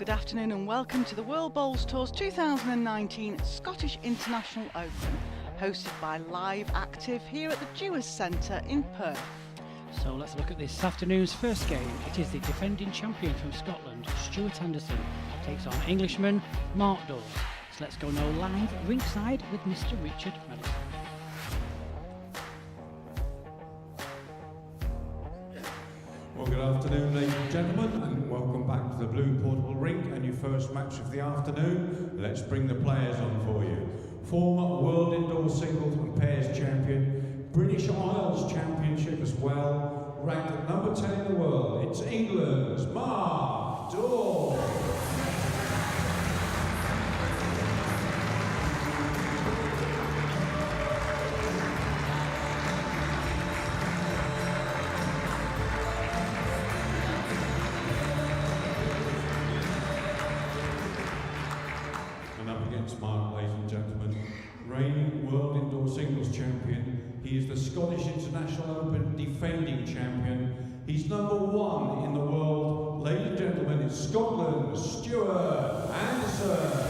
good afternoon and welcome to the World Bowls Tour's 2019 Scottish International Open, hosted by Live Active here at the Duel Centre in Perth. So let's look at this afternoon's first game. It is the defending champion from Scotland, Stuart Anderson, takes on Englishman Mark Dawes. So let's go now live ringside with Mr. Richard Madison. Well, good afternoon, ladies and gentlemen, and welcome back to the Blue Portable Rink and your first match of the afternoon. Let's bring the players on for you. Former World Indoor Singles and Pairs Champion, British Isles Championship as well, ranked at number 10 in the world. It's England's Mark Dawes. Mark, ladies and gentlemen, reigning World Indoor Singles Champion. He is the Scottish International Open defending champion. He's number 1 in the world. Ladies and gentlemen, it's Scotland's Stuart Anderson.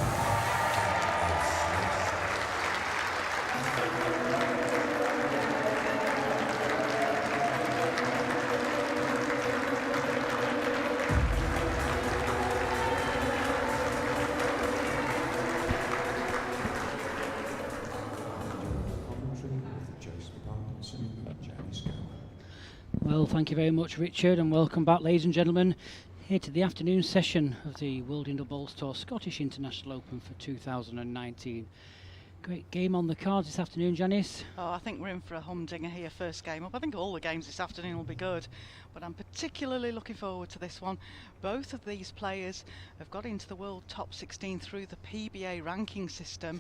Well, thank you very much, Richard, and welcome back, ladies and gentlemen, here to the afternoon session of the World Indoor Bowls Tour Scottish International Open for 2019. Great game on the cards this afternoon, Janice. Oh, I think we're in for a humdinger here, first game up. I think all the games this afternoon will be good, but I'm particularly looking forward to this one. Both of these players have got into the World Top 16 through the PBA ranking system,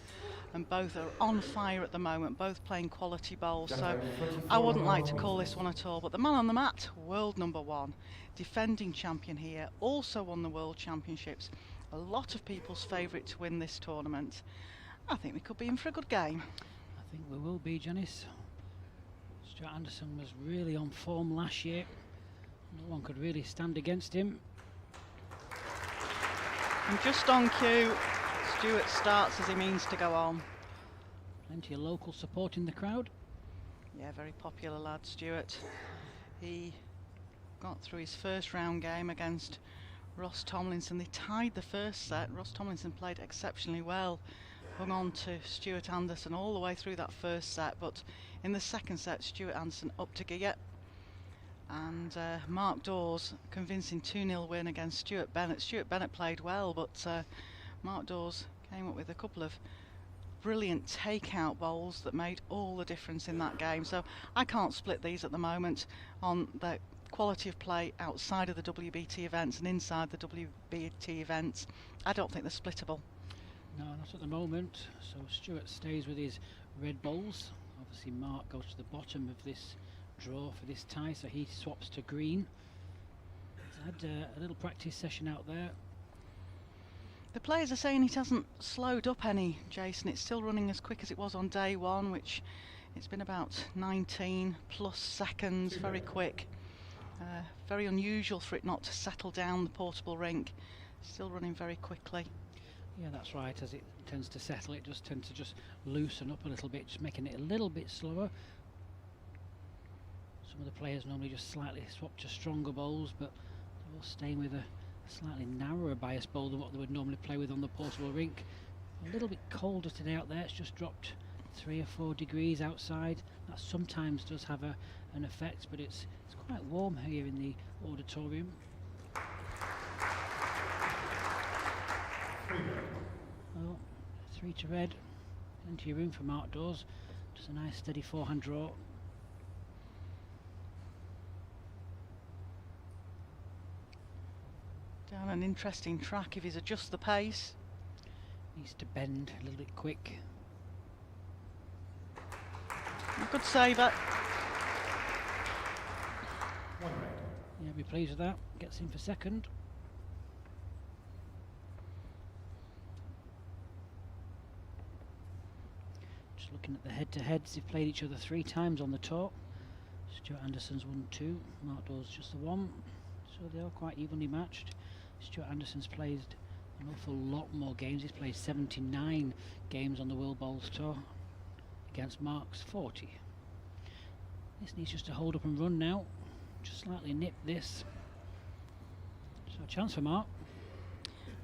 and both are on fire at the moment, both playing quality bowls, so I wouldn't like to call this one at all. But the man on the mat, world number 1, defending champion here, also won the World Championships, a lot of people's favourite to win this tournament. I think we could be in for a good game. I think we will be, Janice. Stuart Anderson was really on form last year. No one could really stand against him. And just on cue, Stuart starts as he means to go on. Plenty of local support in the crowd. Yeah, very popular lad, Stuart. He got through his first round game against Ross Tomlinson. They tied the first set. Ross Tomlinson played exceptionally well, hung on to Stuart Anderson all the way through that first set, but in the second set Stuart Anderson up to gear, and Mark Dawes convincing 2-0 win against Stuart Bennett. Stuart Bennett played well, but Mark Dawes came up with a couple of brilliant takeout bowls that made all the difference in that game. So I can't split these at the moment on the quality of play outside of the WBT events and inside the WBT events. I don't think they're splittable. No, not at the moment. So Stuart stays with his red bowls. Obviously Mark goes to the bottom of this draw for this tie, so he swaps to green. He's had a little practice session out there. The players are saying it hasn't slowed up any, Jason. It's still running as quick as it was on day one, which it's been about 19 plus seconds, very quick. Very unusual for it not to settle down the portable rink. Still running very quickly. Yeah, that's right. As it tends to settle, it just tends to just loosen up a little bit, just making it a little bit slower. Some of the players normally just slightly swap to stronger bowls, but they're all staying with a slightly narrower bias bowl than what they would normally play with on the portable rink. A little bit colder today out there. It's just dropped 3 or 4 degrees outside. That sometimes does have an effect, but it's quite warm here in the auditorium. Well, 3 to red, plenty of room for Mark Dawes. Just a nice steady forehand draw. Down an interesting track if he's adjusts the pace. Needs to bend a little bit quick. A good saver. Yeah, be pleased with that. Gets in for second. Looking at the head-to-heads, they've played each other 3 times on the tour. Stuart Anderson's won 2, Mark Dawes just the 1, so they are quite evenly matched. Stuart Anderson's played An awful lot more games. He's played 79 games on the World Bowls Tour against Mark's 40. This needs just to hold up and run now. Just slightly nip this. So a chance for Mark.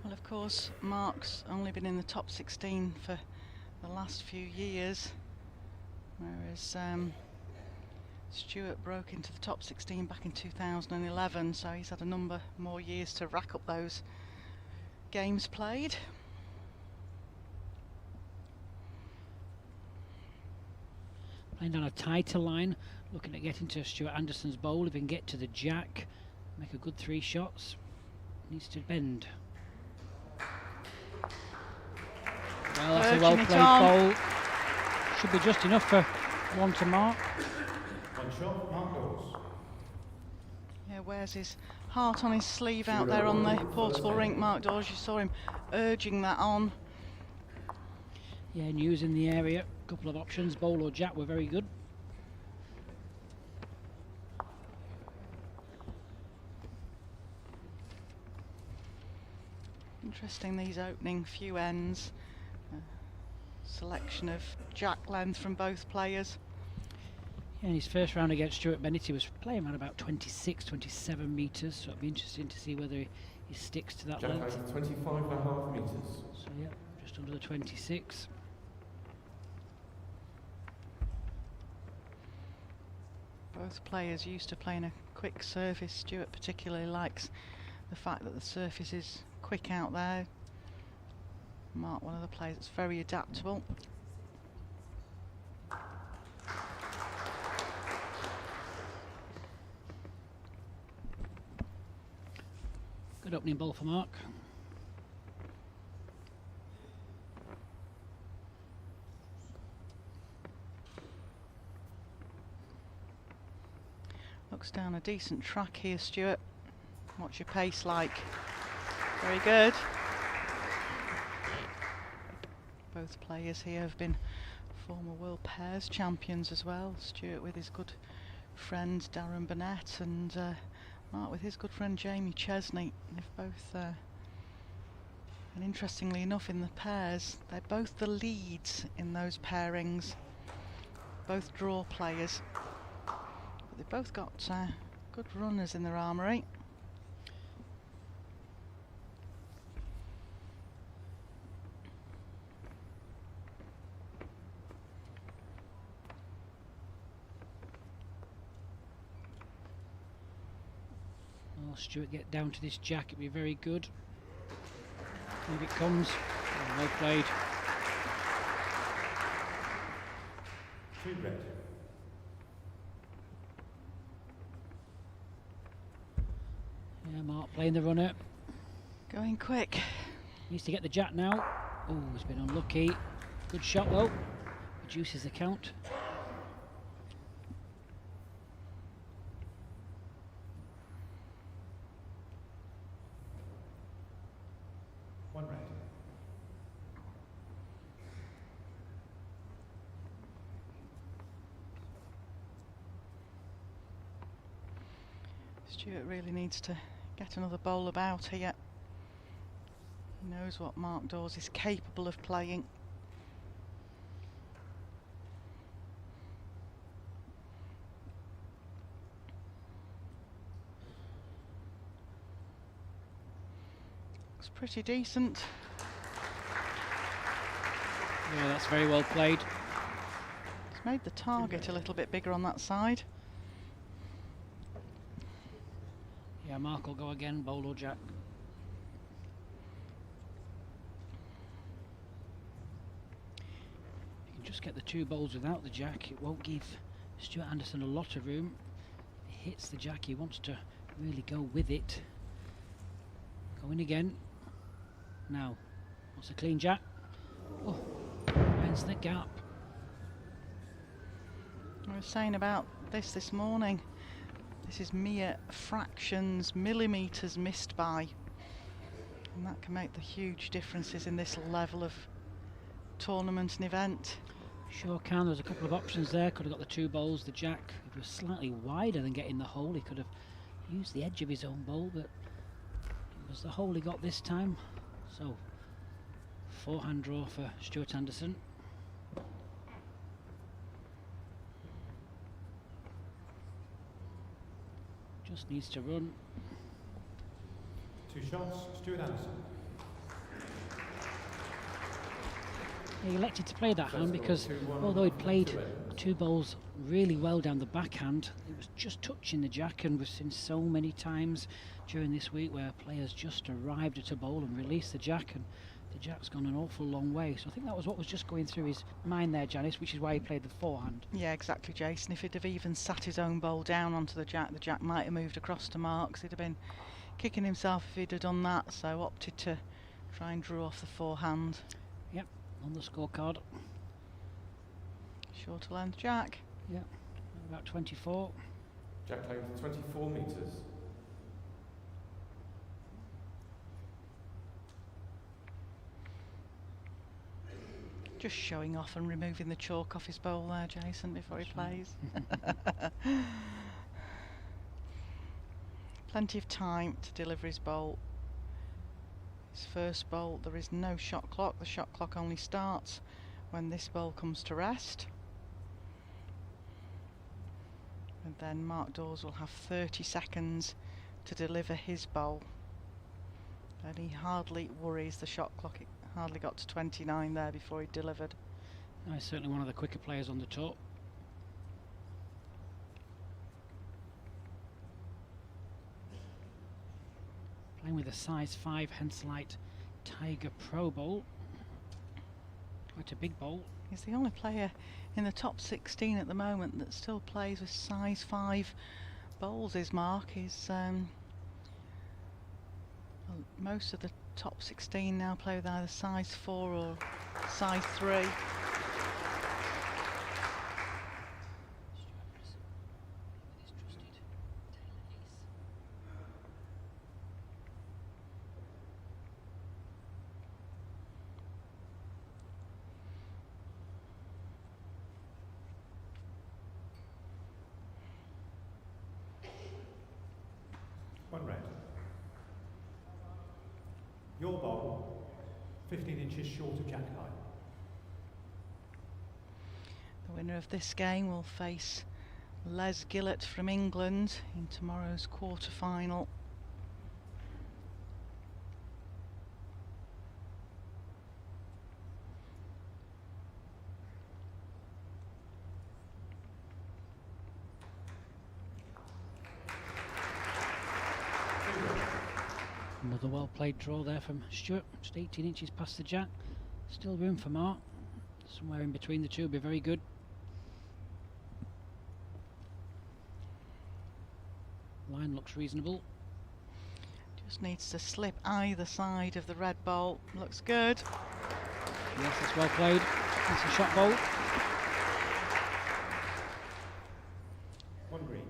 Well, of course, Mark's only been in the top 16 for the last few years, whereas Stuart broke into the top 16 back in 2011, so he's had a number more years to rack up those games played. Playing down a tighter line, looking at getting to Stuart Anderson's bowl. If he can get to the jack, make a good 3 shots. Needs to bend. Well, that's a well played bowl. Should be just enough for 1 to Mark. 1 shot, Mark Dawes. Yeah, wears his heart on his sleeve out there on the portable rink, Mark Dawes. You saw him urging that on. Yeah, and using the area. A couple of options, bowl or jack, were very good. Interesting, these opening few ends. Selection of jack length from both players. Yeah, in his first round against Stuart Bennett, he was playing around about 26, 27 metres, so it'll be interesting to see whether he sticks to that Jack length. over 25.5 metres. So yeah, just under the 26. Both players used to playing a quick surface. Stuart particularly likes the fact that the surface is quick out there. Mark, one of the players that's very adaptable. Good opening ball for Mark. Looks down a decent track here, Stuart. What's your pace like? Very good. Both players here have been former world pairs champions as well. Stuart with his good friend Darren Burnett, and Mark with his good friend Jamie Chesney. They've both, and interestingly enough in the pairs, they're both the leads in those pairings. Both draw players. But they've both got good runners in their armoury. Stuart get down to this jack, it'd be very good. Here it comes. Oh, well played. 2 red. Yeah, Mark playing the runner. Going quick. Needs to get the jack now. Oh, he's been unlucky. Good shot though. Reduces the count. Stuart really needs to get another bowl about here. He knows what Mark Dawes is capable of playing. Looks pretty decent. Yeah, that's very well played. He's made the target a little bit bigger on that side. Yeah, Mark will go again, bowl or jack. You can just get the 2 bowls without the jack. It won't give Stuart Anderson a lot of room. If he hits the jack, he wants to really go with it. Going again. Now, what's a clean jack? Oh, ends the gap. I was saying about this morning. This is mere fractions, millimetres missed by. And that can make the huge differences in this level of tournament and event. Sure can. There's a couple of options there. Could have got the 2 bowls, the jack. If it was slightly wider than getting the hole, he could have used the edge of his own bowl, but it was the hole he got this time. So, forehand draw for Stuart Anderson. Just needs to run. 2 shots, Stuart Anderson. He elected to play that hand because although he'd played 2 balls really well down the backhand, it was just touching the jack, and we've seen so many times during this week where players just arrived at a bowl and released the jack, and the jack's gone an awful long way. So I think that was what was just going through his mind there, Janice, which is why he played the forehand. Yeah, exactly, Jason. If he'd have even sat his own bowl down onto the jack might have moved across to marks. He'd have been kicking himself if he'd have done that, so opted to try and draw off the forehand. Yep, on the scorecard. Shorter length jack. Yep, about 24. Jack length 24 metres. Just showing off and removing the chalk off his bowl there, Jason, before he plays. Plenty of time to deliver his bowl. His first bowl, there is no shot clock. The shot clock only starts when this bowl comes to rest. And then Mark Dawes will have 30 seconds to deliver his bowl. And he hardly worries the shot clock. It hardly got to 29 there before he delivered. He's certainly one of the quicker players on the tour. Playing with a size 5 Henselite Tiger Pro Bowl. Quite a big bowl. He's the only player in the top 16 at the moment that still plays with size 5 bowls. His Mark is well, most of the top 16 now play with either size 4 or size 3. One red. Your bowl, 15 inches short of jack high. The winner of this game will face Les Gillett from England in tomorrow's quarter-final. Another well played draw there from Stuart, just 18 inches past the jack. Still room for Mark. Somewhere in between the two would be very good. Line looks reasonable. Just needs to slip either side of the red bowl. Looks good. Yes, it's well played. It's a shot bowl. One green.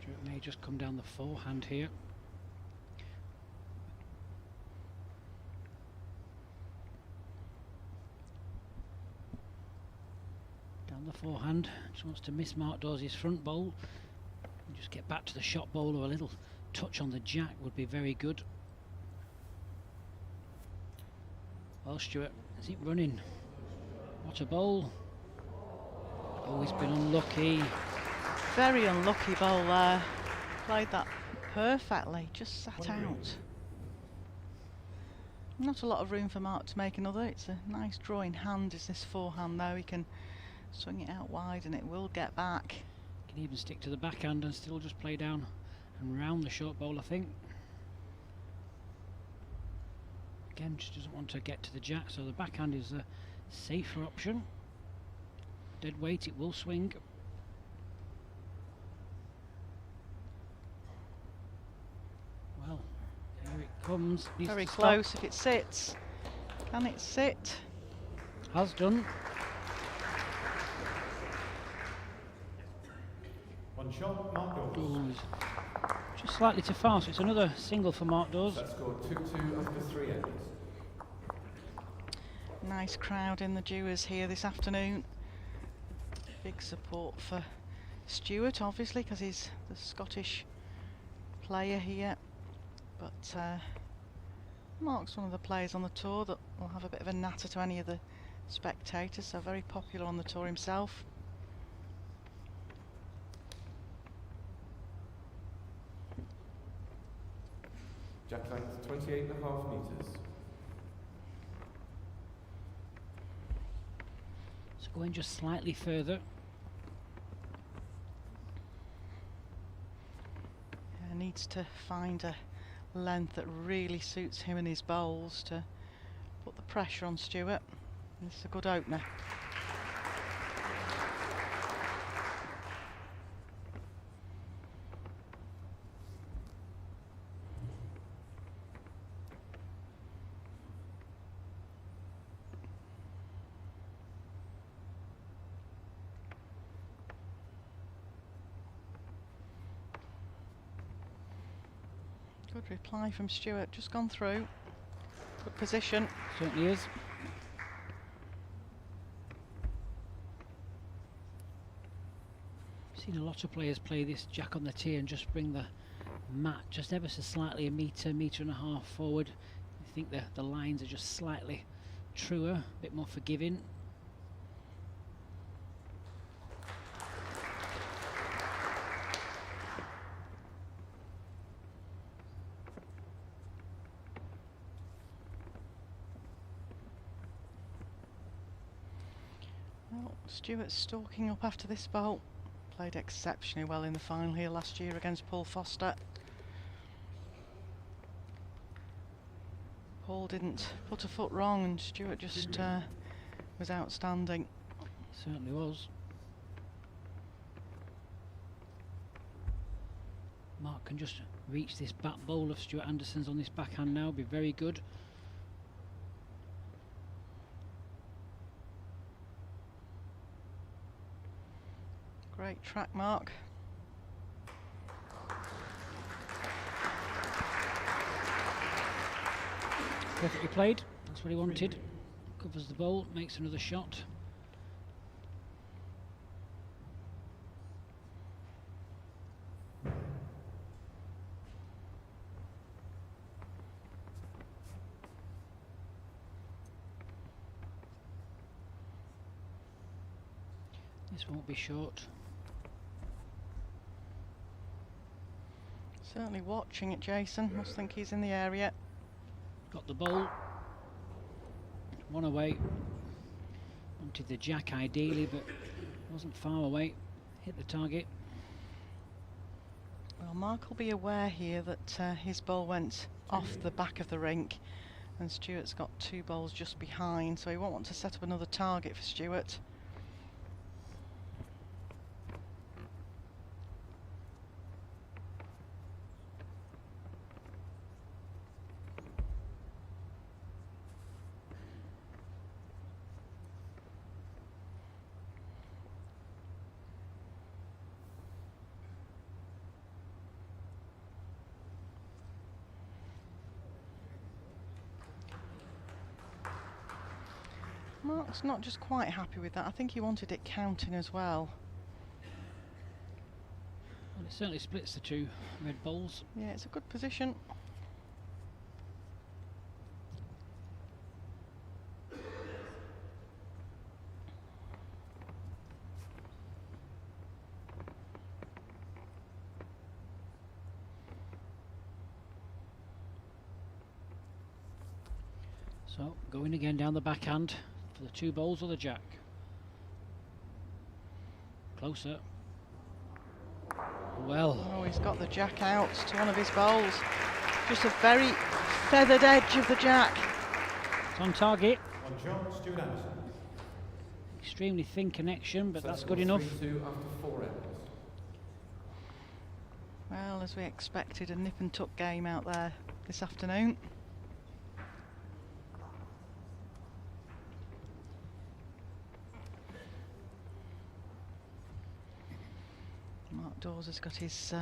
Stuart may just come down the forehand here. Down the forehand. Just wants to miss Mark Dawes' front bowl. And just get back to the shot bowl, or a little touch on the jack would be very good. Well, Stuart, is it running? What a bowl. Oh, he's been unlucky. Very unlucky bowl there. Played that perfectly, just sat out. Not a lot of room for Mark to make another. It's a nice draw in hand, is this forehand though. He can swing it out wide and it will get back. Can even stick to the backhand and still just play down and round the short bowl, I think. Again, just doesn't want to get to the jack, so the backhand is a safer option. Dead weight, it will swing. Well, here it comes. Needs Very to close stop. if it sits. Can it sit? Has done. One shot, Mark Dawes. Ooh, just slightly too far, so it's another single for Mark Dawes. That scored 2-2 after 3 ends. Nice crowd in the Dewars here this afternoon. Big support for Stewart, obviously, because he's the Scottish player here. But Mark's one of the players on the tour that will have a bit of a natter to any of the spectators, so very popular on the tour himself. Jack length 28.5 metres. So going just slightly further. Needs to find a length that really suits him and his bowls to put the pressure on Stewart. This is a good opener. Good reply from Stewart, just gone through. Good position. Certainly is. Seen a lot of players play this jack on the tee and just bring the mat just ever so slightly a metre and a half forward. I think the lines are just slightly truer, a bit more forgiving. Stewart's stalking up after this bowl. Played exceptionally well in the final here last year against Paul Foster. Paul didn't put a foot wrong and Stewart just was outstanding. Certainly was. Mark can just reach this back bowl of Stuart Anderson's on this backhand now, be very good. Great track, Mark. Perfectly played, that's what he wanted. Covers the bowl, makes another shot. This won't be short. Certainly watching it, Jason. Must think he's in the area. Got the bowl. One away. Wanted the jack ideally, but wasn't far away. Hit the target. Well, Mark will be aware here that his ball went off the back of the rink and Stewart's got two balls just behind, so he won't want to set up another target for Stewart. Mark's not just quite happy with that. I think he wanted it counting as well. Well, it certainly splits the two red balls. Yeah, it's a good position. So, going again down the backhand for the two balls or the jack. Closer. Well. Oh, he's got the jack out to one of his bowls. Just a very feathered edge of the jack. It's on target. On shot, Stuart Anderson. Extremely thin connection, but that's good enough. 3-2 after 4 ends. Well, as we expected, a nip and tuck game out there this afternoon. Mark Dawes has got his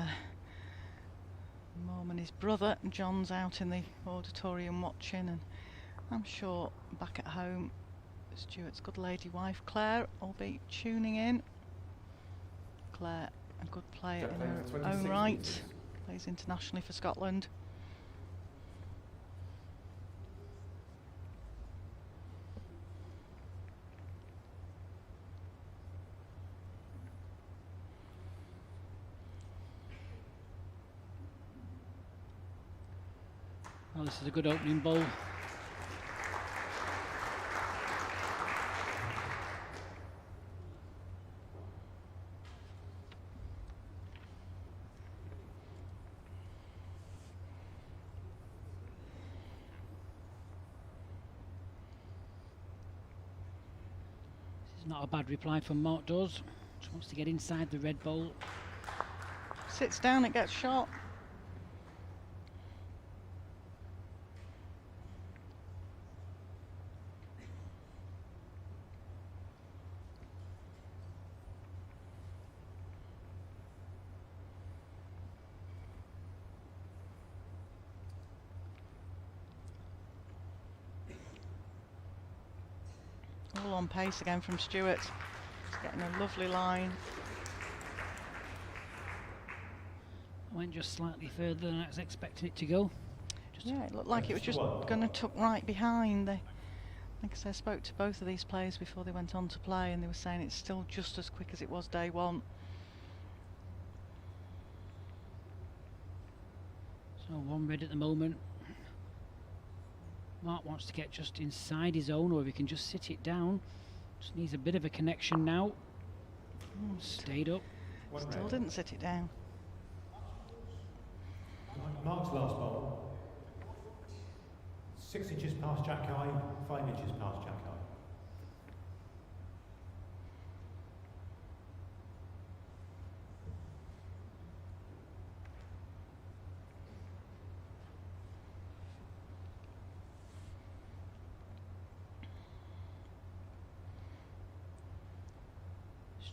mum and his brother. John's out in the auditorium watching, and I'm sure back at home Stuart's good lady wife Claire will be tuning in. Claire A good player Jack in playing her for 26 own right. metres. Plays internationally for Scotland. Well, this is a good opening ball. This is not a bad reply from Mark Dawes. Just wants to get inside the red ball. Sits down, it gets shot. All on pace again from Stewart. He's getting a lovely line. Went just slightly further than I was expecting it to go. Just Yeah, it looked like it was just going to tuck right behind. Like I said, I spoke to both of these players before they went on to play, and they were saying it's still just as quick as it was day one. So 1 red at the moment. Mark wants to get just inside his own, or if he can just sit it down. Just needs a bit of a connection now. Stayed up. Still didn't sit it down. Mark's last ball. 6 inches past Jack High, 5 inches past Jack High.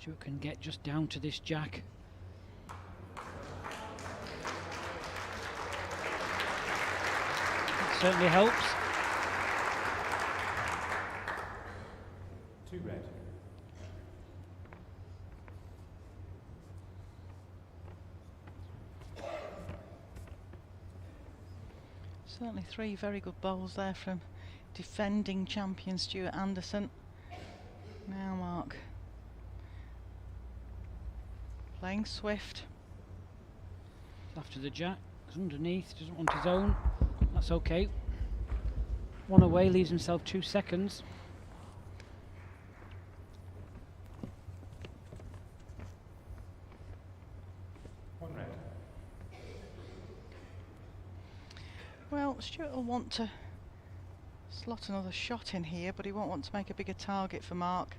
Stewart can get just down to this jack. That certainly helps. 2 red. Certainly 3 very good bowls there from defending champion Stuart Anderson. Now Mark playing swift. After the jack, he's underneath, doesn't want his own. That's okay. 1 away, leaves himself 2 seconds. Red. Well, Stuart will want to slot another shot in here, but he won't want to make a bigger target for Mark.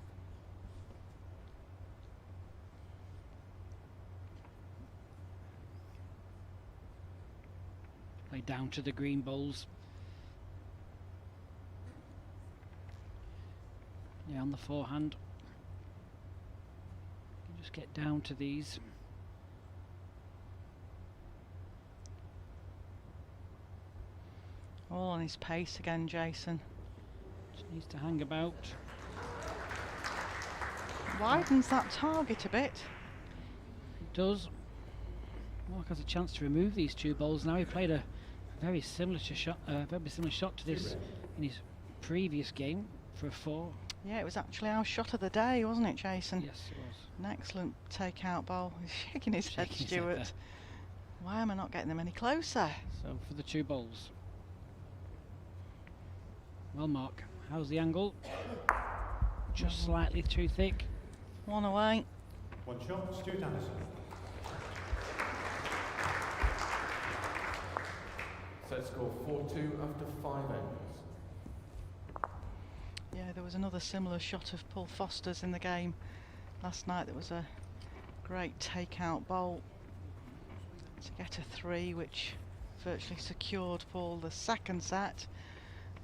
Play down to the green bowls. Yeah, on the forehand. You just get down to these. All on his pace again, Jason. Just needs to hang about. Widens that target a bit. It does. Mark has a chance to remove these 2 bowls now. He played a very similar shot to this in his previous game for a 4. Yeah, it was actually our shot of the day, wasn't it, Jason? Yes, it was. An excellent take-out bowl. He's shaking his head, Shaking his head Stuart. there. Why am I not getting them any closer? So for the 2 bowls. Well, Mark, how's the angle? Just slightly too thick. 1 away. 1 shot, Stuart Anderson. Set score 4-2 after 5 ends. Yeah, there was another similar shot of Paul Foster's in the game last night. There was a great take-out bowl to get a 3, which virtually secured Paul the second set,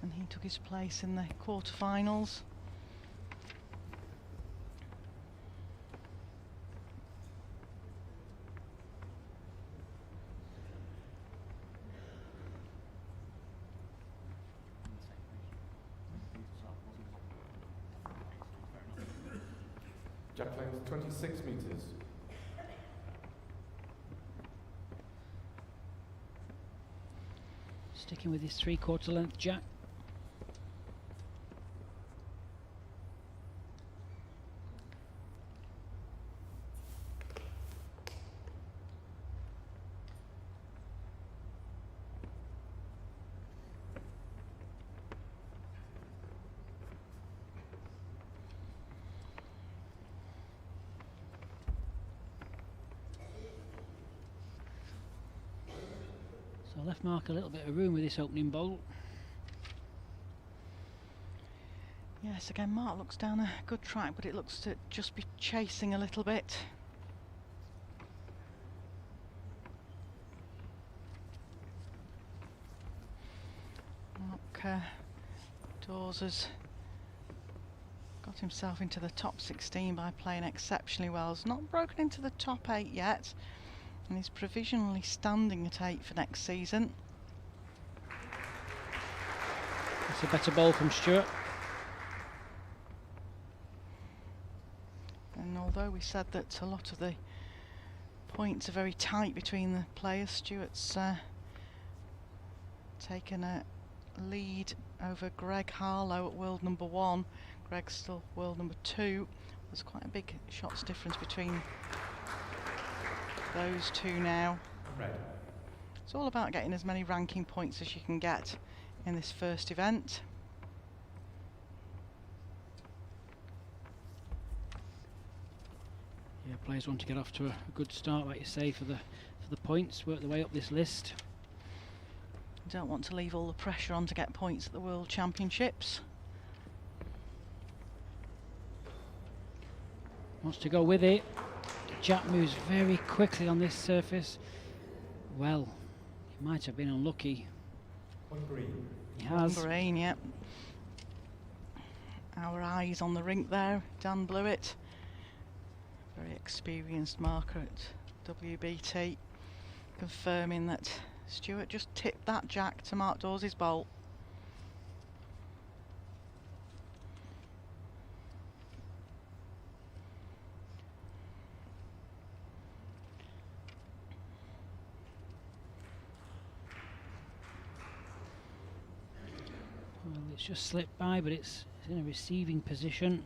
and he took his place in the quarter-finals. Jack playing 26 metres. Sticking with his 3/4 length jack. So left Mark a little bit of room with this opening bowl. Yes, again, Mark looks down a good track, but it looks to just be chasing a little bit. Mark Dawes has got himself into the top 16 by playing exceptionally well. He's not broken into the top 8 yet, and he's provisionally standing at 8 for next season. It's a better ball from Stuart. And although we said that a lot of the points are very tight between the players, Stuart's taken a lead over Greg Harlow at world number 1. Greg's still world number 2. There's quite a big shots difference between those two now. Red. It's all about getting as many ranking points as you can get in this first event. Yeah, players want to get off to a good start, like you say, for the points, work their way up this list. You don't want to leave all the pressure on to get points at the World Championships. Wants to go with it. Jack moves very quickly on this surface. Well, he might have been unlucky. One green. He has. Green, yep. Our eyes on the rink there. Dan Blewett, very experienced marker at WBT, confirming that Stuart just tipped that jack to Mark Dawes' bowl. Well, it's just slipped by, but it's in a receiving position.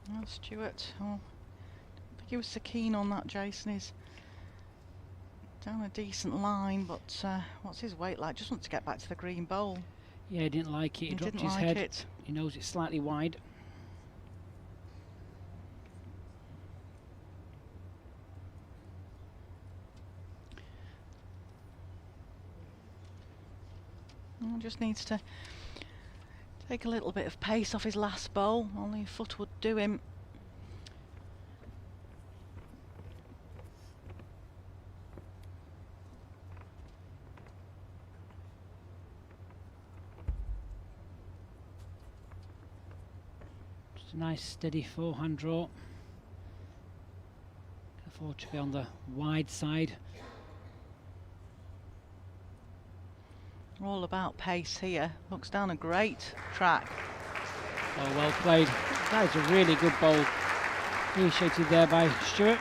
Well, Stuart, I don't think he was so keen on that, Jason. He's down a decent line, but what's his weight like? Just wants to get back to the green bowl. Yeah, he didn't like it. He dropped didn't his like head. it. He knows it's slightly wide. Just needs to take a little bit of pace off his last bowl. Only a foot would do him. Just a nice steady forehand draw. Can afford to be on the wide side. All about pace here. Looks down a great track. Oh, well played. That is a really good bowl. Initiated there by Stuart.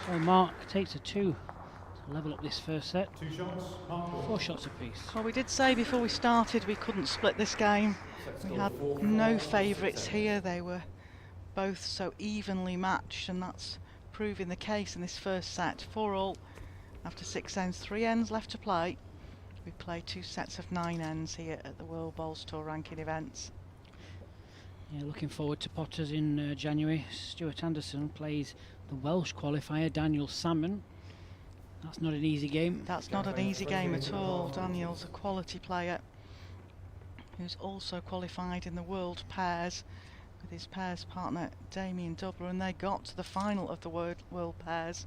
So Mark takes a 2 to level up this first set. 2 shots. Mark Dawes. 4 shots apiece. Well, we did say before we started we couldn't split this game. We had no favourites here. They were both so evenly matched, and that's proving the case in this first set. 4-all after 6 ends, 3 ends left to play. We play 2 sets of 9 ends here at the World Bowls Tour ranking events. Yeah, looking forward to Potters in January. Stuart Anderson plays the Welsh qualifier, Daniel Salmon. That's not an easy game. That's not an easy game at all. Daniel's a quality player who's also qualified in the World Pairs with his pairs partner Damien Dubler, and they got to the final of the World Pairs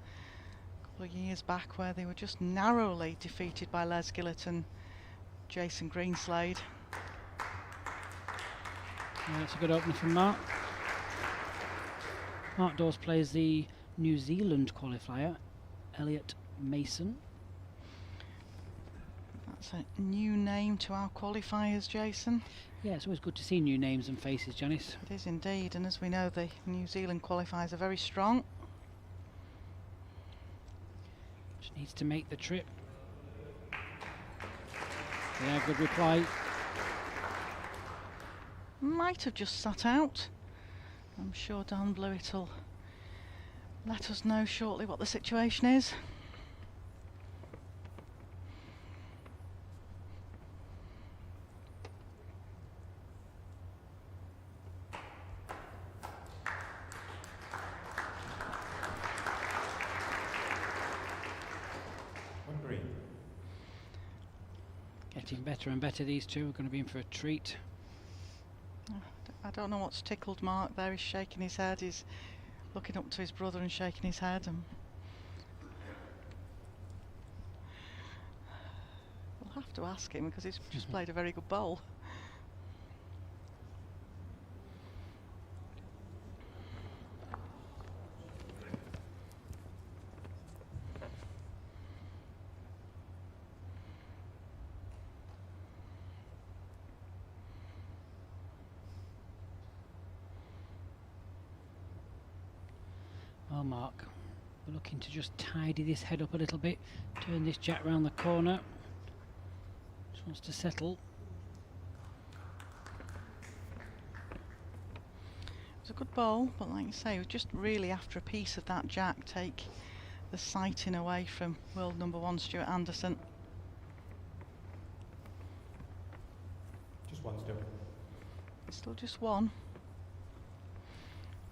a couple of years back, where they were just narrowly defeated by Les Gillett and Jason Greenslade. Yeah, that's a good opener from Mark. Mark Dawes plays the New Zealand qualifier, Elliot Mason. That's a new name to our qualifiers, Jason. Yeah, it's always good to see new names and faces, Janice. It is indeed, and as we know, the New Zealand qualifiers are very strong. Just needs to make the trip. Yeah, good reply. Might have just sat out. I'm sure Dan Blewett will let us know shortly what the situation is. One green. Getting better and better, these two are going to be in for a treat. I don't know what's tickled Mark there. He's shaking his head. He's looking up to his brother and shaking his head. And we'll have to ask him because he's just played a very good bowl. Well, Mark, we're looking to just tidy this head up a little bit, turn this jack round the corner. Just wants to settle. It was a good bowl, but like you say, it was just really after a piece of that jack take the sighting away from world number 1 Stuart Anderson. Just one still. It's still just one.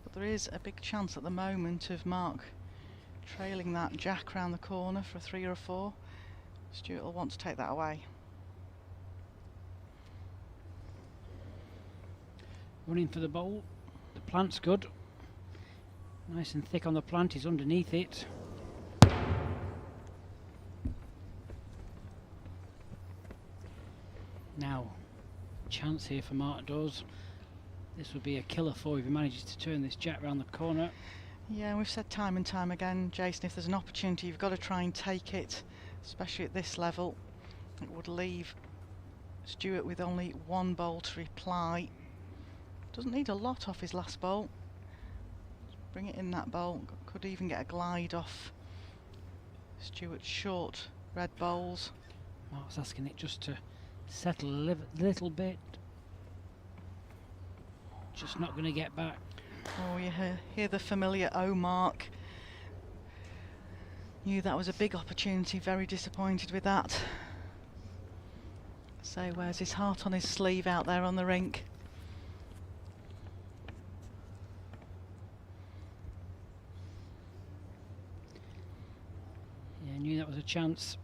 But there is a big chance at the moment of Mark trailing that jack round the corner for a 3 or a 4. Stuart will want to take that away. Running for the bowl. The plant's good. Nice and thick on the plant, he's underneath it. Now, chance here for Mark Dawes. This would be a killer for if he manages to turn this jack round the corner. Yeah, we've said time and time again, Jason, if there's an opportunity, you've got to try and take it, especially at this level. It would leave Stuart with only one bowl to reply. Doesn't need a lot off his last bowl. Just bring it in that bowl. Could even get a glide off Stuart's short red bowls. Mark's asking it just to settle a little bit. Just not going to get back. Oh, you hear the familiar "oh, Mark." Knew that was a big opportunity, very disappointed with that. So wears his heart on his sleeve out there on the rink. Yeah, knew that was a chance.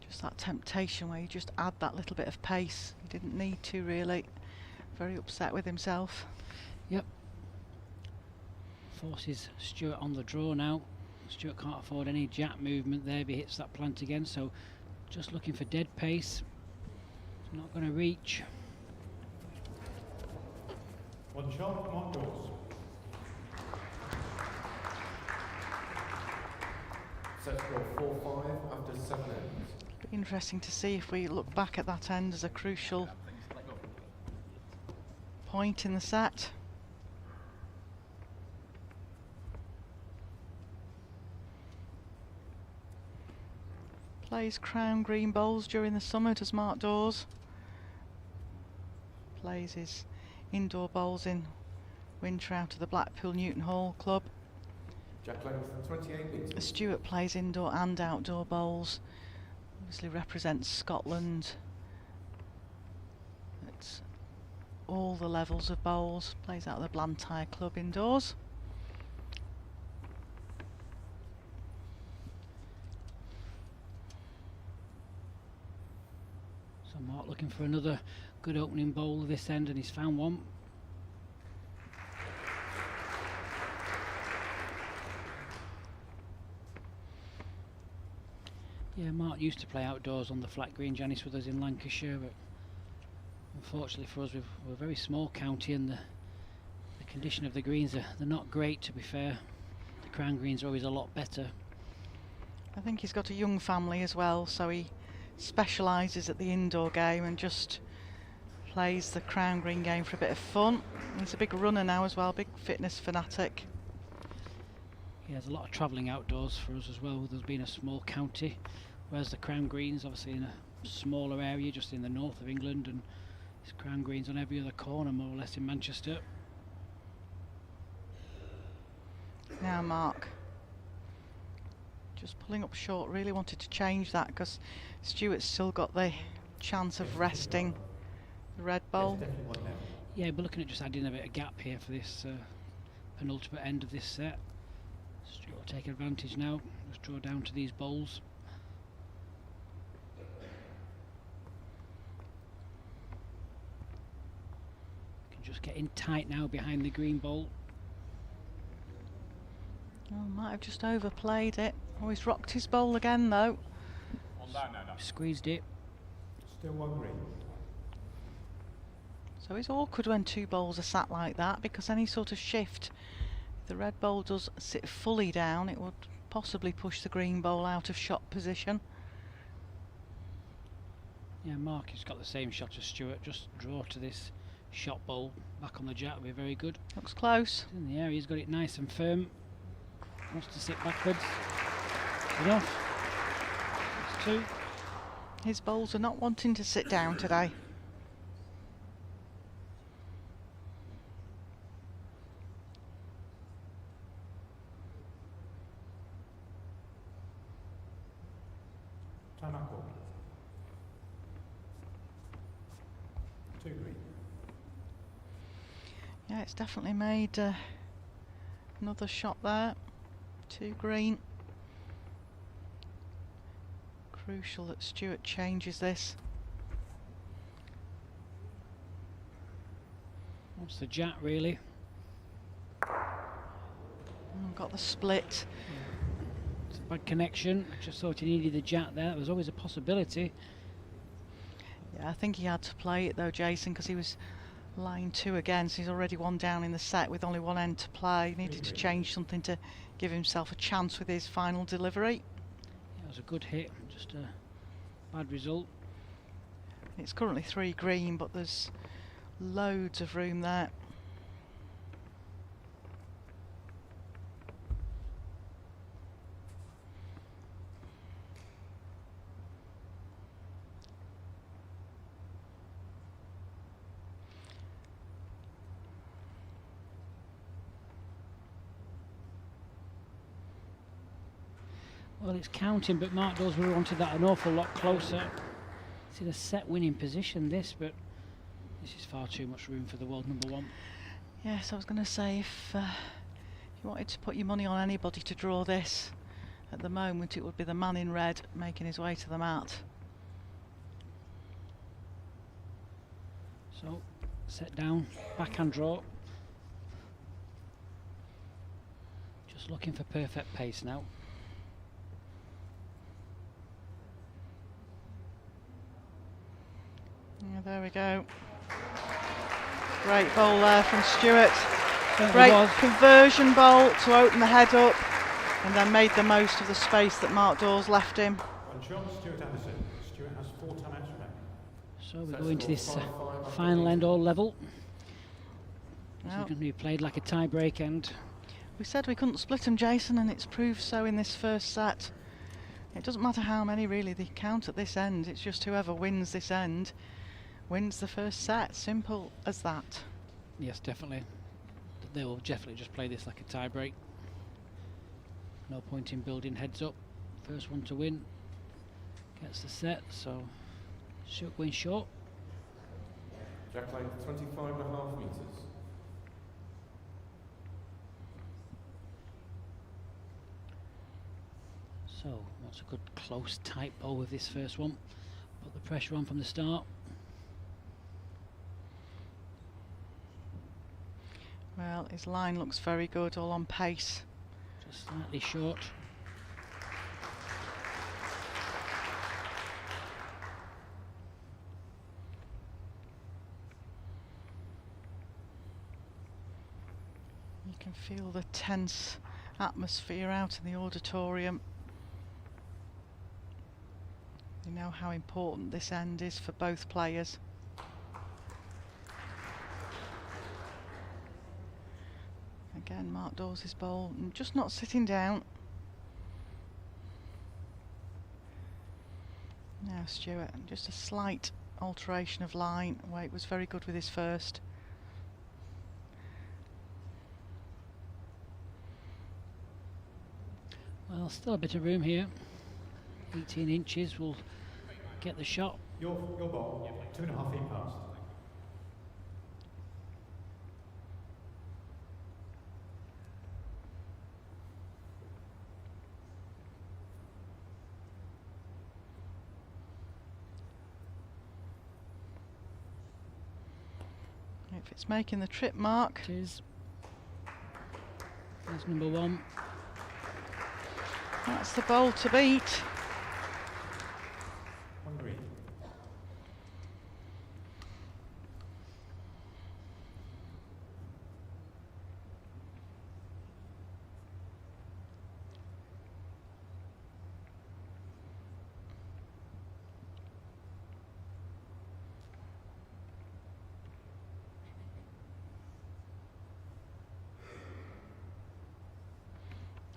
Just that temptation where you just add that little bit of pace. He didn't need to really. Very upset with himself. Yep. Forces Stuart on the draw now. Stuart can't afford any jack movement there if he hits that plant again, so just looking for dead pace. It's not going to reach. One shot, Mark Dawes. Set score 4-5 after 7 ends. Be interesting to see if we look back at that end as a crucial point in the set. Plays crown green bowls during the summer, does Mark Dawes. Plays his indoor bowls in winter out of the Blackpool Newton Hall Club. Jack length 28 metres. Stuart plays indoor and outdoor bowls. Obviously represents Scotland at all the levels of bowls. Plays out of the Blantyre Club indoors. So Mark looking for another good opening bowl this end, and he's found one. Yeah, Mark used to play outdoors on the flat green, Janice, with us in Lancashire, but unfortunately for us, we're a very small county, and the condition of the greens they're not great, to be fair. The crown greens are always a lot better. I think he's got a young family as well, so he specialises at the indoor game and just plays the Crown Green game for a bit of fun. He's a big runner now as well, big fitness fanatic. He has a lot of travelling outdoors for us as well, with us being a small county, whereas the Crown Green's obviously in a smaller area just in the north of England, and there's Crown Green's on every other corner more or less in Manchester. Now Mark just pulling up short, really wanted to change that because Stuart's still got the chance of resting the red ball. Definitely one now. Yeah, we're looking at just adding a bit of gap here for this penultimate end of this set. Stuart will take advantage now, just draw down to these bowls. Can just get in tight now behind the green bowl. Oh, might have just overplayed it. Oh, he's rocked his bowl again though. Squeezed it. Still one green. So it's awkward when two bowls are sat like that, because any sort of shift, if the red bowl does sit fully down, it would possibly push the green bowl out of shot position. Yeah, Mark has got the same shot as Stuart. Just draw to this shot bowl back on the jack would be very good. Looks close. In the air, he's got it nice and firm. Wants to sit backwards. Enough. It's two. His bowls are not wanting to sit down today. Time out call. Two green. Yeah, it's definitely made another shot there. Two green. Crucial that Stuart changes this. Wants the jack really. Got the split. It's a bad connection. I just thought he needed the jack there. There was always a possibility. Yeah, I think he had to play it though, Jason, because he was line two again, so he's already one down in the set with only one end to play. He needed to change something to give himself a chance with his final delivery. Yeah, it was a good hit, just a bad result. It's currently 3 green, but there's loads of room there. Well, it's counting, but Mark Dawes would have wanted that an awful lot closer. It's in a set winning position, this, but this is far too much room for the world number one. Yes, I was going to say, if you wanted to put your money on anybody to draw this, at the moment it would be the man in red making his way to the mat. So, set down, backhand draw. Just looking for perfect pace now. Yeah, there we go. Great bowl there from Stuart. Certainly Great was. conversion bowl to open the head up, and then made the most of the space that Mark Dawes left him. One shot, Stuart Anderson. Stuart has 4 timeouts remaining. So we Set go into score this 5-5 after final end all level. This is Well, going to be played like a tie-break end. we said we couldn't split them, Jason, and it's proved so in this first set. It doesn't matter how many really they count at this end, it's just whoever wins this end wins the first set. Simple as that. Yes, definitely. They will definitely just play this like a tie-break. No point in building heads up. First one to win gets the set, so Stuart going short. Jack length 25.5 metres. So, what's a good close tight ball with this first one. Put the pressure on from the start. Well, his line looks very good, all on pace. Just slightly short. You can feel the tense atmosphere out in the auditorium. You know how important this end is for both players. Again, Mark Dawes' bowl, and just not sitting down. Now Stuart, just a slight alteration of line. Wade was very good with his first. Well, still a bit of room here. 18 inches will get the shot. Your ball, 2.5 feet past. If it's making the trip mark. It is. There's number one. That's the bowl to beat. One green.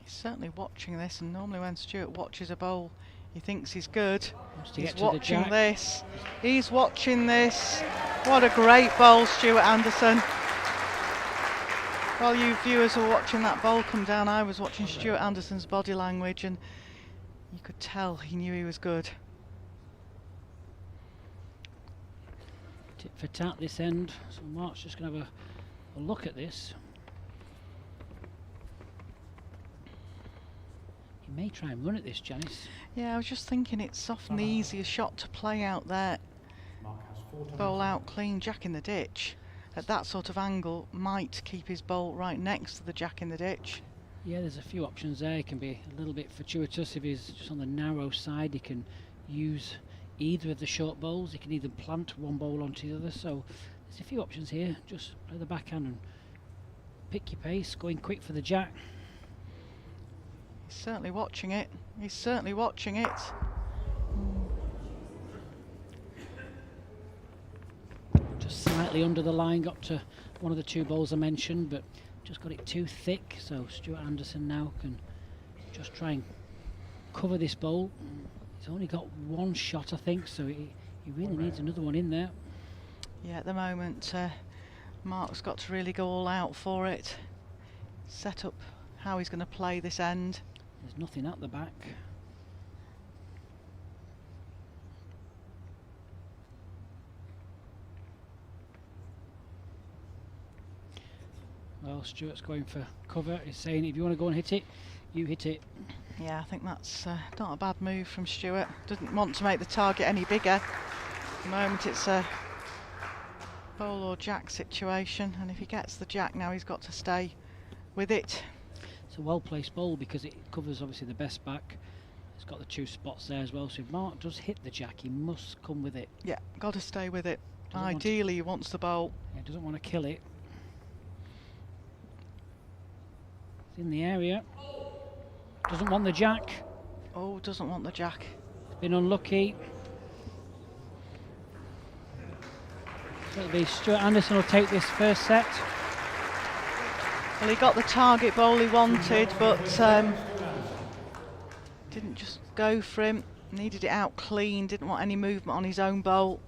Certainly watching this, and normally when Stuart watches a bowl he thinks he's good. He's Get to watching this. He's watching this. What a great bowl, Stuart Anderson. While you viewers were watching that bowl come down, I was watching Stuart Anderson's body language, and you could tell he knew he was good. Tit for tat this end, so Mark's just going to have a look at this. He may try and run at this, Janice. Yeah, I was just thinking it's often the easier shot to play out there. Mark has 4 times. Bowl out clean, jack in the ditch. At that sort of angle, might keep his bowl right next to the jack in the ditch. Yeah, there's a few options there. He can be a little bit fortuitous if he's just on the narrow side. He can use either of the short bowls. He can either plant one bowl onto the other. So there's a few options here. Just play the backhand and pick your pace. Going quick for the jack. He's certainly watching it. He's certainly watching it. Just slightly under the line, got to one of the 2 bowls I mentioned, but just got it too thick. So Stuart Anderson now can just try and cover this bowl. He's only got 1 shot, I think, so he really needs another one in there. Yeah, at the moment, Mark's got to really go all out for it. Set up how he's going to play this end. There's nothing at the back. Well, Stuart's going for cover. He's saying if you want to go and hit it, you hit it. Yeah, I think that's not a bad move from Stuart. Doesn't want to make the target any bigger. At the moment it's a bowl or jack situation, and if he gets the jack now he's got to stay with it. It's a well-placed bowl because it covers obviously the best back. It's got the 2 spots there as well, so if Mark does hit the jack, he must come with it. Yeah, got to stay with it. Doesn't Ideally he wants the bowl. Yeah, doesn't want to kill it. It's in the area. Doesn't want the jack. Oh, doesn't want the jack. Been unlucky. So it'll be Stuart Anderson will take this first set. Well, he got the target bowl he wanted, but didn't just go for him. Needed it out clean, didn't want any movement on his own bowl.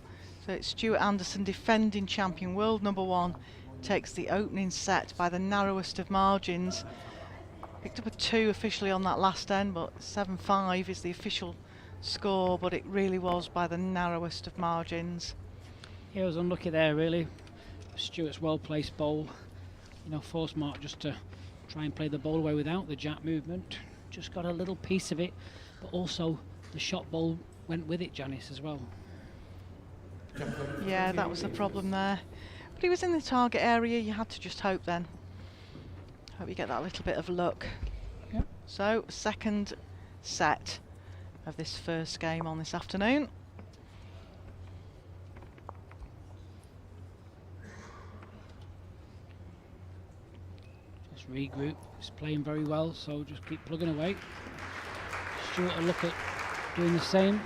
So it's Stuart Anderson, defending champion, world number 1, takes the opening set by the narrowest of margins. Picked up a 2 officially on that last end, but 7-5 is the official score, but it really was by the narrowest of margins. He was unlucky there, really. Stuart's well-placed bowl, you know, forced Mark just to try and play the ball away without the jack movement. Just got a little piece of it, but also the shot ball went with it, Janice, as well. Yeah, that was the problem there. But he was in the target area, you had to just hope then. Hope you get that little bit of luck. Yep. So, second set of this first game on this afternoon. Just regroup. He's playing very well, so just keep plugging away. Stuart will look at doing the same.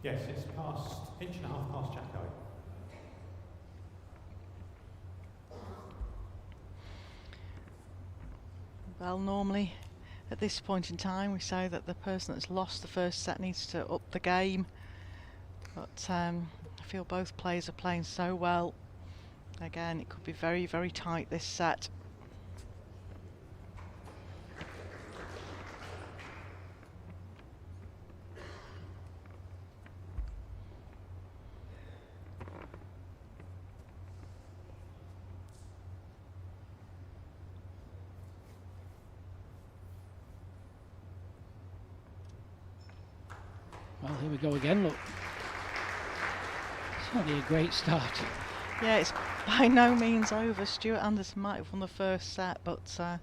Yes, it's past, inch and a half past Jacko. Well, normally at this point in time we say that the person that's lost the first set needs to up the game, but I feel both players are playing so well. Again, it could be very, very tight this set. Well, here we go again, look. Certainly a great start. Yeah, it's by no means over. Stuart Anderson might have won the first set, but so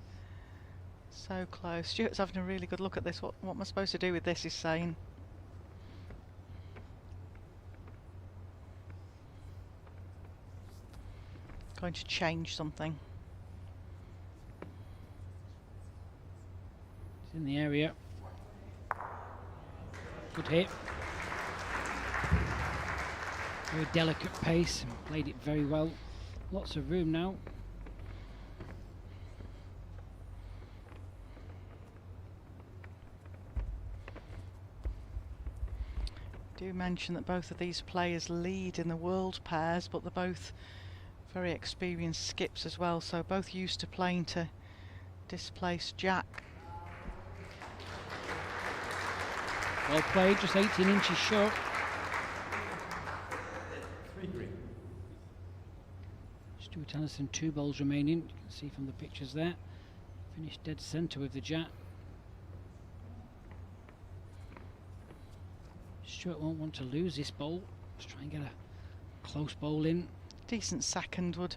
close. Stuart's having a really good look at this. What am I supposed to do with this, he's saying. Going to change something. It's in the area. Good hit. Very delicate pace, and played it very well. Lots of room now. Do mention that both of these players lead in the world pairs, but they're both very experienced skips as well, so both used to playing to displace Jack. Well played, just 18 inches short. 3-3. Stuart Anderson, 2 balls remaining. You can see from the pictures there. Finished dead centre with the Jack. Stuart won't want to lose this bowl. Let's try and get a close bowl in. Decent second would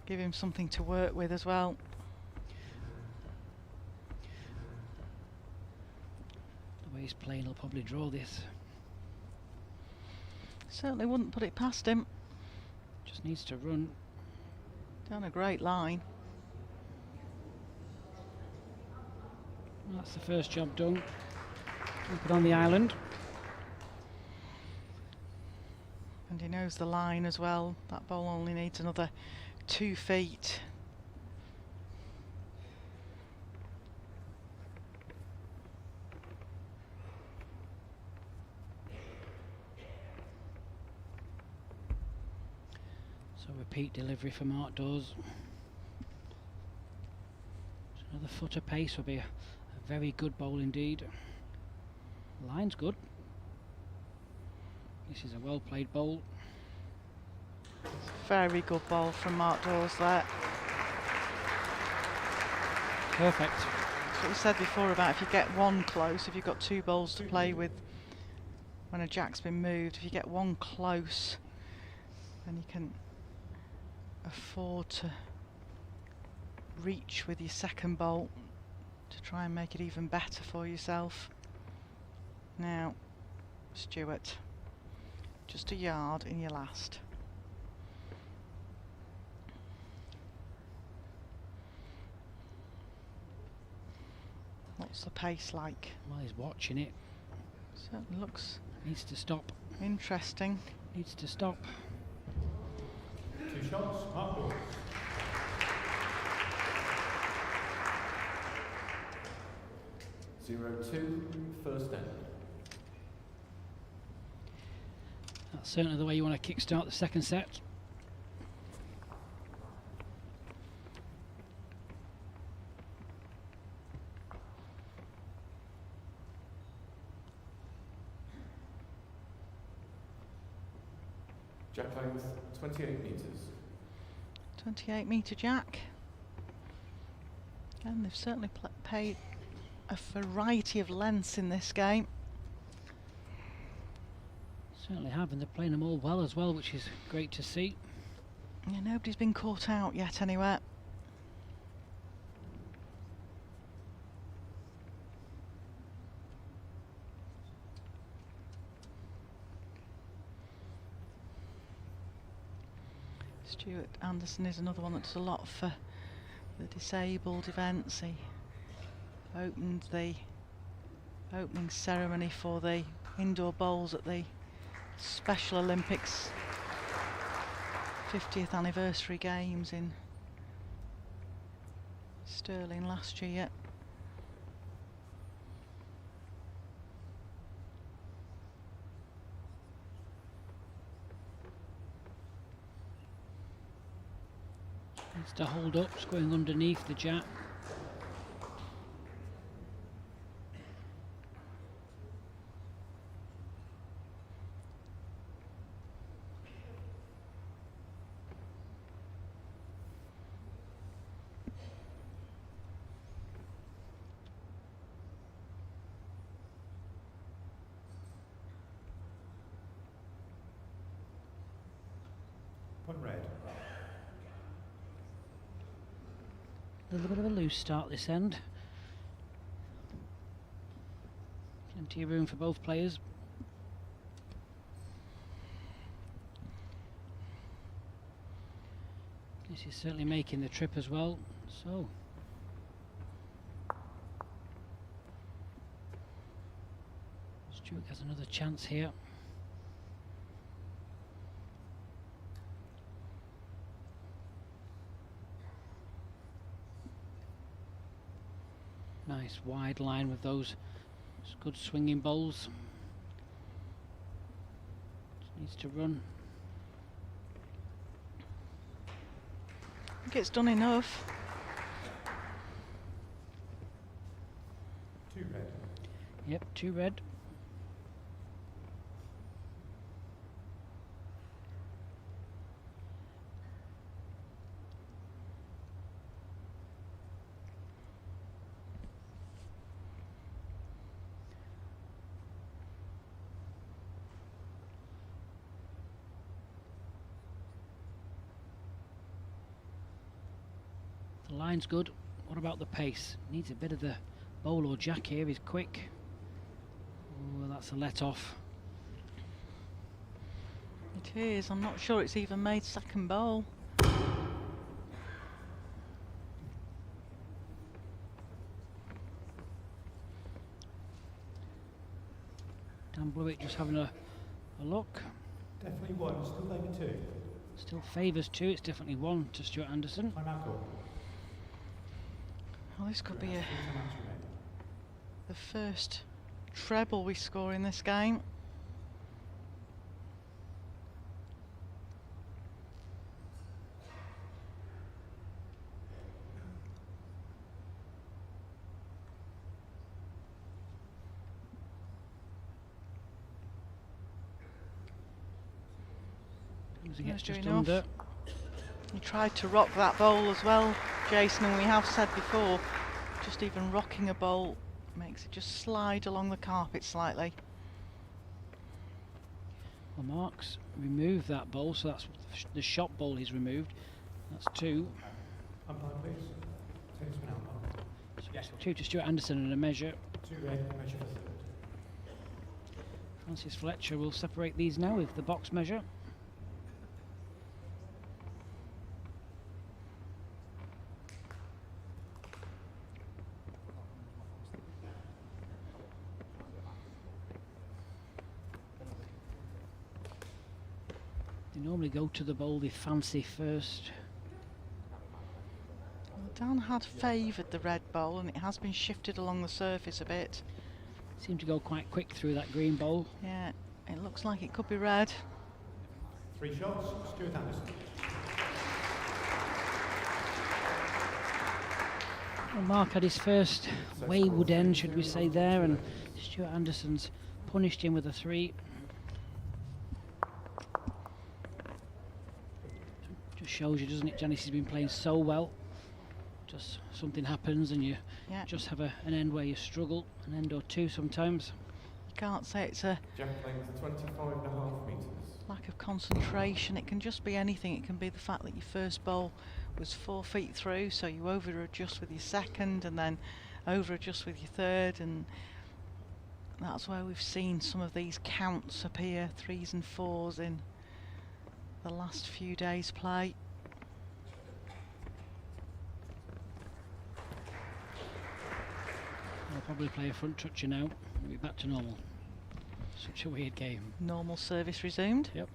give him something to work with as well. The way he's playing, he'll probably draw this. Certainly wouldn't put it past him. Just needs to run. Down a great line. Well, that's the first job done. Keep it on the island. And he knows the line as well. That ball only needs another 2 feet. So repeat delivery from outdoors. So another foot of pace will be a very good bowl indeed. Line's good. This is a well played bowl. Very good ball from Mark Dawes there. Perfect. That's what we said before about if you get one close, if you've got 2 balls to play with when a jack's been moved, if you get one close, then you can afford to reach with your second bolt to try and make it even better for yourself. Now, Stuart, just a yard in your last. What's the pace like? Well, he's watching it. Certainly looks Needs to stop. interesting. Needs to stop. 2 shots, Mark Dawes. Zero two, first end. That's certainly the way you want to kickstart the second set. Jack length 28 metres. 28-metre jack. And they've certainly paid a variety of lengths in this game. Certainly have, and they're playing them all well as well, which is great to see. Yeah, nobody's been caught out yet anywhere. Stuart Anderson is another one that does a lot for the disabled events. He opened the opening ceremony for the indoor bowls at the Special Olympics 50th anniversary games in Stirling last year. Needs to hold up, it's going underneath the jab. Point red. A little bit of a loose start this end. Plenty of room for both players. This is certainly making the trip as well. So Stuart has another chance here. Nice wide line with those good swinging bowls. Just needs to run. I think it's done enough. 2 red. Yep, 2 red. The line's good. What about the pace? Needs a bit of the bowl or jack here. He's quick. Oh, that's a let off. It is. I'm not sure it's even made second bowl. Dan Blewett just having a look. Definitely 1, still over 2. Still favours 2. It's definitely 1 to Stuart Anderson. Time out call. Well, this could be Stuart has 4 timeouts remaining. the first treble we score in this game. As he gets That's just doing enough. under. He tried to rock that bowl as well, Jason, and we have said before, just even rocking a bowl makes it just slide along the carpet slightly. Well, Mark's removed that bowl, so that's the shot bowl he's removed. That's 2. Umpire, please. Take this one out, Mark. Yes. 2 to Stuart Anderson and a measure. 2 red, measure for 3rd. Francis Fletcher will separate these now with the box measure. They normally go to the bowl they fancy first. Well, Dan had favoured the red bowl and it has been shifted along the surface a bit. Seemed to go quite quick through that green bowl. Yeah, it looks like it could be red. 3 shots, Stuart Anderson. Well, Mark had his first wayward end, should we say, there, and Stuart Anderson's punished him with a 3. Just shows you, doesn't it, Janice? He's been playing so well. Just something happens and you just have an end where you struggle, an end or 2 sometimes. You can't say it's a Jack length 25.5 metres. lack of concentration. It can just be anything. It can be the fact that your first bowl was 4 feet through, so you over adjust with your second and then over adjust with your third, and that's where we've seen some of these counts appear, 3s and 4s in the last few days' play. I'll probably play a front toucher now. We'll be back to normal. Such a weird game. Normal service resumed. Yep.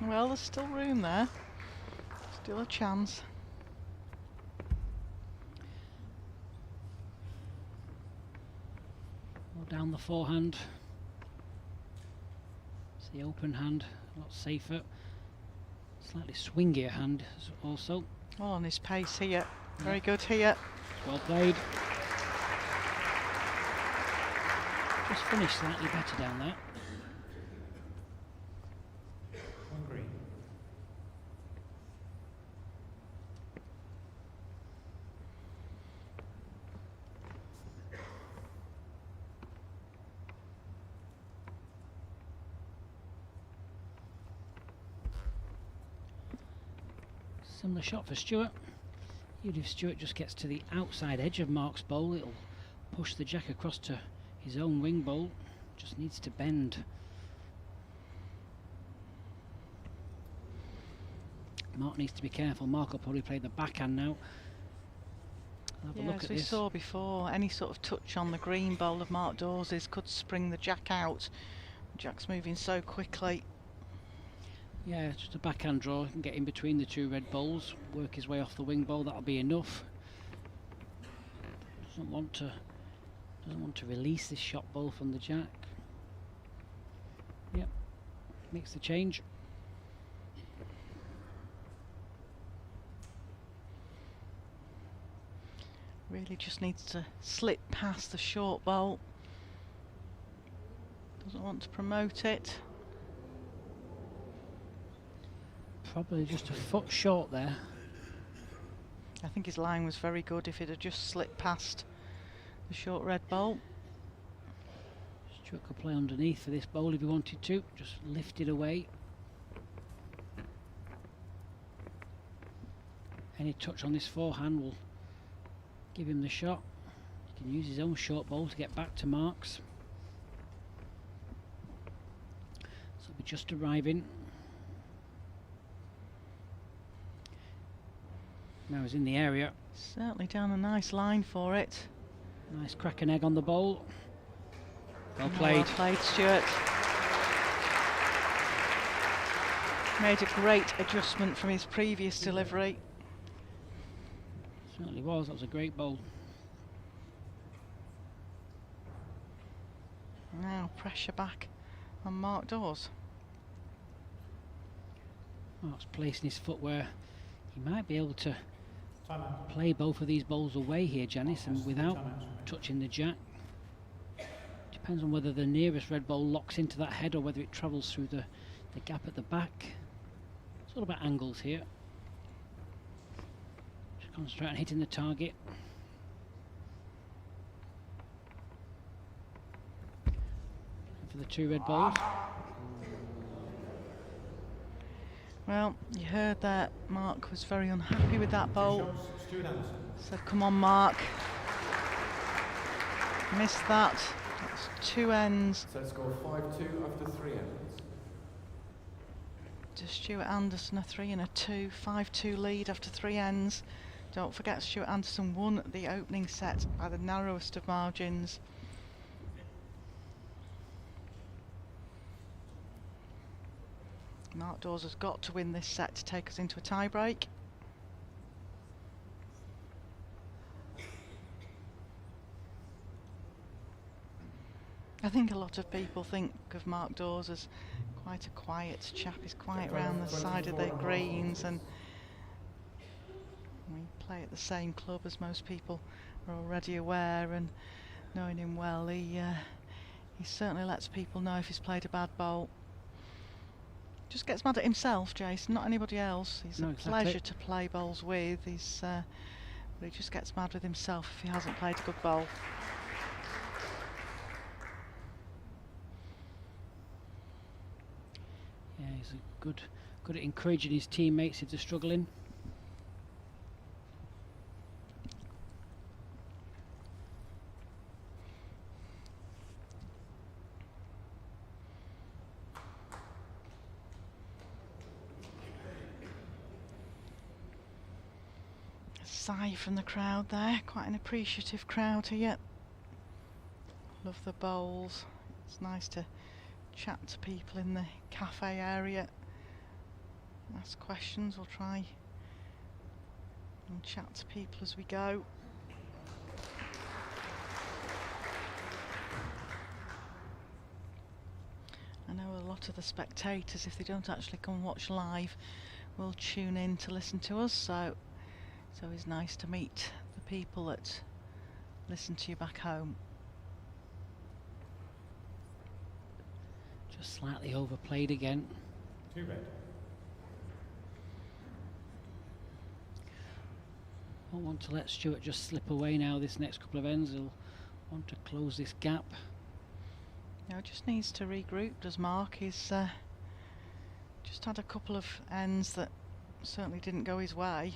Well, there's still room there. Still a chance. Well, down the forehand. It's the open hand, a lot safer. Slightly swingier hand also. Oh, on his pace here. Very good here. Well played. Just finished slightly better down there. One green. Similar shot for Stewart. Even if Stewart just gets to the outside edge of Mark's bowl, it'll push the jack across to his own wing bowl. Just needs to bend. Mark needs to be careful. Mark will probably play the backhand now. Have a Yeah, look as at we this. saw before, any sort of touch on the green bowl of Mark Dawes' could spring the jack out. Jack's moving so quickly. Yeah, just a backhand draw. He can get in between the two red bowls, work his way off the wing bowl. That'll be enough. Doesn't want to release this shot bowl from the jack. Yep, makes the change. Really just needs to slip past the short bowl. Doesn't want to promote it. Probably just a foot short there. I think his line was very good if it had just slipped past the short red bowl. Stuart could play underneath for this bowl if he wanted to. Just lift it away. Any touch on this forehand will give him the shot. He can use his own short bowl to get back to Mark's. So we're just arriving. Now he's in the area. Certainly down a nice line for it. Nice crack and egg on the bowl. Well Oh, played. well played, Stuart. Made a great adjustment from his previous delivery. Certainly was. That was a great bowl. Now pressure back on Mark Dawes. Mark's placing his foot where he might be able to Time out. play both of these bowls away here, Janice, and without Time out. touching the jack. Depends on whether the nearest red bowl locks into that head or whether it travels through the gap at the back. It's all about angles here. Just concentrate on hitting the target. And for the two red bowls. Well, you heard that Mark was very unhappy with that bowl. Shots, Stuart Anderson. Said, come on, Mark. Missed that. That's two ends Set score 5-2 after 3 ends. to Stuart Anderson, a 3 and a 2. 5-2 lead after 3 ends. Don't forget, Stuart Anderson won the opening set by the narrowest of margins. Mark Dawes has got to win this set to take us into a tie-break. I think a lot of people think of Mark Dawes as quite a quiet chap. He's quiet round the side of the greens, and we play at the same club, as most people are already aware, and knowing him well, he certainly lets people know if he's played a bad bowl. Just gets mad at himself, Jason, not anybody else. He's No, a exactly. pleasure to play bowls with. But he just gets mad with himself if he hasn't played a good bowl. He's good at encouraging his teammates if they're struggling. Sigh from the crowd there, quite an appreciative crowd here. Love the bowls. It's nice to chat to people in the cafe area, ask questions. We'll try and chat to people as we go. I know a lot of the spectators, if they don't actually come watch live, will tune in to listen to us, so it's always nice to meet the people that listen to you back home. Just slightly overplayed again. 2 red. Won't want to let Stuart just slip away now this next couple of ends. He'll want to close this gap. Now just needs to regroup, does Mark. He's just had a couple of ends that certainly didn't go his way.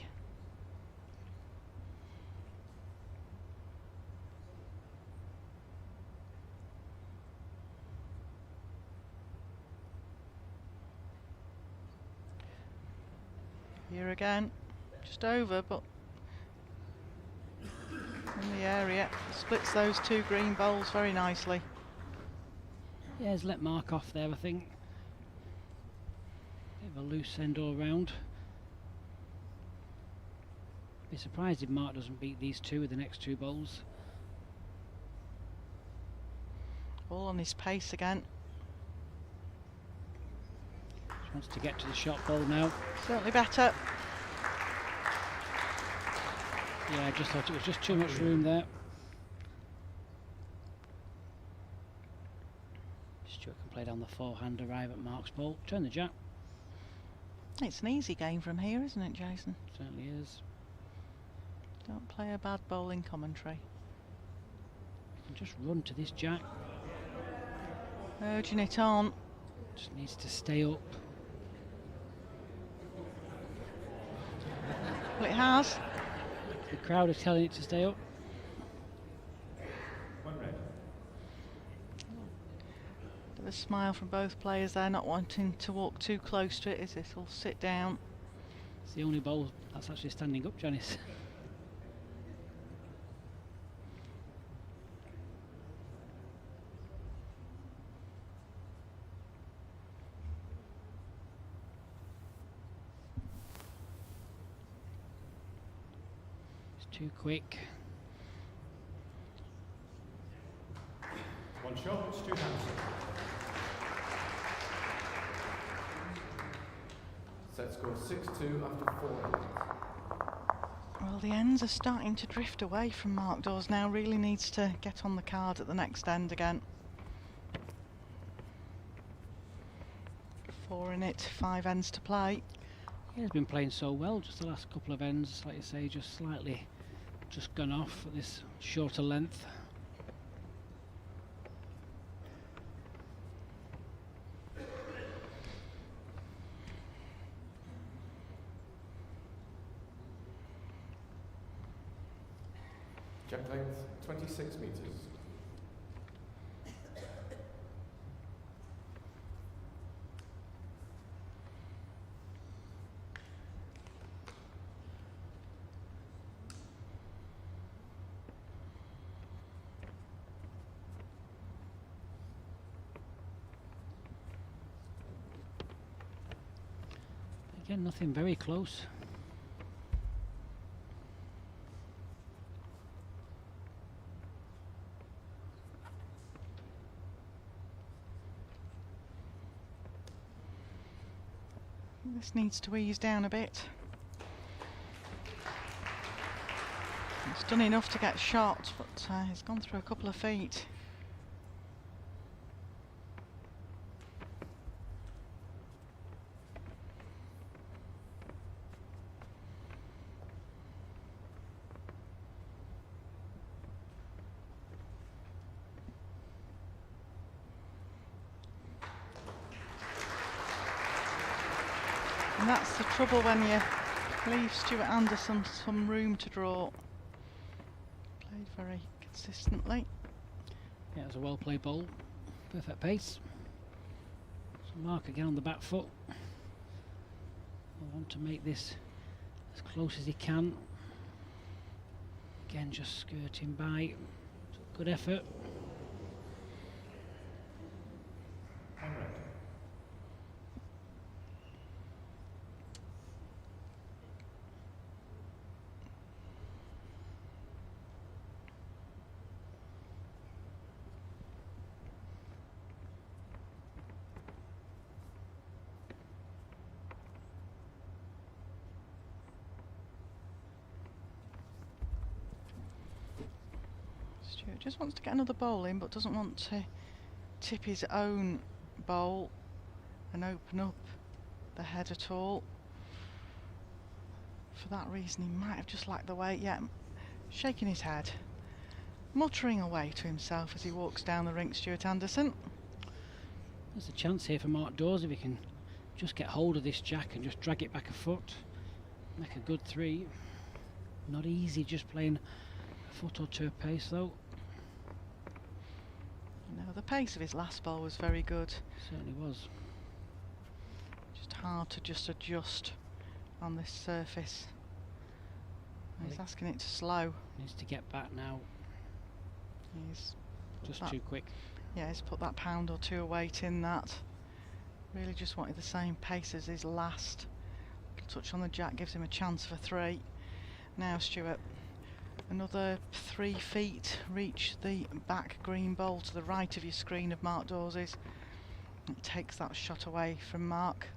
Here again, just over, but in the area. Splits those 2 green bowls very nicely. Yeah, he's let Mark off there, I think. Bit of a loose end all round. Be surprised if Mark doesn't beat these 2 with the next 2 bowls. All on his pace again. Just wants to get to the shot bowl now. Certainly better. Yeah, I just thought it was just too much room there. Stuart can play down the forehand, arrive at Mark's ball, turn the jack. It's an easy game from here, isn't it, Jason? Certainly is. Don't play a bad bowling commentary. Can just run to this jack. Urging it on. Just needs to stay up. Well, it has. The crowd are telling it to stay up. 1 red. Bit of a smile from both players there, not wanting to walk too close to it as it'll sit down. It's the only bowl that's actually standing up, Janice. Too quick. 1 shot, Stu Hansen. Set score 6-2 after 4 ends. Well, the ends are starting to drift away from Mark Dawes now. Really needs to get on the card at the next end again. 4 in it, 5 ends to play. He has been playing so well, just the last couple of ends, like you say, just slightly just gone off at this shorter length. Jack length 26 metres. Again, nothing very close. This needs to ease down a bit. It's done enough to get shot, but it's gone through a couple of feet. And that's the trouble when you leave Stuart Anderson some room to draw. Played very consistently. Yeah, it was a well played ball. Perfect pace. So Mark again on the back foot. I want to make this as close as he can. Again, just skirting by. Good effort. Stuart just wants to get another bowl in, but doesn't want to tip his own bowl and open up the head at all. For that reason, he might have just lacked the weight. Yeah, shaking his head, muttering away to himself as he walks down the rink. Stuart Anderson. There's a chance here for Mark Dawes if he can just get hold of this jack and just drag it back a foot. Make a good three. Not easy just playing a foot or two pace though. No, the pace of his last ball was very good. Certainly was. Just hard to just adjust on this surface. He's asking it to slow. Needs to get back now. He's Just too quick. Yeah, he's put that pound or two of weight in that. Really just wanted the same pace as his last. Touch on the jack gives him a chance for three. Now Stuart, another 3 feet, reach the back green bowl to the right of your screen of Mark Dawes's. It takes that shot away from Mark.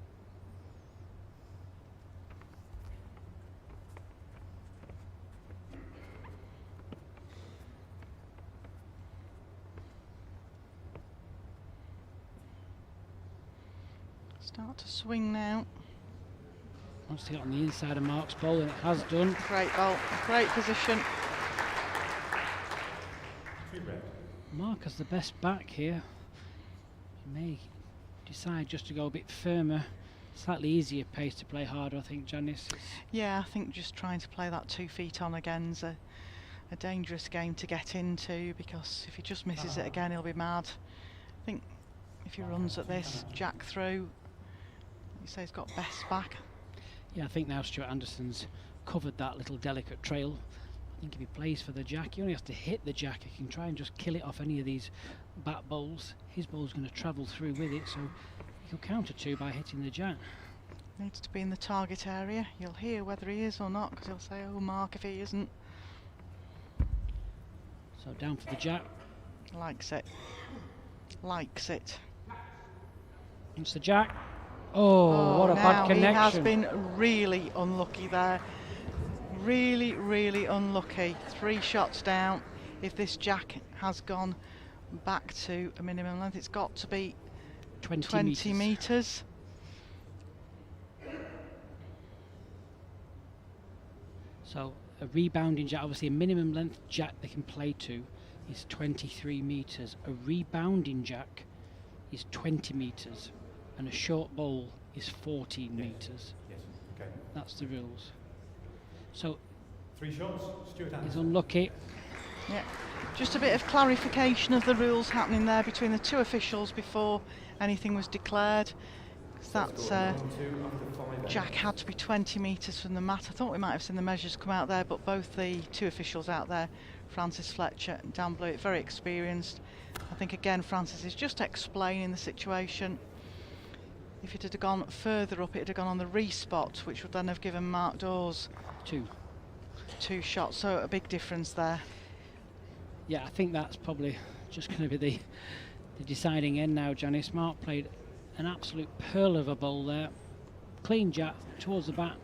Start to swing now. Wants to get on the inside of Mark's bowl, and it has done. Great bowl, great position. Mark has the best back here. He may decide just to go a bit firmer. Slightly easier pace to play harder, I think, Janice. Yeah, I think just trying to play that 2 feet on again is a dangerous game to get into, because if he just misses it again, he'll be mad. I think if he runs at this, jack through, you say he's got best back. Yeah, I think now Stuart Anderson's covered that little delicate trail. I think if he plays for the jack, he only has to hit the jack. He can try and just kill it off any of these back bowls. His bowl's going to travel through with it, so he'll counter two by hitting the jack. Needs to be in the target area. You'll hear whether he is or not, because he'll say, oh, Mark, if he isn't. So down for the jack. Likes it. Likes it. It's the jack. Oh, what a bad connection. He has been really unlucky there. Really, really unlucky. 3 shots down. If this jack has gone back to a minimum length, it's got to be 20 metres. So a rebounding jack, obviously a minimum length jack they can play to is 23 metres. A rebounding jack is 20 metres. And a short bowl is 14 metres. Yes, okay. That's the rules. So 3 shots, Stuart he's Anderson. unlucky. Yeah, just a bit of clarification of the rules happening there between the 2 officials before anything was declared. That jack had to be 20 metres from the mat. I thought we might have seen the measures come out there, but both the 2 officials out there, Francis Fletcher and Dan Blewett, very experienced. I think again Francis is just explaining the situation. If it had gone further up, it would have gone on the respot, which would then have given Mark Dawes 2 shots, so a big difference there. Yeah, I think that's probably just going to be the deciding end now, Janice. Mark played an absolute pearl of a bowl there. Clean jack towards the back,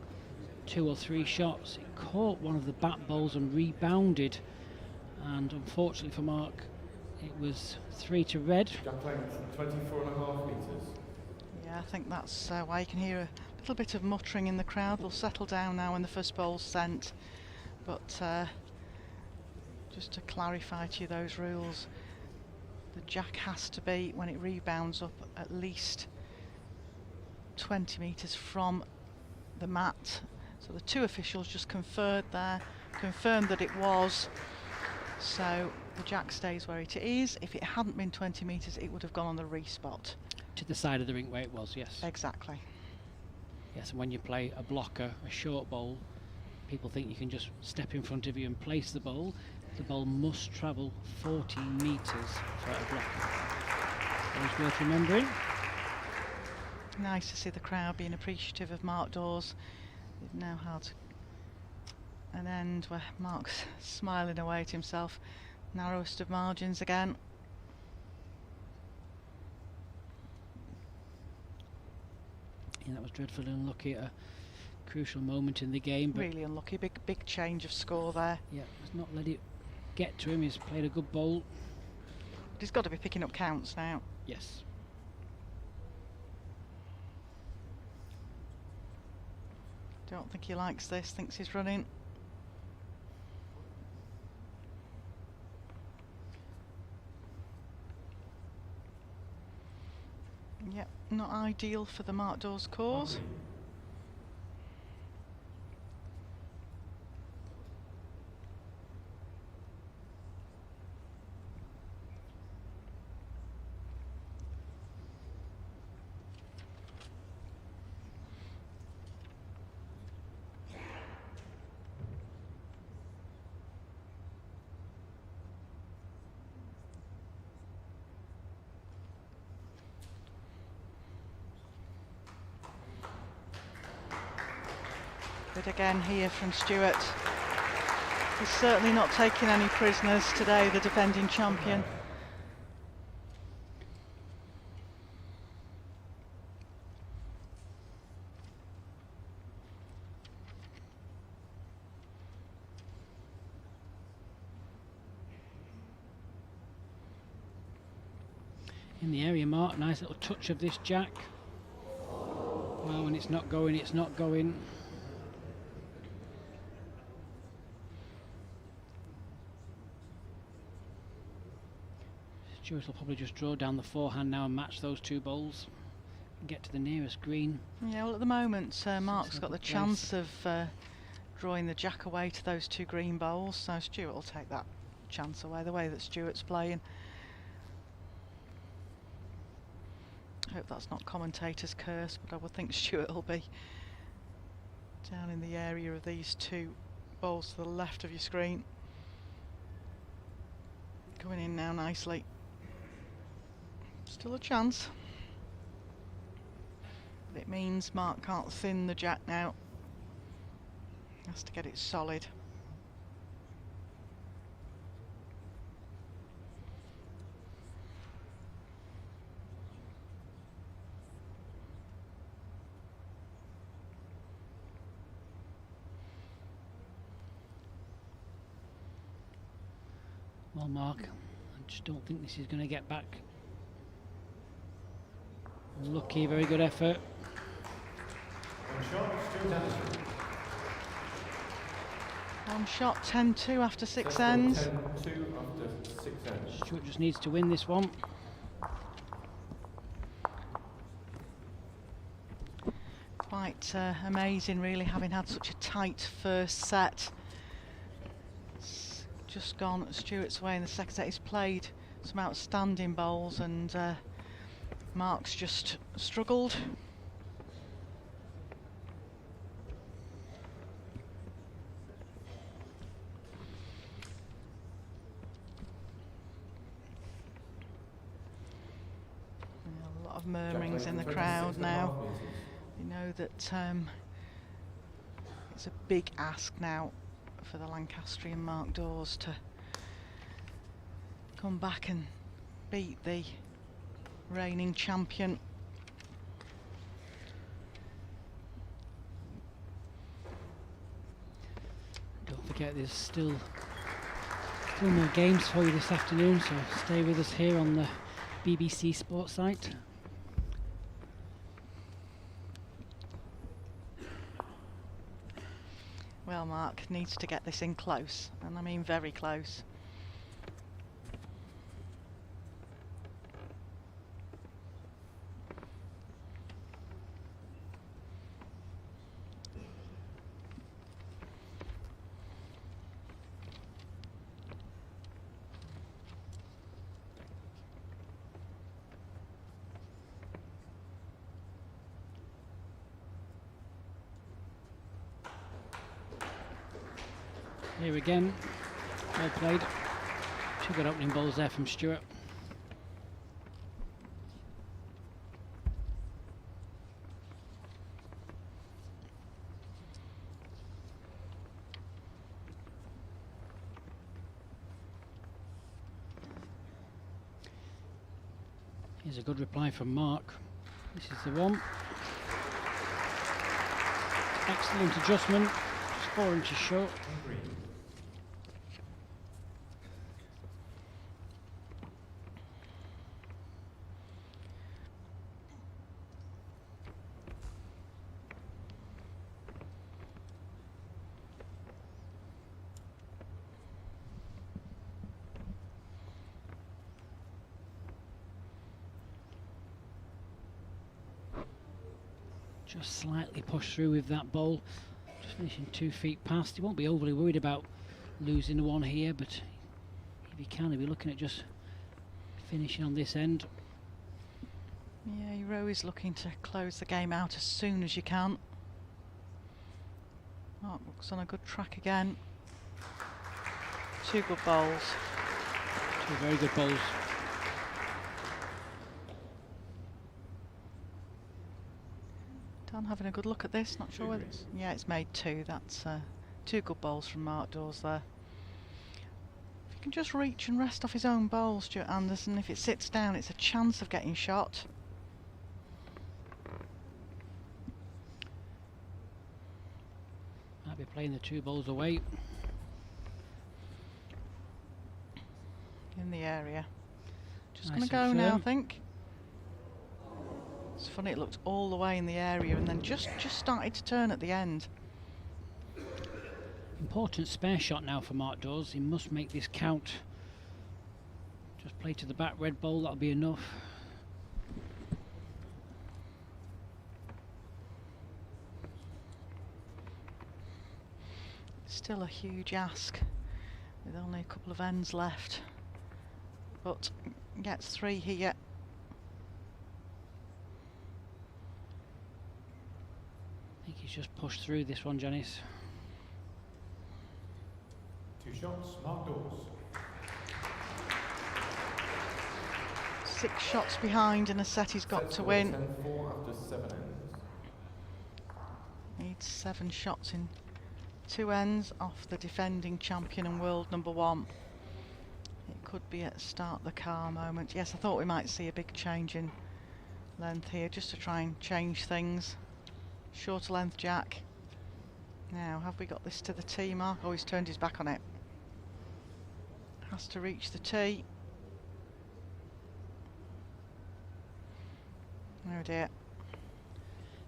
2 or 3 shots. It caught one of the back bowls and rebounded, and unfortunately for Mark, it was 3 to red. Jack length 24.5 metres. Yeah, I think that's why you can hear a little bit of muttering in the crowd. They'll settle down now when the first ball's sent. But just to clarify to you those rules, the jack has to be, when it rebounds up, at least 20 metres from the mat. So the two officials just confirmed that it was. So the jack stays where it is. If it hadn't been 20 metres, it would have gone on the respot. To the side of the rink where it was, yes. Exactly. Yes, and when you play a blocker, a short bowl, people think you can just step in front of you and place the bowl. The bowl must travel 40 metres for a blocker. Always worth remembering. Nice to see the crowd being appreciative of Mark Dawes. They've now had an end where Mark's smiling away at himself. Narrowest of margins again. Yeah, that was dreadfully unlucky at a crucial moment in the game. But Really unlucky, big change of score there. yeah, he's not let it get to him. He's played a good bowl. But he's got to be picking up counts now. Yes. Don't think he likes this, thinks he's running. Yep, not ideal for the Mark Dawes cause. Good again here from Stewart. He's certainly not taking any prisoners today, the defending champion. In the area, Mark. Nice little touch of this jack. Well, when it's not going, it's not going. Stewart will probably just draw down the forehand now and match those two bowls and get to the nearest green. Yeah, well at the moment Mark's got the place. chance of drawing the jack away to those two green bowls, so Stewart will take that chance away, the way that Stewart's playing. Hope that's not commentator's curse, but I would think Stewart will be down in the area of these two bowls to the left of your screen. Coming in now nicely. Still a chance. But it means Mark can't thin the jack now. Has to get it solid. Well, Mark, I just don't think this is going to get back. Lucky, very good effort. One shot, 10-2 after 6 ends. 10-2 after 6 ends. Stewart just needs to win this one. Quite amazing really, having had such a tight first set. It's just gone Stewart's way in the second set. He's played some outstanding bowls and Mark's just struggled. A lot of murmurings in the crowd now. You know that it's a big ask now for the Lancastrian Mark Dawes to come back and beat the reigning champion. Don't forget there's still more games for you this afternoon, so stay with us here on the BBC Sports site. Well, Mark needs to get this in close, and I mean very close. Here again, well played. Two good opening balls there from Stewart. Here's a good reply from Mark. This is the one. Excellent adjustment, just 4 inches short. Just slightly pushed through with that ball, just finishing 2 feet past. He won't be overly worried about losing the one here, but if he can, he'll be looking at just finishing on this end. Yeah, you're always looking to close the game out as soon as you can. Mark looks on a good track again. 2 good bowls. 2 very good bowls. Dan having a good look at this, not sure whether it's... Yeah, it's made 2. That's 2 good bowls from Mark Dawes there. If he can just reach and rest off his own bowl, Stuart Anderson, if it sits down, it's a chance of getting shot. Might be playing the 2 balls away. In the area. Just Nice going to and go now, I firm. think. It's funny, it looked all the way in the area and then just started to turn at the end. Important spare shot now for Mark Dawes. He must make this count. Just play to the back red ball, that'll be enough. Still a huge ask with only a couple of ends left, but gets 3 here. I think he's just pushed through this one, Janice. 2 shots, Mark Dawes. 6 shots behind and a set he's got Set to score win. 10-4 after 7 ends. Needs 7 shots in 2 ends off the defending champion and world number 1. It could be at start the car moment. Yes, I thought we might see a big change in length here just to try and change things. Shorter length jack. Now, have we got this to the tee, Mark? Oh, he's turned his back on it. Has to reach the tee. Oh dear.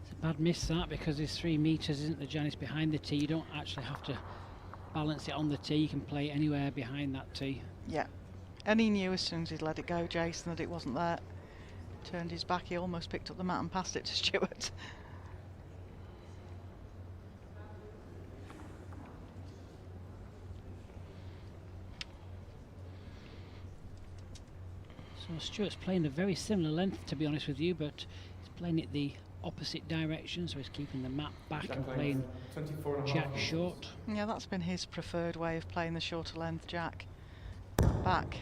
It's a bad miss that, because this 3 metres isn't the Janice behind the tee. You don't actually have to balance it on the tee. You can play anywhere behind that tee. Yeah. And he knew as soon as he'd let it go, Jason, that it wasn't there. Turned his back, he almost picked up the mat and passed it to Stuart. So Stuart's playing a very similar length, to be honest with you, but he's playing it the opposite direction, so he's keeping the mat back Jack and length, playing 24.5 jack metres. short. Yeah, that's been his preferred way of playing the shorter length jack. Back.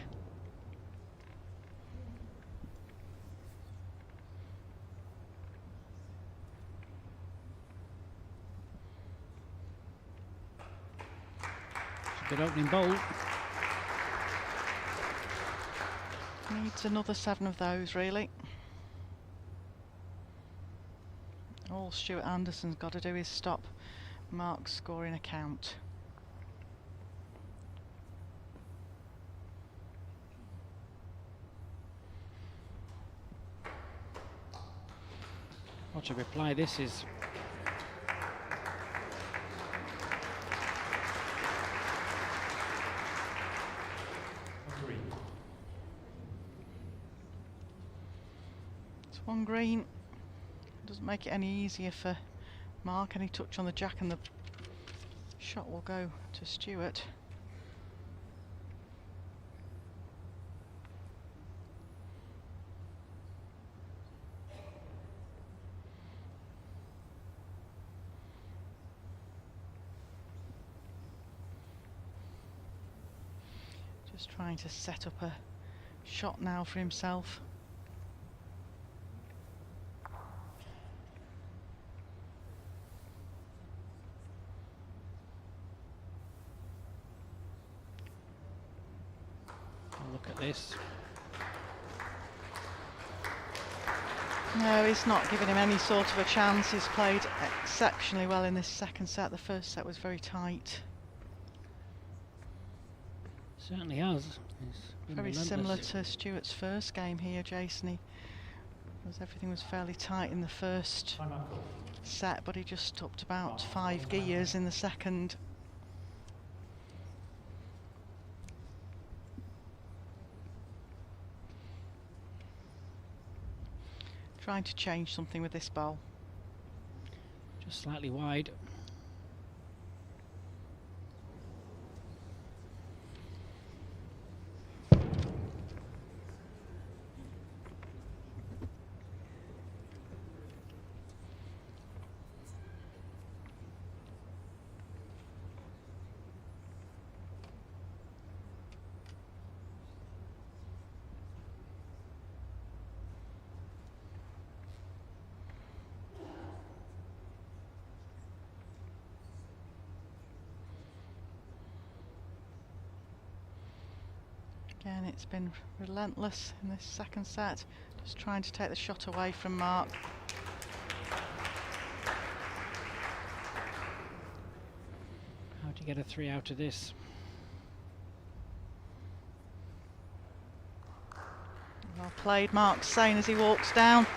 It's a good opening bowl. Needs another 7 of those, really. All Stuart Anderson's got to do is stop Mark's scoring a count. What a reply this is. Agreed. It's 1 green. Doesn't make it any easier for Mark. Any touch on the jack and the shot will go to Stuart. Just trying to set up a shot now for himself. Look at this. No, he's not giving him any sort of a chance. He's played exceptionally well in this second set. The first set was very tight. Certainly has. He's been Very relentless. similar to Stuart's first game here, Jason. Everything was fairly tight in the first Time-out call. set, but he just upped about 5 gears in the second. Trying to change something with this ball. Just slightly wide. Again, it's been relentless in this second set. Just trying to take the shot away from Mark. How do you get a 3 out of this? Well played, Mark's saying as he walks down.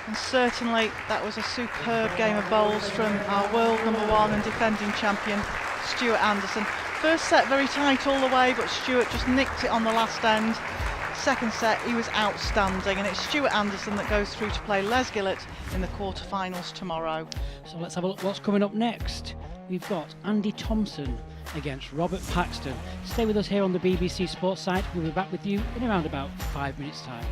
And certainly that was a superb game of bowls from our world #1 and defending champion, Stuart Anderson. First set very tight all the way, but Stuart just nicked it on the last end. Second set, he was outstanding, and it's Stuart Anderson that goes through to play Les Gillett in the quarterfinals tomorrow. So let's have a look what's coming up next. We've got Andy Thompson against Robert Paxton. Stay with us here on the BBC Sports site. We'll be back with you in around about 5 minutes' time.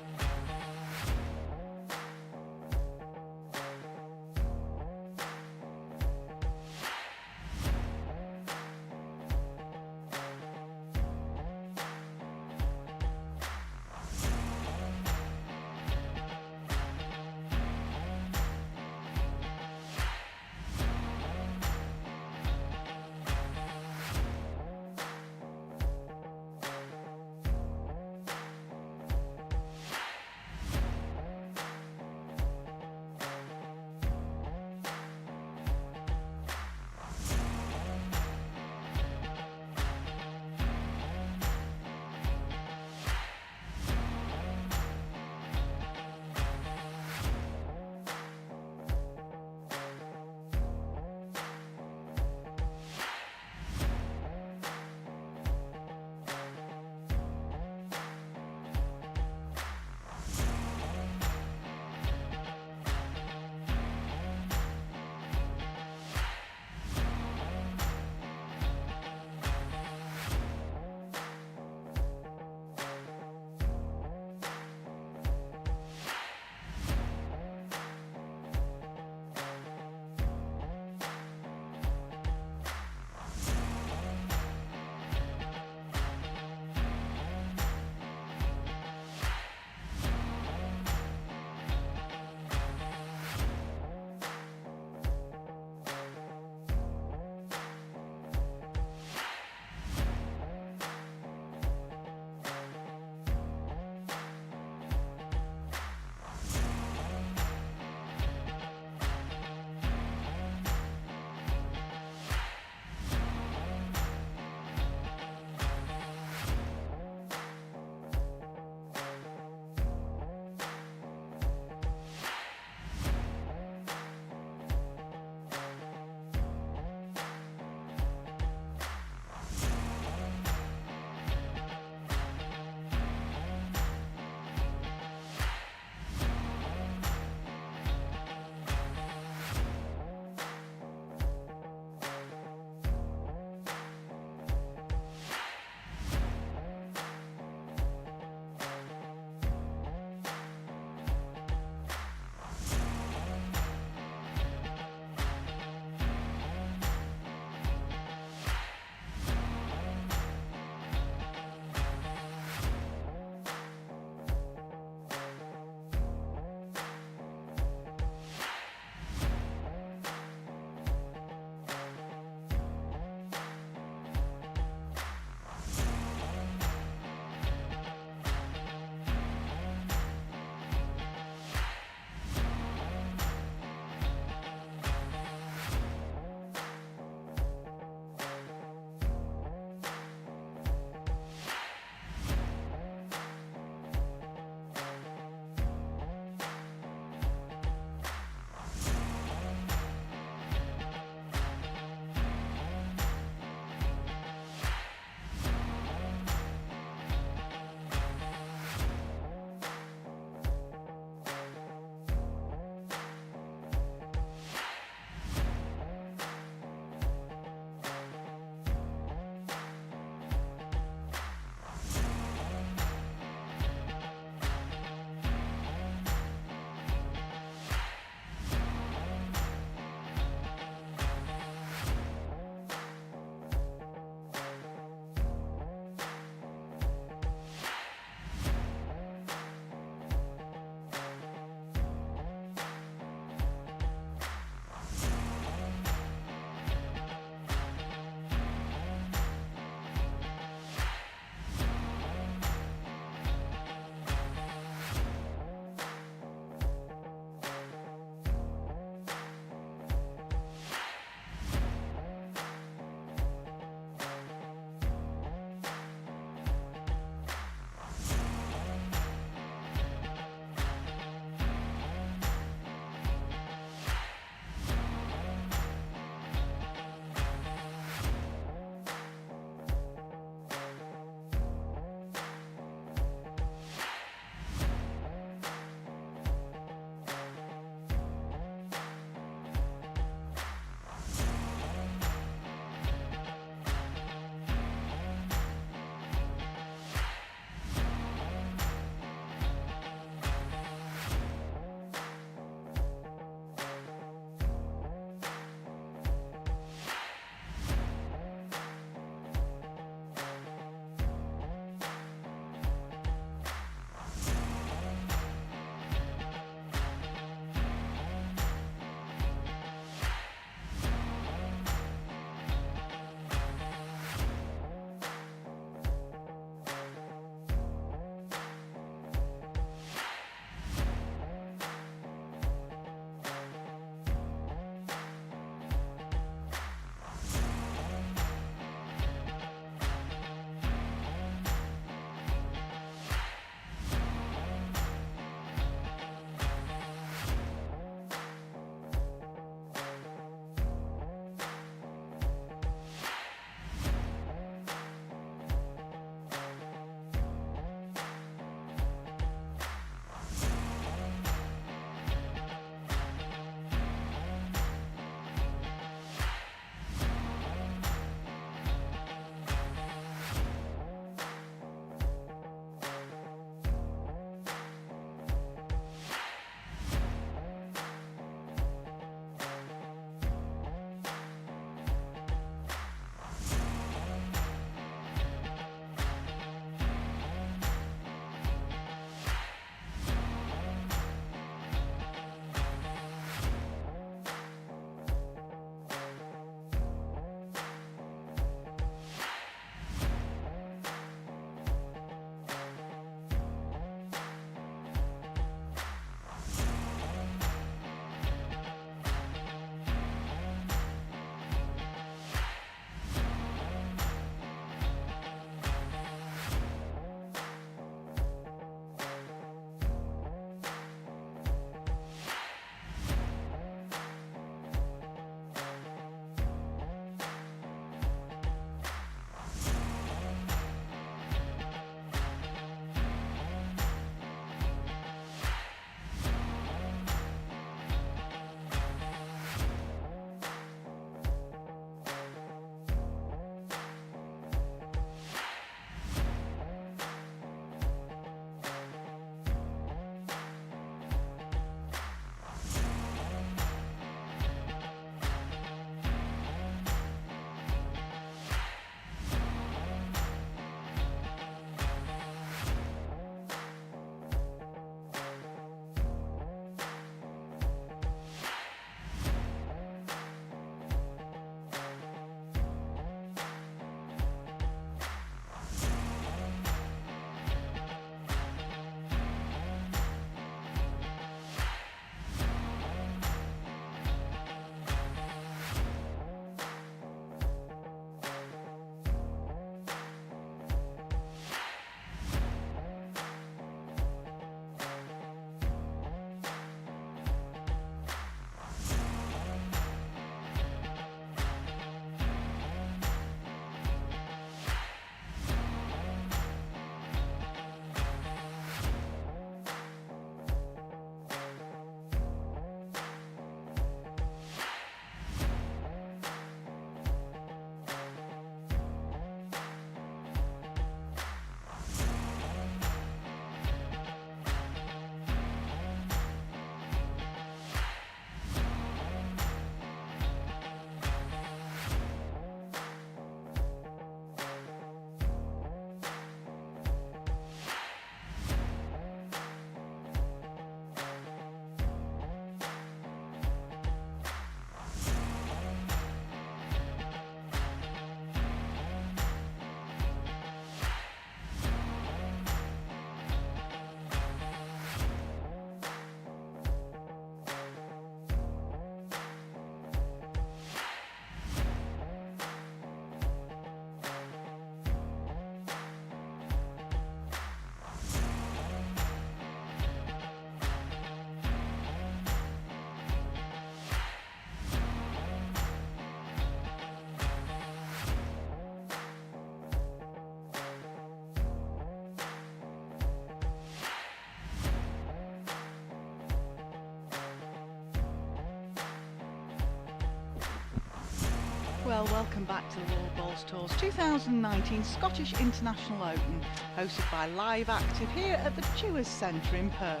Well, welcome back to the World Bowls Tour's 2019 Scottish International Open, hosted by Live Active here at the Duel Centre in Perth.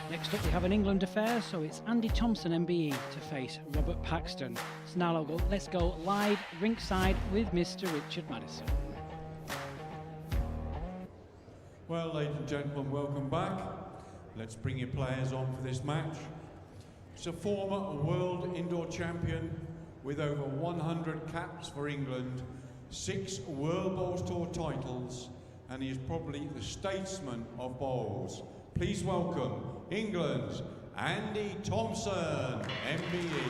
Next up we have an England affair, so it's Andy Thompson MBE to face Robert Paxton. So now let's go live rinkside with Mr. Richard Madison. Well, ladies and gentlemen, welcome back. Let's bring your players on for this match. It's a former world indoor champion with over 100 caps for England, 6 World Bowls Tour titles, and he is probably the statesman of bowls. Please welcome England's Andy Thompson, MBE.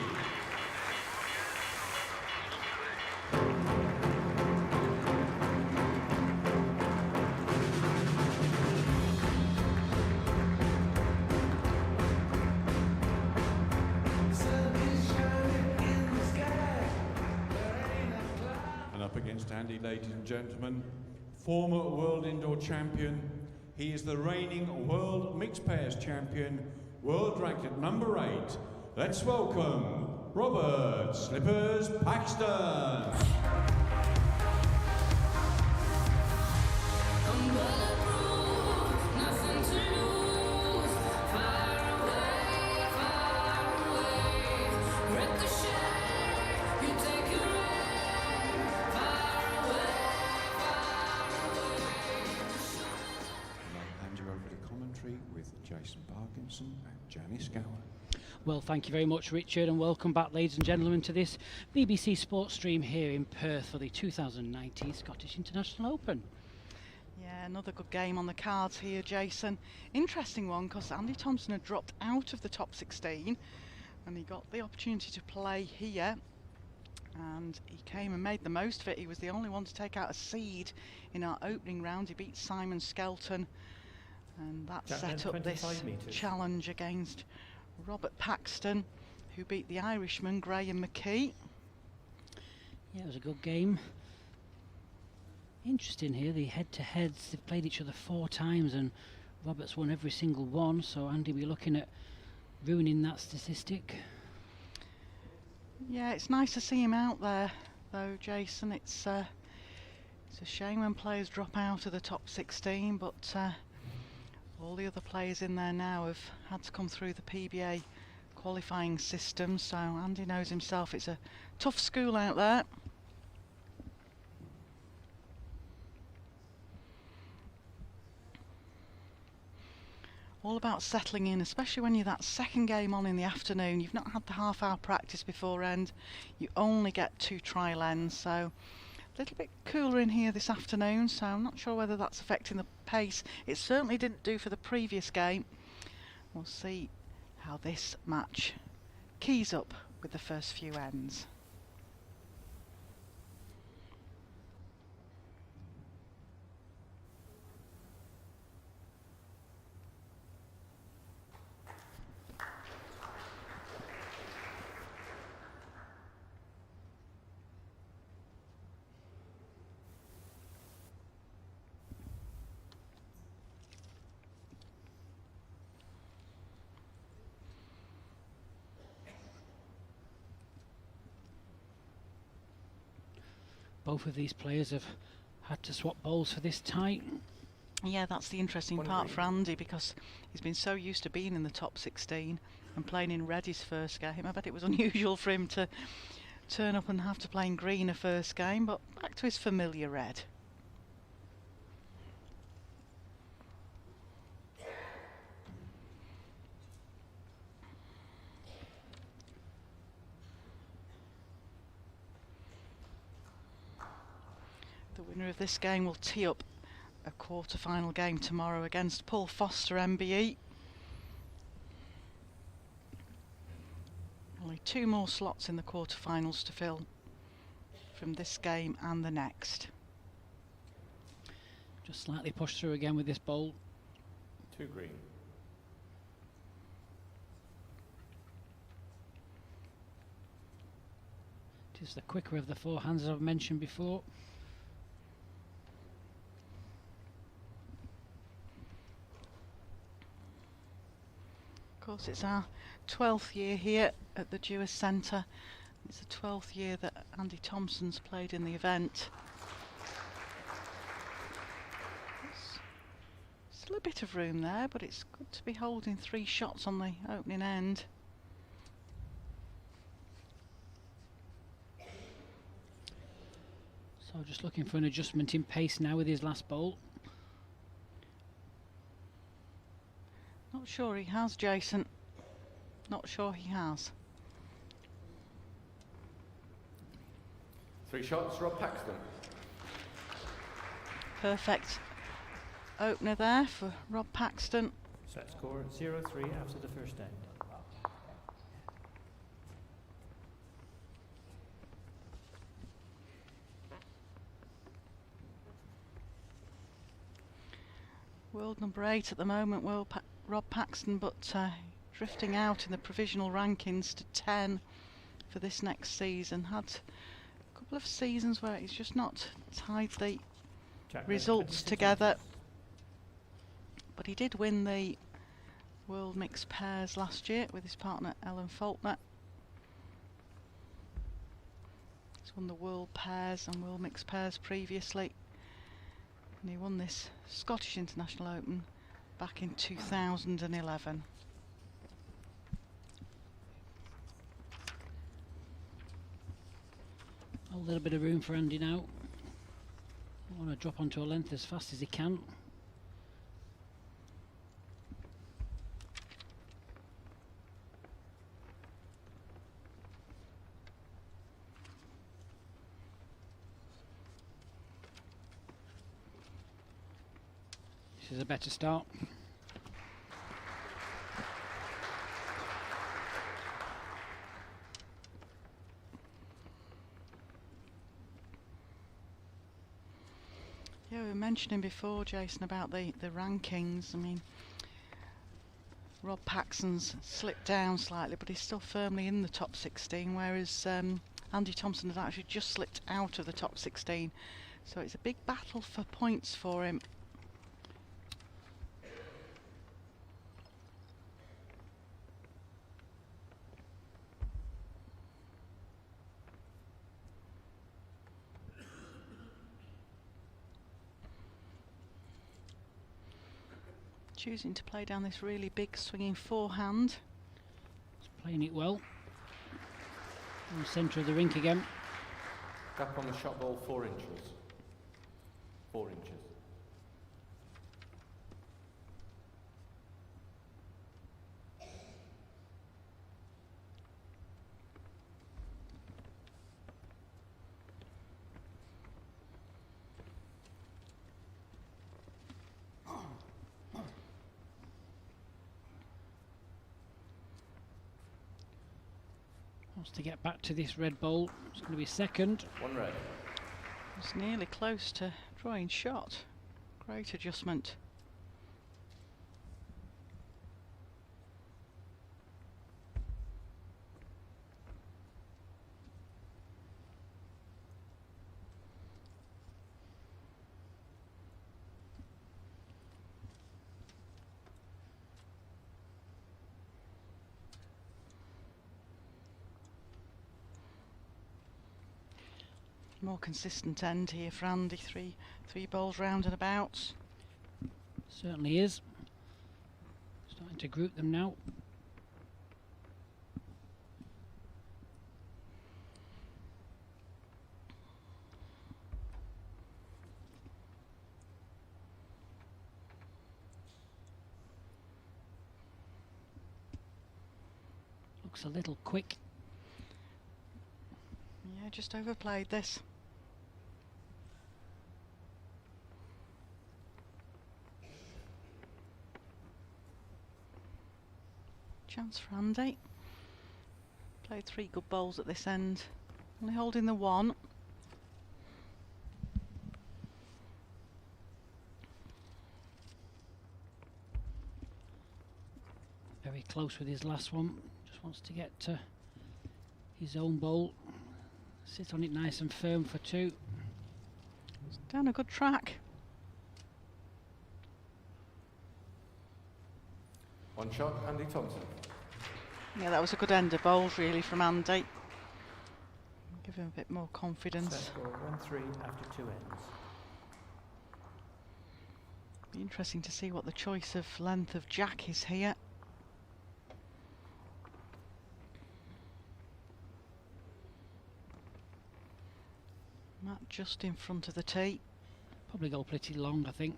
Against Andy, ladies and gentlemen, former world indoor champion. He is the reigning world mixed pairs champion, world ranked at number 8. Let's welcome Robert Slippers Paxton. And Janice Gowan. Well, thank you very much, Richard, and welcome back, ladies and gentlemen, to this BBC Sports stream here in Perth for the 2019 Scottish International Open. Yeah, another good game on the cards here, Jason. Interesting one, because Andy Thompson had dropped out of the top 16 and he got the opportunity to play here, and he came and made the most of it. He was the only one to take out a seed in our opening round. He beat Simon Skelton, and that set up this challenge against Robert Paxton, who beat the Irishman Graham McKee. Yeah, it was a good game. Interesting here, the head-to-heads, they've played each other 4 times and Robert's won every single one, so Andy, we're looking at ruining that statistic. Yeah, it's nice to see him out there though, Jason. It's a shame when players drop out of the top 16, but all the other players in there now have had to come through the PBA qualifying system, so Andy knows himself it's a tough school out there. All about settling in, especially when you're that second game on in the afternoon. You've not had the half-hour practice before end. You only get 2 trial ends, so a little bit cooler in here this afternoon, so I'm not sure whether that's affecting the pace. It certainly didn't do for the previous game. We'll see how this match keys up with the first few ends. Both of these players have had to swap bowls for this tight. Yeah, that's the interesting part for Andy, because he's been so used to being in the top 16 and playing in red his first game. I bet it was unusual for him to turn up and have to play in green a first game, but back to his familiar red. The winner of this game will tee up a quarter-final game tomorrow against Paul Foster, MBE. Only 2 more slots in the quarter-finals to fill from this game and the next. Just slightly pushed through again with this bowl. 2 green. It is the quicker of the forehands, as I've mentioned before. Of course, it's our 12th year here at the Duel Centre, It's the 12th year that Andy Thompson's played in the event. Still a bit of room there, but it's good to be holding 3 shots on the opening end. So just looking for an adjustment in pace now with his last bowl. Not sure he has, Jason. Not sure he has. 3 shots, Rob Paxton. Perfect opener there for Rob Paxton. Set score 0-3 after the first end. World number 8 at the moment, Rob Paxton, but drifting out in the provisional rankings to 10 for this next season. Had a couple of seasons where he's just not tied the results together. But he did win the World Mixed Pairs last year with his partner Ellen Faulkner. He's won the World Pairs and World Mixed Pairs previously. And he won this Scottish International Open back in 2011. A little bit of room for Andy now. I want to drop onto a length as fast as he can. This is a better start. Yeah, we were mentioning before, Jason, about the rankings. I mean, Rob Paxton's slipped down slightly, but he's still firmly in the top 16, whereas Andy Thompson has actually just slipped out of the top 16. So it's a big battle for points for him. Choosing to play down this really big swinging forehand. He's playing it well. In the centre of the rink again. Gap on the shot ball 4 inches. 4 inches. Wants to get back to this red bowl. It's going to be second. 1 red. It's nearly close to drawing shot. Great adjustment. More consistent end here for Andy. Three bowls round and about. Certainly is. Starting to group them now. Looks a little quick. Yeah, just overplayed this. Chance for Andy. Played 3 good bowls at this end. Only holding the 1. Very close with his last one. Just wants to get to his own bowl. Sit on it nice and firm for 2. It's down a good track. 1 shot, Andy Thompson. Yeah, that was a good end of bowls really from Andy. him a bit more confidence. Set score 1-3 after 2 ends. Be interesting to see what the choice of length of jack is here. Matt just in front of the tee. Probably go pretty long, I think.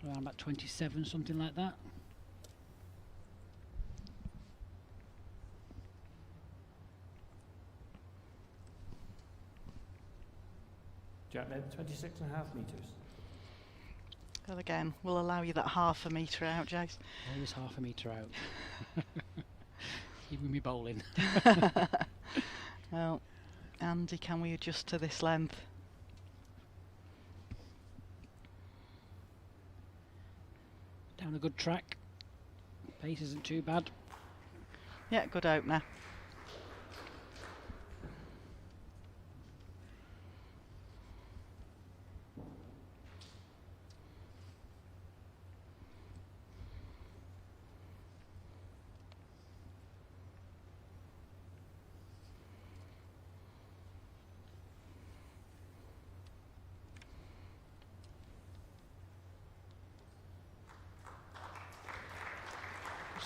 Around about 27, something like that. Jack led 26.5 metres. Well, again, we'll allow you that half a metre out, Jace. Always half a metre out. Even me bowling. Well, Andy, can we adjust to this length? Down a good track. Pace isn't too bad. Yeah, good opener.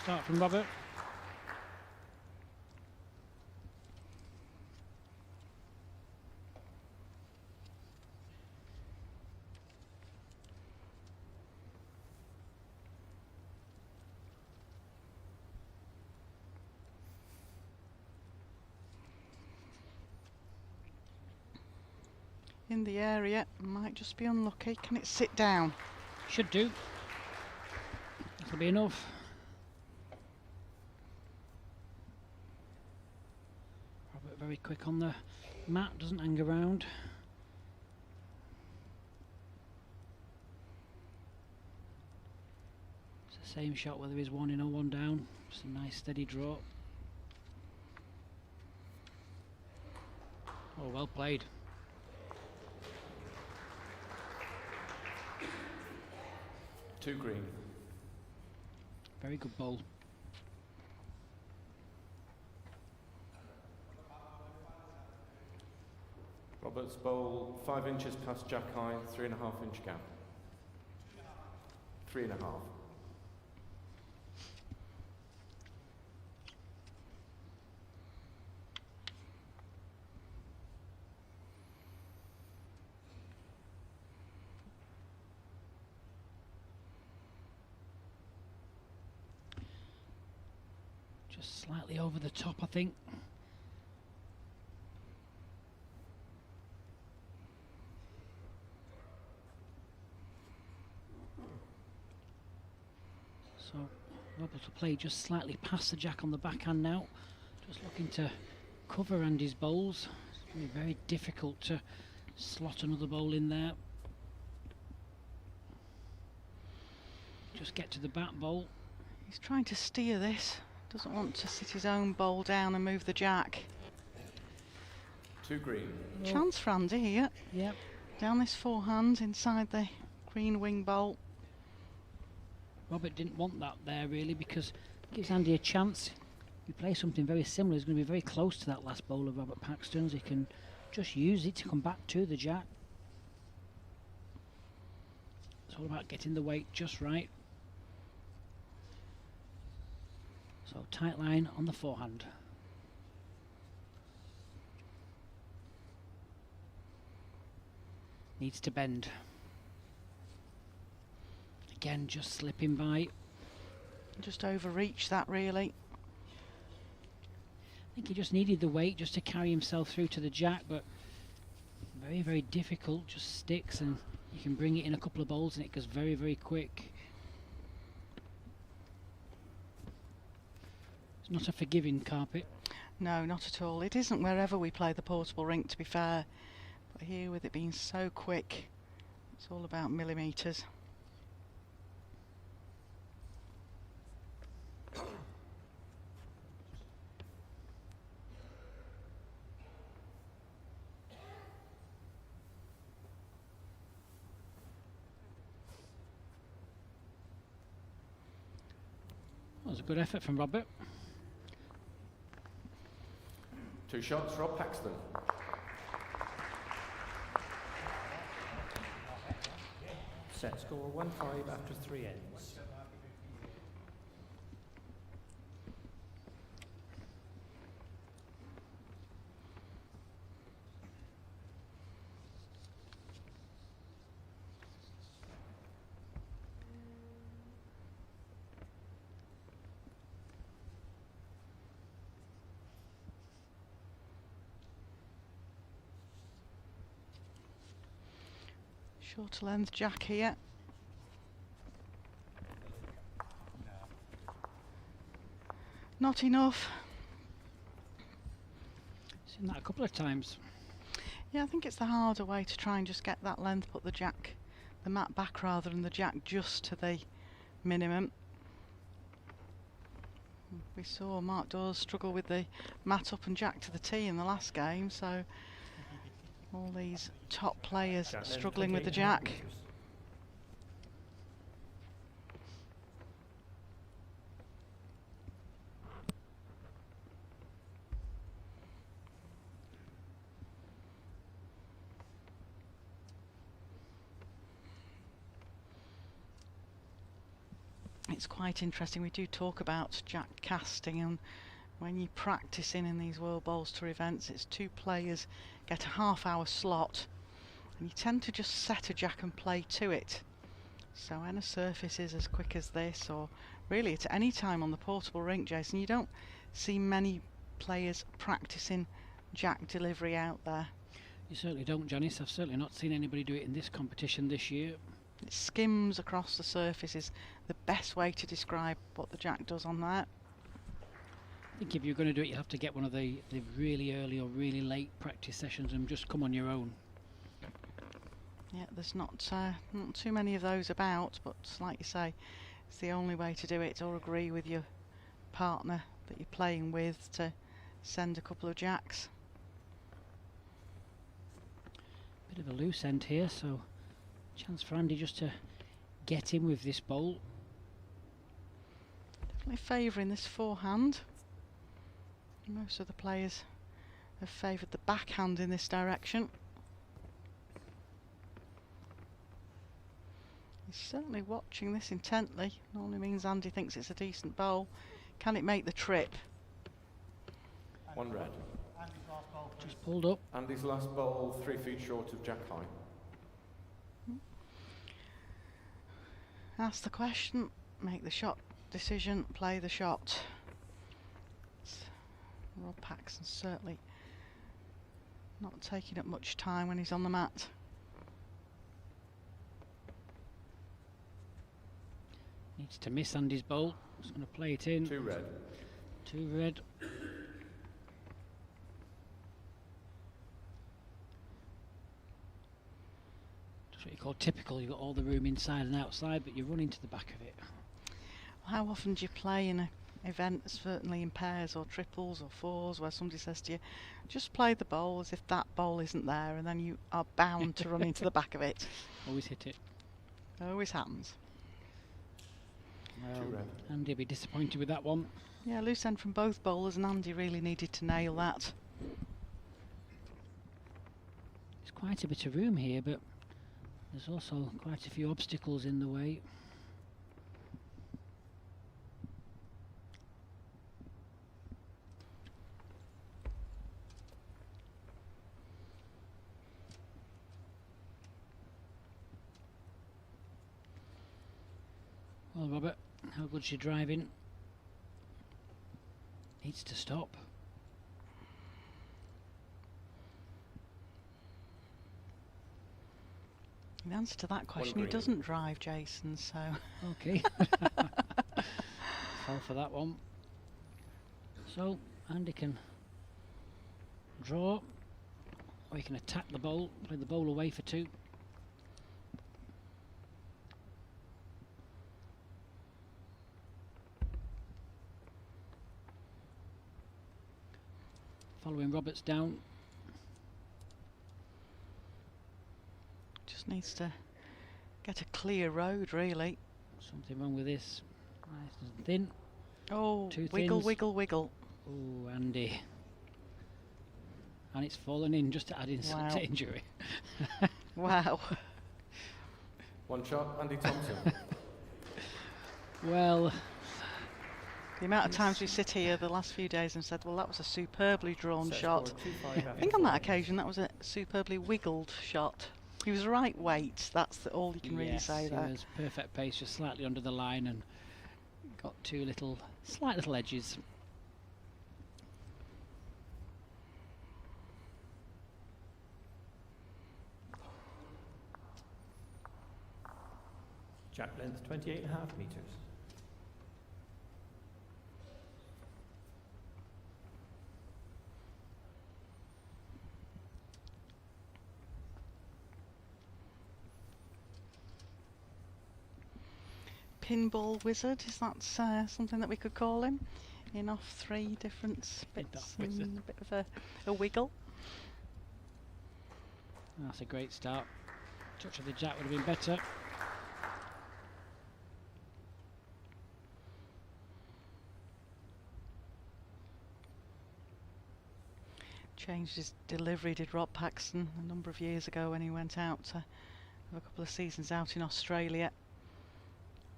Start from Robert. In the area, might just be unlucky. Can it sit down? Should do. That'll be enough. Robert very quick on the mat, doesn't hang around. It's the same shot whether he's one in or one down. Just a nice steady draw. Oh, well played. Two green. Very good bowl. Robert's bowl 5 inches past jack high, 3.5 inch gap. 3.5. Just slightly over the top, I think. So Robert to play just slightly past the jack on the backhand now. Just looking to cover Andy's bowls. It's going to be very difficult to slot another bowl in there. Just get to the bat bowl. He's trying to steer this. Doesn't want to sit his own bowl down and move the jack. Two green. Chance for Andy here. Yep. Down this forehand inside the green wing bowl. Robert didn't want that there really because it gives Andy a chance. If he plays something very similar, he's going to be very close to that last bowl of Robert Paxton's. He can just use it to come back to the jack. It's all about getting the weight just right. So tight line on the forehand. Needs to bend. Again, just slipping by. Just overreached that really. I think he just needed the weight just to carry himself through to the jack, but very, very difficult. Just sticks and you can bring it in a couple of bowls and it goes very, very quick. It's not a forgiving carpet. No, not at all. It isn't wherever we play the portable rink, to be fair. But here, with it being so quick, it's all about millimetres. That was a good effort from Robert. 2 shots, Rob Paxton. Set score 1-5 after 3 ends. Shorter length jack here. Not enough. Seen that a couple of times. Yeah, I think it's the harder way to try and just get that length, put the mat back rather than the jack just to the minimum. We saw Mark Dawes struggle with the mat up and jack to the tee in the last game, so all these top players struggling with the jack. It's quite interesting. We do talk about jack casting, and when you're practicing in these World Bowls Tour events, it's 2 players get a half-hour slot, and you tend to just set a jack and play to it. So when a surface is as quick as this, or really at any time on the portable rink, Jason, you don't see many players practicing jack delivery out there. You certainly don't, Janice. I've certainly not seen anybody do it in this competition this year. It skims across the surface is the best way to describe what the jack does on that. I think if you're going to do it, you have to get one of the really early or really late practice sessions and just come on your own. Yeah, there's not too many of those about, but like you say, it's the only way to do it, or agree with your partner that you're playing with to send a couple of jacks. Bit of a loose end here, so chance for Andy just to get in with this bowl. Definitely favouring this forehand. Most of the players have favoured the backhand in this direction. He's certainly watching this intently. Normally means Andy thinks it's a decent bowl. Can it make the trip? 1 red. Just pulled up. Andy's last bowl 3 feet short of jack high. Ask the question, make the shot decision, play the shot. Rob Paxton certainly not taking up much time when he's on the mat. Needs to miss Andy's bowl. Just going to play it in. 2 red. 2 red. Just what you call typical. You've got all the room inside and outside, but you run into the back of it. How often do you play in an event, certainly in pairs or triples or fours, where somebody says to you, just play the bowl as if that bowl isn't there, and then you are bound to run into the back of it? Always hit it. Always happens. Well, Andy will be disappointed with that one. Yeah, loose end from both bowlers, and Andy really needed to nail that. There's quite a bit of room here, but there's also quite a few obstacles in the way. Well, Robert, how good's your driving? Needs to stop. The answer to that question, he doesn't drive, Jason, so... Okay. Fell for that one. So, Andy can draw, or he can attack the bowl, play the bowl away for 2. Following Roberts down. Just needs to get a clear road, really. Something wrong with this. Nice and thin. Oh, Two wiggle, thins. wiggle, wiggle. Oh, Andy. and it's fallen in just to add insult to injury. Wow. One shot, Andy Thompson. Well, The amount of times we sit here the last few days and said, well, that was a superbly drawn Set shot. score 2-5 I after think on that 4 occasion that was a superbly wiggled shot. He was right weight, that's all you can really say there. He was perfect pace, just slightly under the line, and got two slight little edges. Jack length 28.5 metres. Pinball wizard, is that something that we could call him? In off 3 different bits and a bit of a wiggle. That's a great start. Touch of the jack would have been better. Changed his delivery, did Rob Paxton, a number of years ago when he went out to have a couple of seasons out in Australia.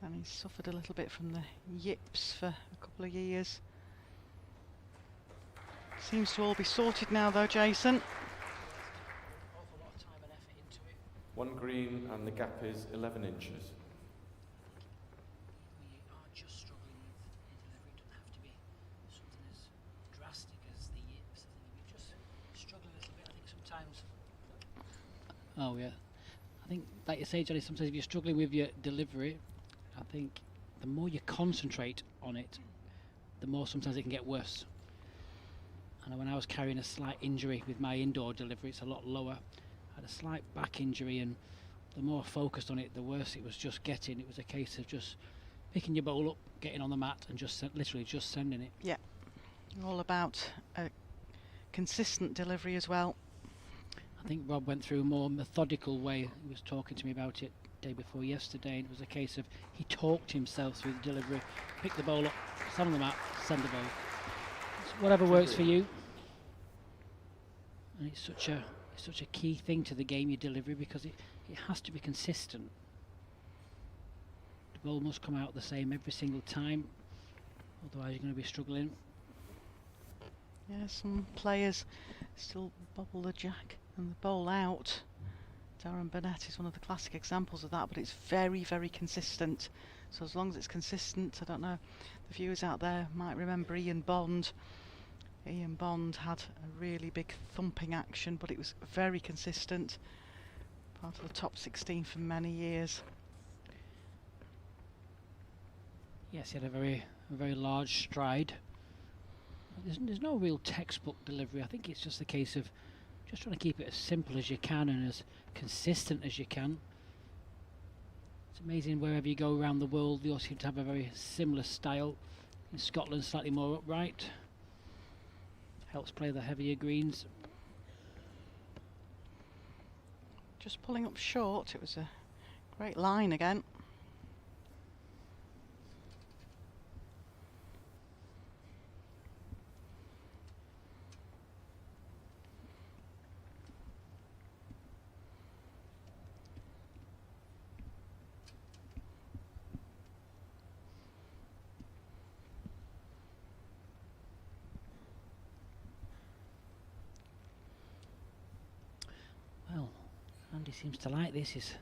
And he's suffered a little bit from the yips for a couple of years. Seems to all be sorted now though, Jason. Awful lot of time and effort into it. One green, and the gap is 11 inches. We are just struggling with the delivery. It doesn't have to be something as drastic as the yips. I think we just struggle a little bit. I think sometimes. Oh yeah, I think like you say, Johnny. Sometimes if you're struggling with your delivery, I think the more you concentrate on it, the more sometimes it can get worse. And when I was carrying a slight injury with my indoor delivery, it's a lot lower. I had a slight back injury, and the more focused on it, the worse it was just getting. It was a case of just picking your bowl up, getting on the mat, and just literally just sending it. Yeah, all about a consistent delivery as well. I think Rob went through a more methodical way. He was talking to me about it day before yesterday, and it was a case of he talked himself through the delivery, pick the ball up, stand on the mat, send the ball. It's whatever works for you. And it's such a key thing to the game, your delivery, because it has to be consistent. The ball must come out the same every single time, otherwise you're going to be struggling. Yeah, some players still bobble the jack and the bowl out. Darren Burnett is one of the classic examples of that, but it's very, very consistent. So as long as it's consistent, I don't know, the viewers out there might remember Ian Bond. Ian Bond had a really big thumping action, but it was very consistent. Part of the top 16 for many years. Yes, he had a very large stride. There's no real textbook delivery. I think it's just a case of just trying to keep it as simple as you can and as consistent as you can. It's amazing wherever you go around the world, they all seem to have a very similar style. In Scotland, slightly more upright. Helps play the heavier greens. Just pulling up short, it was a great line again. Well, Andy seems to like this. He's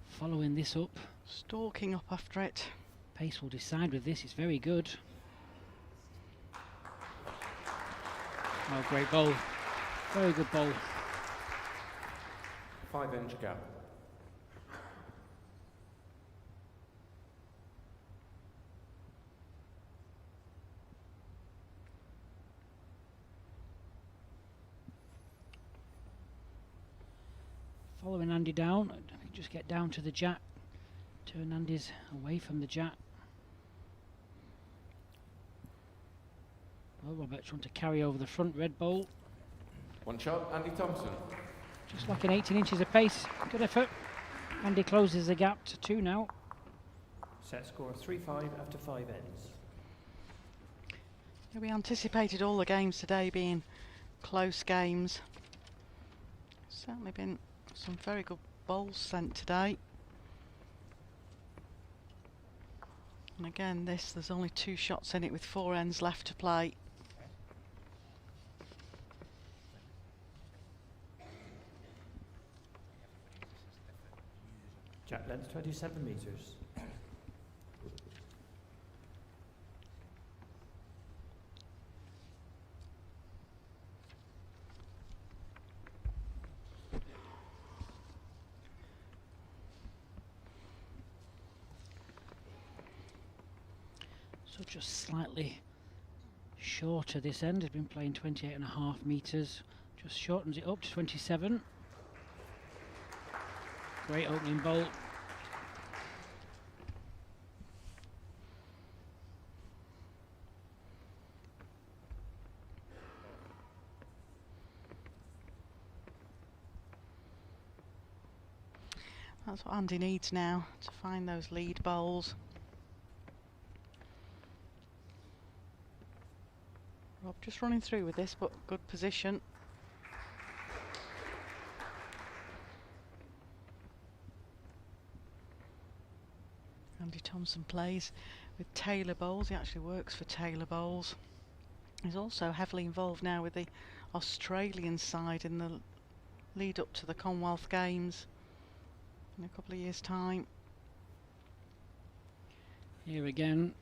following this up. Stalking up after it. Pace will decide with this. It's very good. Oh, great bowl. Very good bowl. 5-inch gap. Following Andy down, just get down to the jack. Turn Andy's away from the jack. Well, Robert's trying to carry over the front red bowl. One shot, Andy Thompson. Just like an 18 inches of pace. Good effort. Andy closes the gap to 2 now. Set score 3-5 after 5 ends. Yeah, we anticipated all the games today being close games. Certainly been some very good bowls sent today. And again, there's only 2 shots in it with 4 ends left to play. Jack length 27 metres. So just slightly shorter this end. Has been playing 28.5 metres. Just shortens it up to 27. Great opening bowl. That's what Andy needs now, to find those lead bowls. Rob just running through with this, but good position. Andy Thompson plays with Taylor Bowls. He actually works for Taylor Bowls. He's also heavily involved now with the Australian side in the lead up to the Commonwealth Games in a couple of years' time. Here again.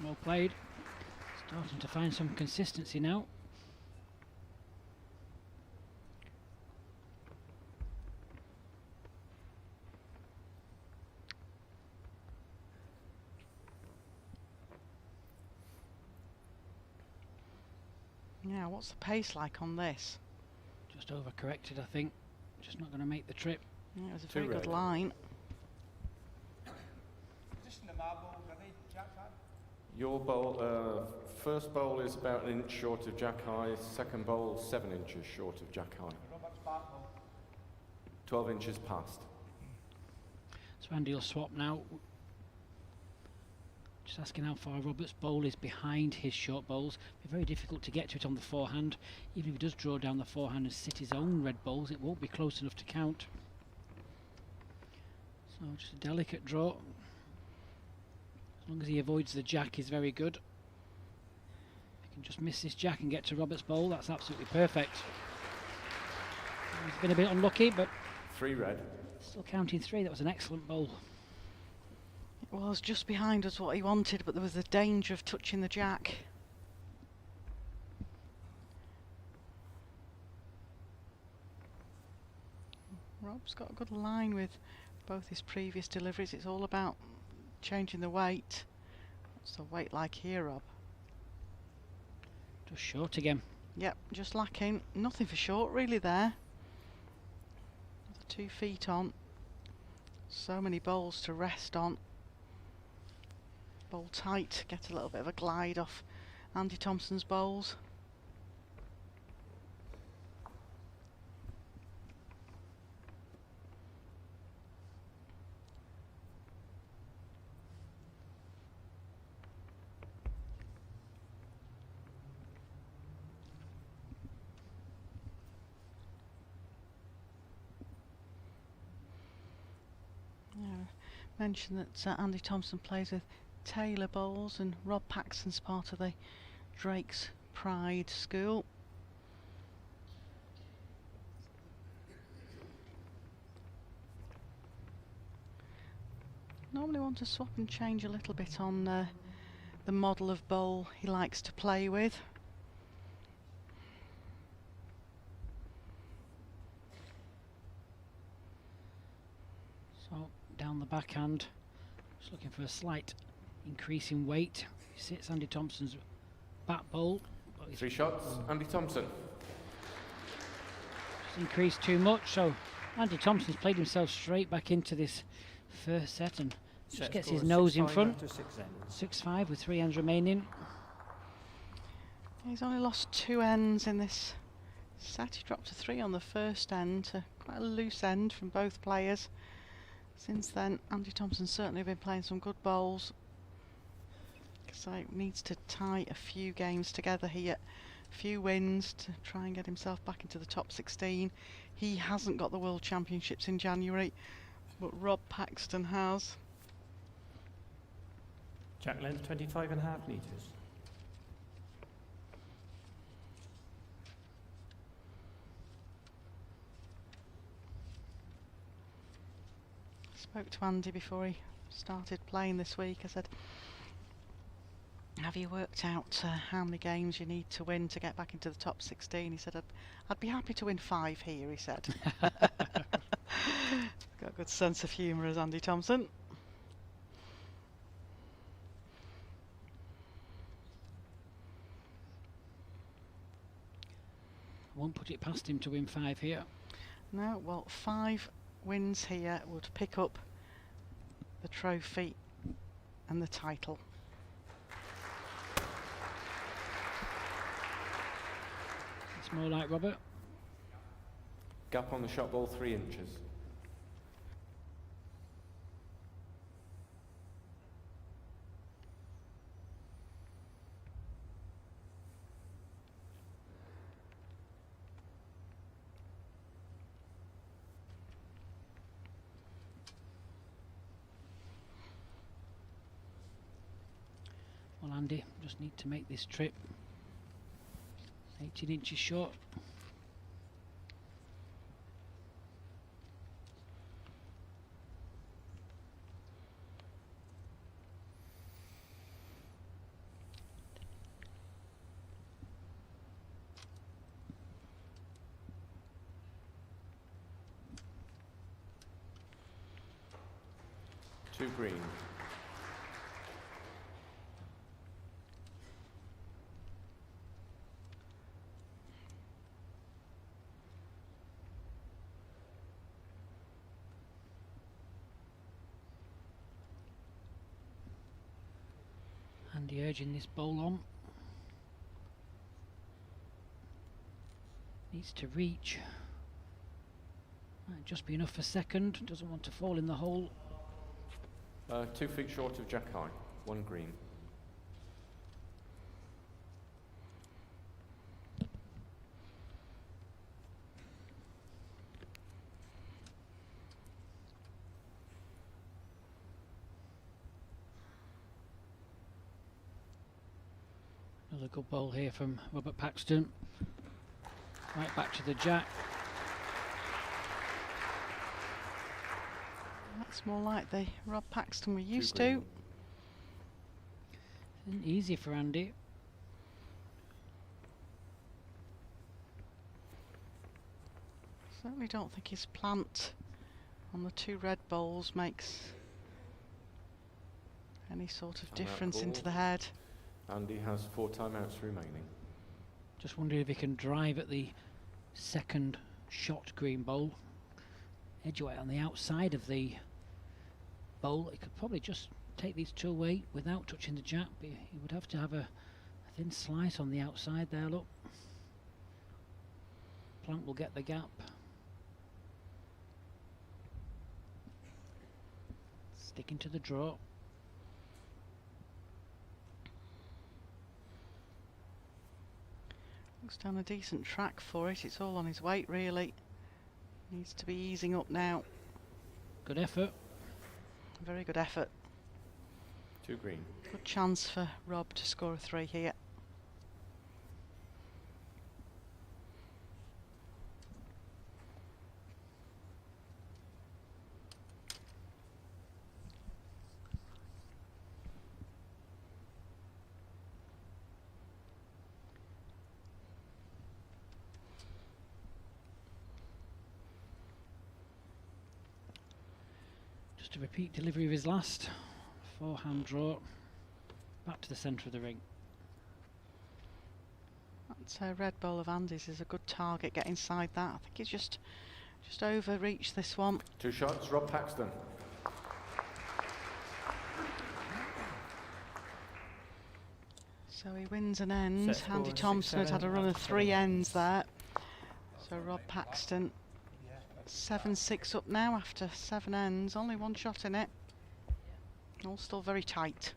Well played. Starting to find some consistency now. Yeah, what's the pace like on this? Just overcorrected, I think. Just not going to make the trip. Yeah, it was a Too very good red. line. Position the marble, ready, Jack high. Your bowl, first bowl is about an inch short of jack high, second bowl 7 inches short of jack high. Robert's back ball. 12 inches past. So Andy will swap now. Just asking how far Robert's bowl is behind his short bowls. Be very difficult to get to it on the forehand. Even if he does draw down the forehand and sit his own red bowls, it won't be close enough to count. So just a delicate draw. As long as he avoids the jack is very good. If he can just miss this jack and get to Robert's bowl, that's absolutely perfect. He's been a bit unlucky, but 3 red. still counting 3. That was an excellent bowl. It was just behind us what he wanted, but there was the danger of touching the jack. Rob's got a good line with both his previous deliveries. It's all about changing the weight. What's the weight like here, Rob? Just short again. Yep, just lacking. Nothing for short really there. The 2 feet on. So many bowls to rest on. Bowl tight, get a little bit of a glide off Andy Thompson's bowls. Mention that Andy Thompson plays with Taylor Bowls, and Rob Paxton's part of the Drake's Pride School. Normally want to swap and change a little bit on the model of bowl he likes to play with. So down the backhand, just looking for a slight increase in weight. He sits Andy Thompson's bat bowl. 3 shots, Andy Thompson. Just increased too much, so Andy Thompson's played himself straight back into this first set and just Set gets score his nose in 6-5 front. after 6 ends. 6-5 with 3 ends remaining. He's only lost 2 ends in this set. He dropped to 3 on the first end, to quite a loose end from both players. Since then, Andy Thompson's certainly been playing some good bowls. So he needs to tie a few games together here few wins to try and get himself back into the top 16. He hasn't got the World Championships in January, but Rob Paxton has. Jack length 25.5 metres. Spoke to Andy before he started playing this week. I said, have you worked out how many games you need to win to get back into the top 16? He said, I'd be happy to win 5 here, he said. Got a good sense of humour as Andy Thompson. Won't put it past him to win 5 here. No, well, 5 wins here would pick up the trophy and the title. It's more like Robert. Gap on the shot ball 3 inches. Well, Andy, just need to make this trip 18 inches short. Two green. Andy urging this bowl on. Needs to reach. Might just be enough for second. Doesn't want to fall in the hole. 2 feet short of jack high. 1 green. Another good bowl here from Robert Paxton. Right back to the jack. That's more like the Rob Paxton we're used Two to. green. Isn't easy for Andy. Certainly don't think his plant on the 2 red bowls makes any sort of Timeout difference into ball. the head. Andy has 4 timeouts remaining. Just wondering if he can drive at the second shot green bowl. Edgeway on the outside of the bowl. He could probably just take these 2 away without touching the jack, but he would have to have a thin slice on the outside there, look. Plant will get the gap. Sticking to the draw. Looks down a decent track for it. It's all on his weight, really. Needs to be easing up now. Good effort. Very good effort. 2 green. Good chance for Rob to score a 3 here. Just a repeat delivery of his last. Forehand draw. Back to the centre of the ring. That red bowl of Andy's is a good target. Get inside that. I think he's just overreached this one. 2 shots, Rob Paxton. So he wins an end. Set Andy score Thompson had had a 6-7 run of after 3 7 ends there. So Rob Paxton 7-6 up now after 7 ends. Only 1 shot in it. All still very tight.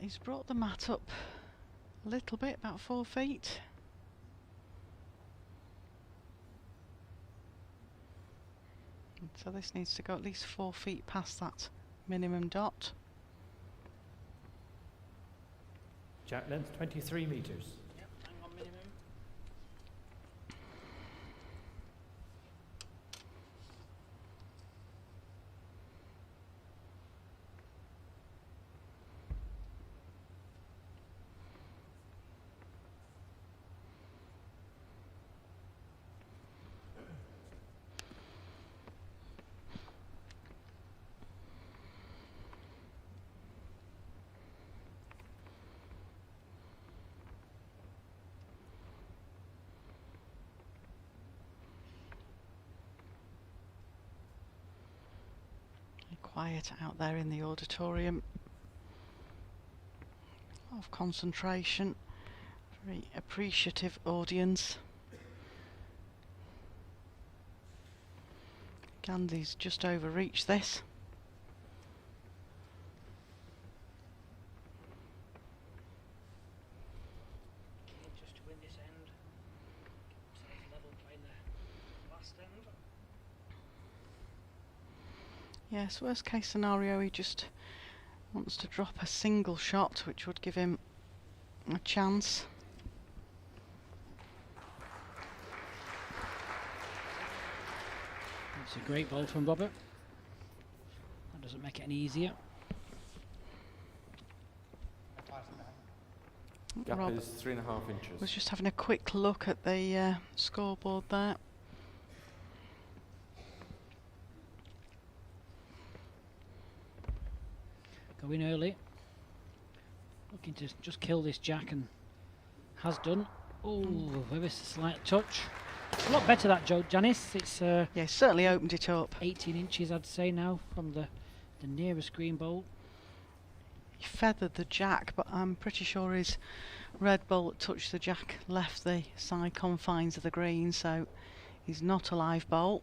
he's brought the mat up a little bit, about 4 feet. And so this needs to go at least 4 feet past that minimum dot. Jack length 23 metres. Yep, hang on minimum. Quiet out there in the auditorium. A lot of concentration. Very appreciative audience. Gandhi's just overreached this. Just to win this end. Keep level playing the last end. Yes, worst case scenario, he just wants to drop a single shot, which would give him a chance. It's a great ball from Robert. That doesn't make it any easier. Gap Rob is 3.5 inches. was just having a quick look at the scoreboard there. Going early. Looking to just kill this jack, and has done. Oh, ever so slight touch. A lot better that, Janice. It's Yeah, certainly opened it up. 18 inches, I'd say, now from the nearest green bowl. He feathered the jack, but I'm pretty sure his red ball that touched the jack left the side confines of the green, so he's not a live bowl.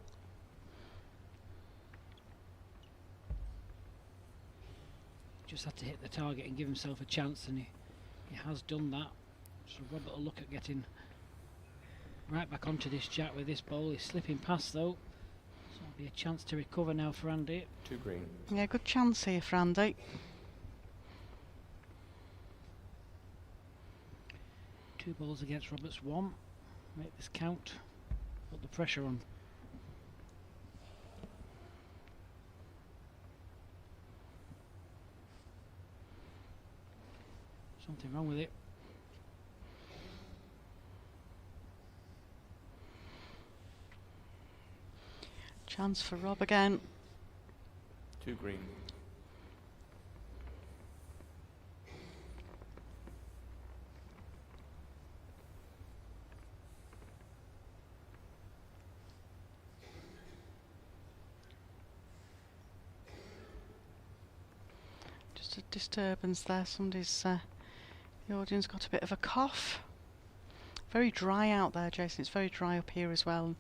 Just had to hit the target and give himself a chance, and he has done that. So Robert will look at getting right back onto this jack with this ball. He's slipping past though, so it'll be a chance to recover now for Andy. 2 green. Yeah, good chance here for Andy. 2 balls against Robert's 1. Make this count. Put the pressure on. Something wrong with it. Chance for Rob again. 2 green. Just a disturbance there. Somebody's the audience got a bit of a cough. Very dry out there, Jason. It's very dry up here as well.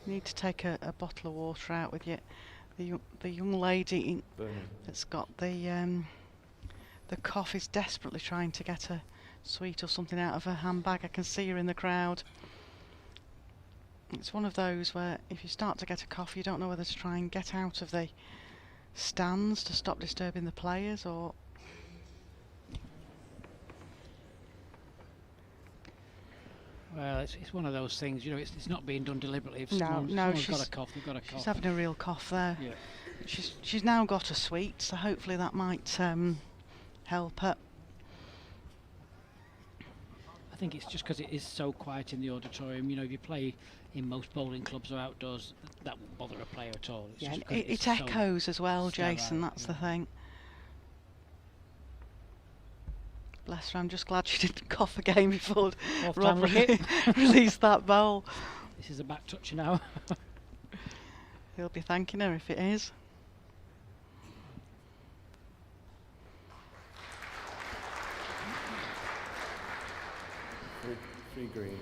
You need to take a bottle of water out with you. The young lady that's got the cough is desperately trying to get a sweet or something out of her handbag. I can see her in the crowd. It's one of those where if you start to get a cough, you don't know whether to try and get out of the stands to stop disturbing the players, or Well, it's one of those things, you know, it's not being done deliberately. If No, someone's she's got a cough, they've got a cough. she's having a real cough there. Yeah. She's now got a sweet, so hopefully that might help her. I think it's just because it is so quiet in the auditorium. You know, if you play in most bowling clubs or outdoors, that won't bother a player at all. It's Yeah, just and 'cause it it's so echoes as well, sterile, Jason. That's the yeah. thing. Bless her. I'm just glad she didn't cough again before Fourth Rob time lucky. released that bowl. This is a back touch now. He'll be thanking her if it is. Three green.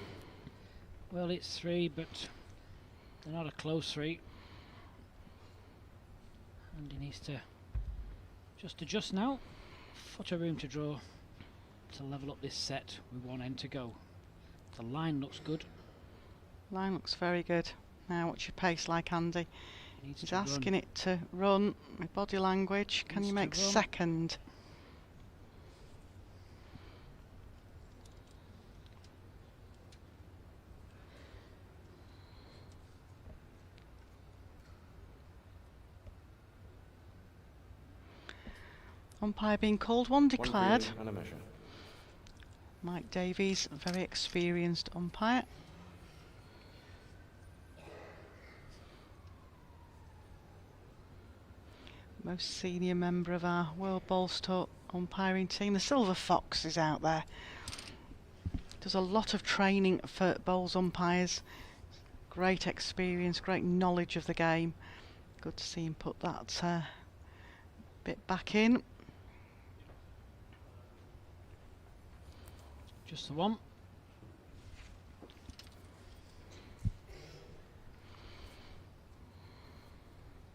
Well, it's 3, but they're not a close 3. And he needs to just adjust now. Foot of room to draw. to level up this set with one end to go. The line looks good. Line looks very good. Now, what's your pace like, Andy? Needs He's to run. asking it to run with body language. Can Needs you to make run. second? Umpire being called, one declared. One green and a measure. Mike Davies, a very experienced umpire. Most senior member of our World Bowls Tour umpiring team. The Silver Fox is out there. Does a lot of training for bowls umpires. Great experience, great knowledge of the game. Good to see him put that bit back in. Just the one.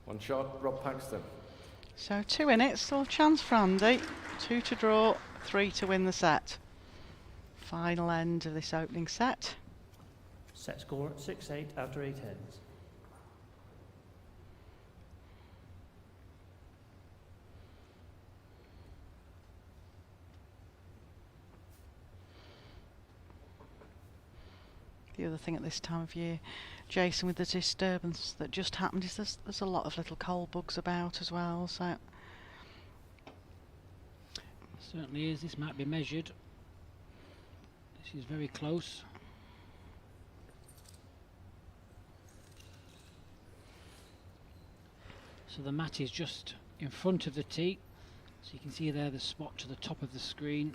One shot, Rob Paxton. So 2 in it, still a chance for Andy. 2 to draw, 3 to win the set. Final end of this opening set. Set score 6-8 after 8 ends. The other thing at this time of year, Jason, with the disturbance that just happened, is there's a lot of little coal bugs about as well. So Certainly is. This might be measured. This is very close. So the mat is just in front of the tee. So you can see there the spot to the top of the screen.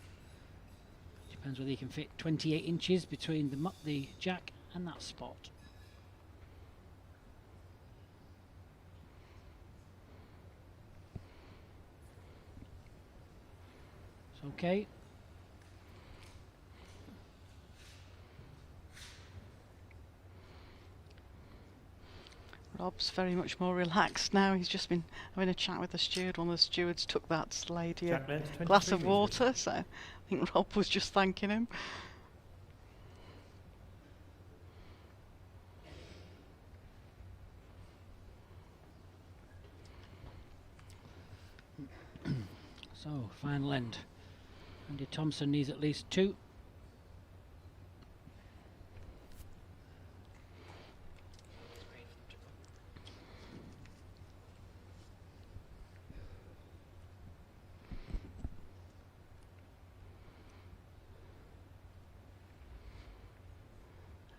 Depends whether you can fit 28 inches between the jack and that spot. It's okay. Rob's very much more relaxed now. He's just been having a chat with the steward. One of the stewards took that lady a Jack length, glass 23 of metres. water, so I think Rob was just thanking him. So, final end. Andy Thompson needs at least 2.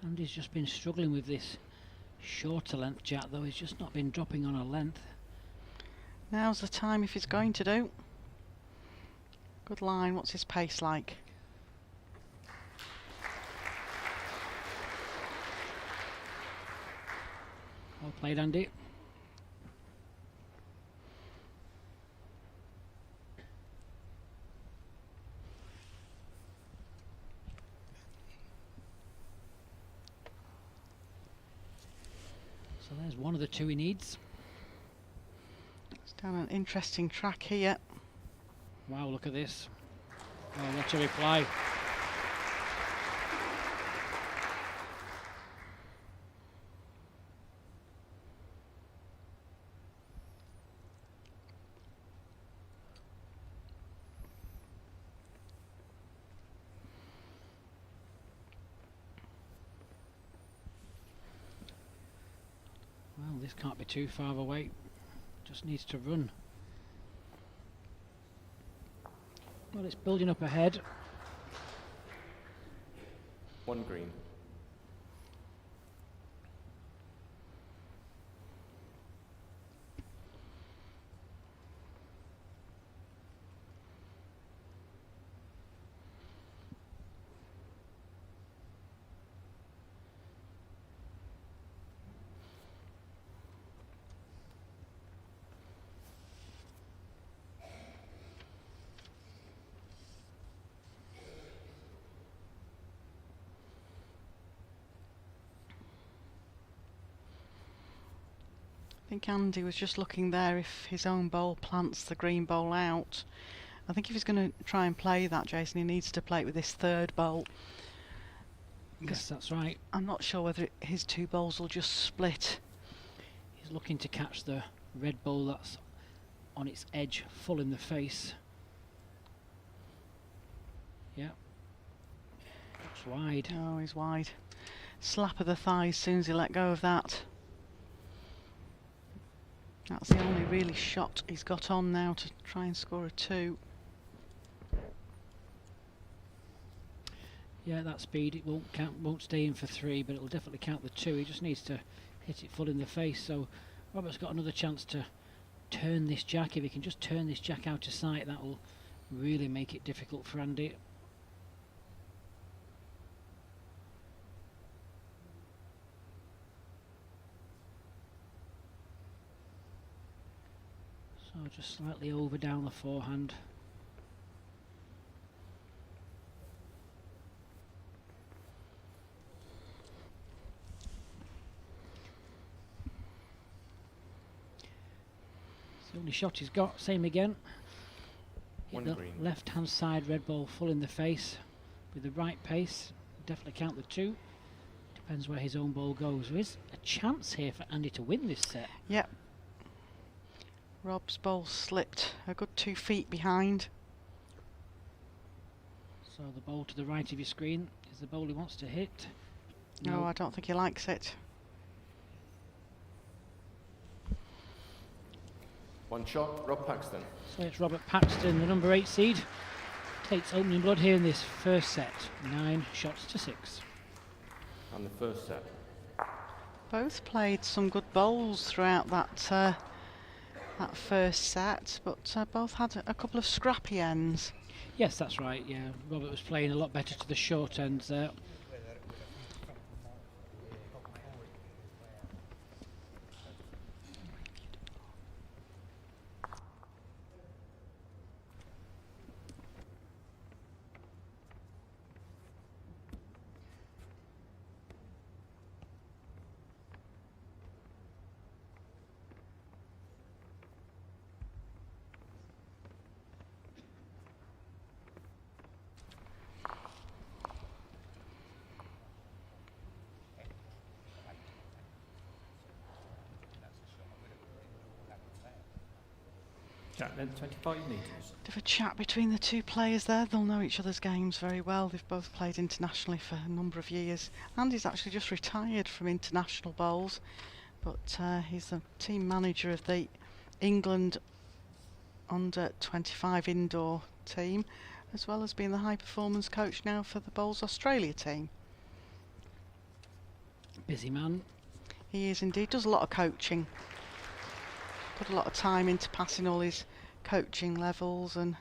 Andy's just been struggling with this shorter length jack, though. He's just not been dropping on a length. Now's the time if he's going to do. Good line. What's his pace like? Well played, Andy. So there's one of the 2 he needs. It's down an interesting track here. Wow, look at this. Oh, what a reply. Well, this can't be too far away. Just needs to run. Well, it's building up ahead. One green. I think Andy was just looking there if his own bowl plants the green bowl out. I think if he's going to try and play that, Jason, he needs to play it with his third bowl. Yes, that's right. I'm not sure whether his two bowls will just split. He's looking to catch the red bowl that's on its edge, full in the face. Yeah. Looks wide. Oh, he's wide. Slap of the thigh as soon as he let go of that. That's the only really shot he's got on now to try and score a 2. Yeah, that speed, it won't count, won't stay in for 3, but it'll definitely count the 2. He just needs to hit it full in the face. So Robert's got another chance to turn this jack. If he can just turn this jack out of sight, that will really make it difficult for Andy. So just slightly over down the forehand. It's the only shot he's got. Same again. Hit the left hand side red ball full in the face with the right pace. Definitely count the 2. Depends where his own ball goes. There is a chance here for Andy to win this set. Yep. Rob's ball slipped a good 2 feet behind. So the ball to the right of your screen is the ball he wants to hit. No, I don't think he likes it. One shot, Rob Paxton. So it's Robert Paxton, the number 8 seed, takes opening blood here in this first set. 9 shots to 6. And the first set. Both played some good bowls throughout that first set, but both had a couple of scrappy ends. Yes, that's right. Yeah, Robert was playing a lot better to the short ends there. Jack length 25 metres. Bit of a chat between the two players there. They'll know each other's games very well. They've both played internationally for a number of years. Andy's actually just retired from international bowls, but he's the team manager of the England under 25 indoor team, as well as being the high performance coach now for the Bowls Australia team. Busy man. He is indeed. Does a lot of coaching. Put a lot of time into passing all his coaching levels, and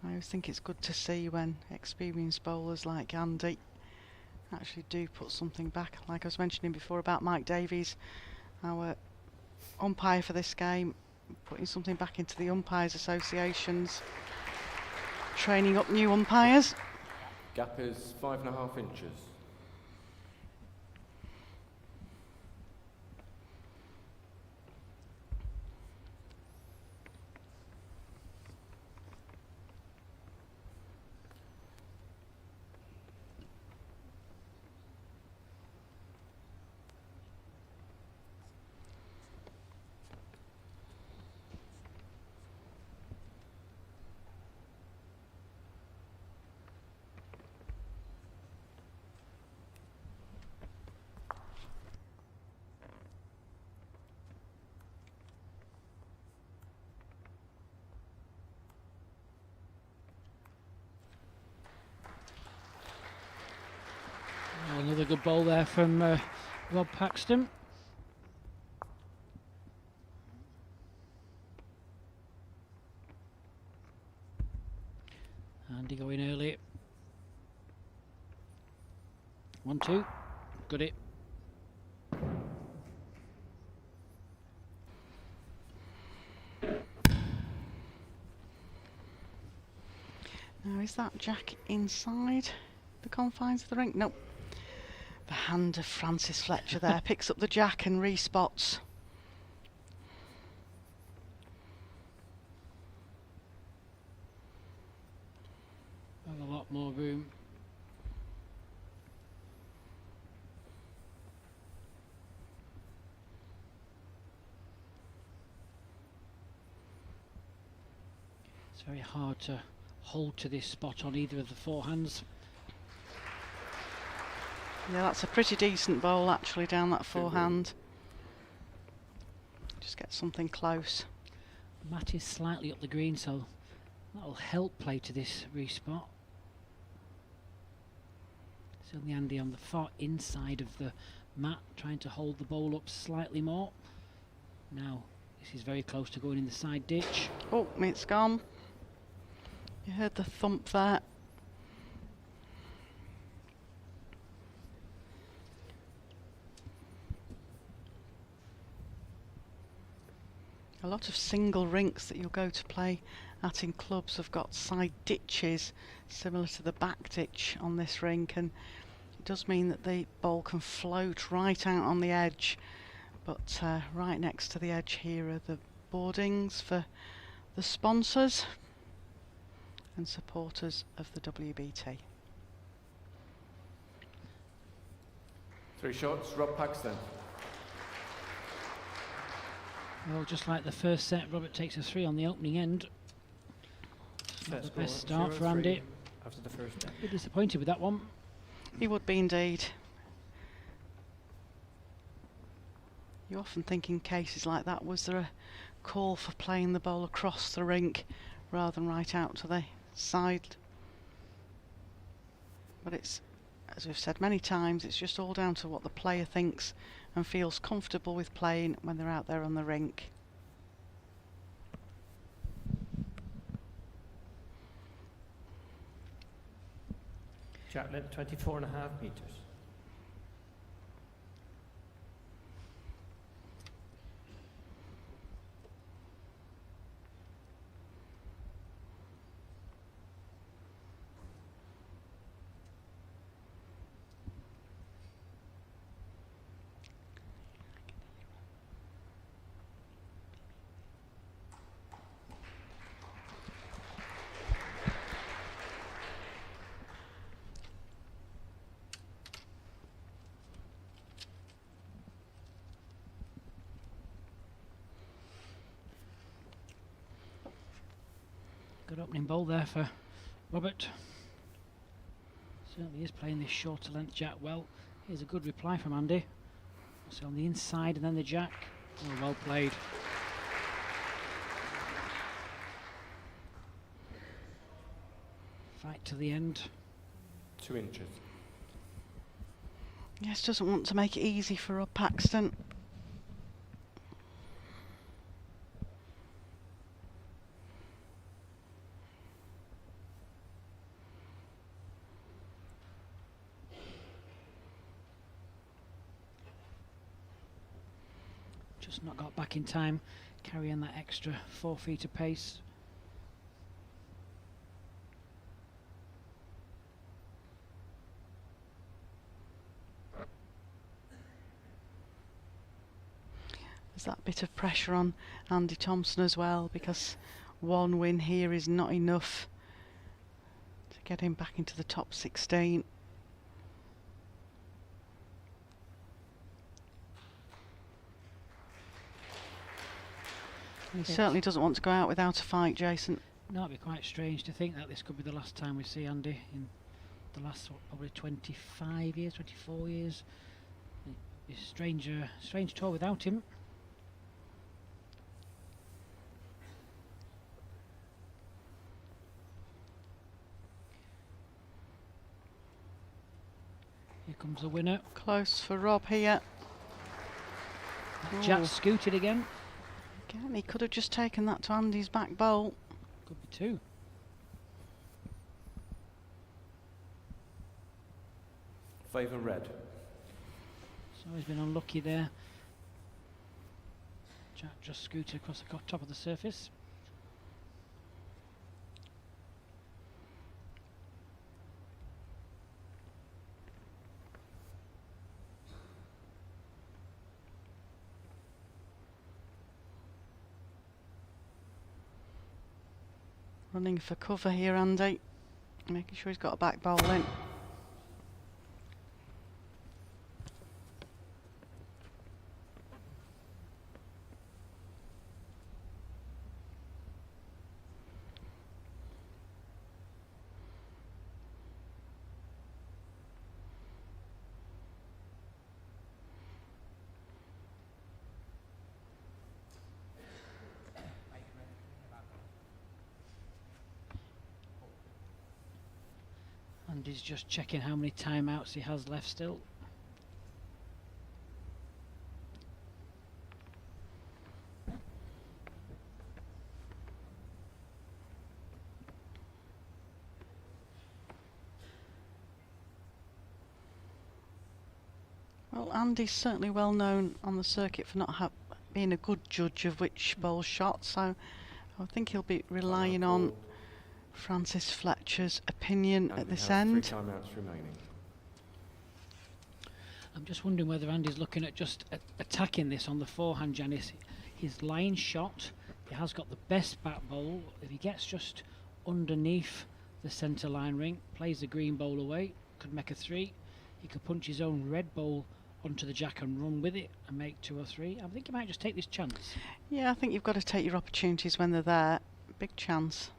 I always think it's good to see when experienced bowlers like Andy actually do put something back. Like I was mentioning before about Mike Davies, our umpire for this game, putting something back into the Umpires Associations, training up new umpires. Gap is 5.5 inches. Another good ball there from Rob Paxton. Andy going early. 1-2. Got it. Now, is that jack inside the confines of the ring? Nope. The hand of Francis Fletcher there picks up the jack and respots. Have a lot more room. It's very hard to hold to this spot on either of the forehands. Yeah, that's a pretty decent bowl actually down that forehand. Just get something close. Mat is slightly up the green, so that'll help play to this respot. Certainly Andy on the far inside of the mat, trying to hold the bowl up slightly more. Now this is very close to going in the side ditch. Oh, it's gone. You heard the thump there. A lot of single rinks that you'll go to play at in clubs have got side ditches similar to the back ditch on this rink, and it does mean that the ball can float right out on the edge, but right next to the edge here are the boardings for the sponsors and supporters of the WBT. 3 shots, Rob Paxton. Well, just like the first set, Robert takes a 3 on the opening end. Not the best start for Andy. After the first set. A bit disappointed with that one. He would be indeed. You often think in cases like that, was there a call for playing the ball across the rink rather than right out to the side? But it's, as we've said many times, it's just all down to what the player thinks and feels comfortable with playing when they're out there on the rink. Jack length 24.5 metres. Good opening bowl there for Robert. Certainly is playing this shorter length jack well. Here's a good reply from Andy. So on the inside and then the jack. Oh, well played. Fight to the end. 2 inches. Yes, doesn't want to make it easy for Rob Paxton. Just not got back in time, carrying that extra 4 feet of pace. There's that bit of pressure on Andy Thompson as well, because one win here is not enough to get him back into the top 16. He certainly doesn't want to go out without a fight, Jason. No, it'd be quite strange to think that this could be the last time we see Andy in the last probably 25 years, 24 years. It's strange tour without him. Here comes the winner. Close for Rob here. Jack Ooh. scooted again. Again, he could have just taken that to Andy's back bowl. Could be 2. Favour red. So he's been unlucky there. Jack just scooted across the top of the surface. Running for cover here, Andy. Making sure he's got a back bowl in. And he's just checking how many timeouts he has left still. Well, Andy's certainly well known on the circuit for not being a good judge of which bowl's shot, so I think he'll be relying on Francis Fletcher's opinion And at we this have end. 3 timeouts remaining. I'm just wondering whether Andy's looking at just attacking this on the forehand, Janice. His line shot, he has got the best bat bowl. If he gets just underneath the centre line ring, plays the green bowl away, could make a 3. He could punch his own red bowl onto the jack and run with it and make 2 or 3. I think he might just take this chance. Yeah, I think you've got to take your opportunities when they're there. Big chance.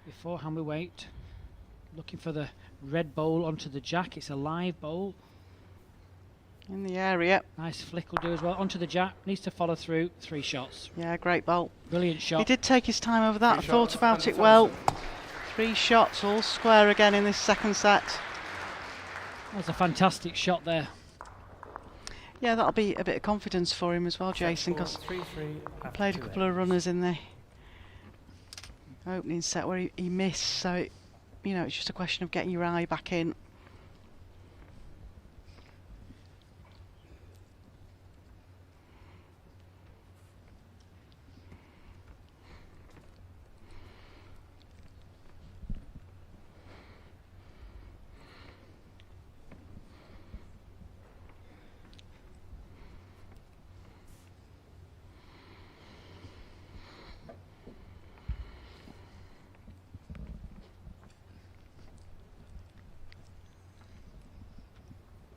Beforehand we wait. Looking for the red bowl onto the jack. It's a live bowl. In the area. Nice flick will do as well. Onto the jack. Needs to follow through. 3 shots. Yeah, great bowl. Brilliant shot. He did take his time over that. I 3 thought shots about and it well. Thompson. 3 shots, all square again in this second set. That's a fantastic shot there. Yeah, that'll be a bit of confidence for him as well, Jason, because 3-3 he played a couple of runners in the opening set where he missed, so you know, it's just a question of getting your eye back in.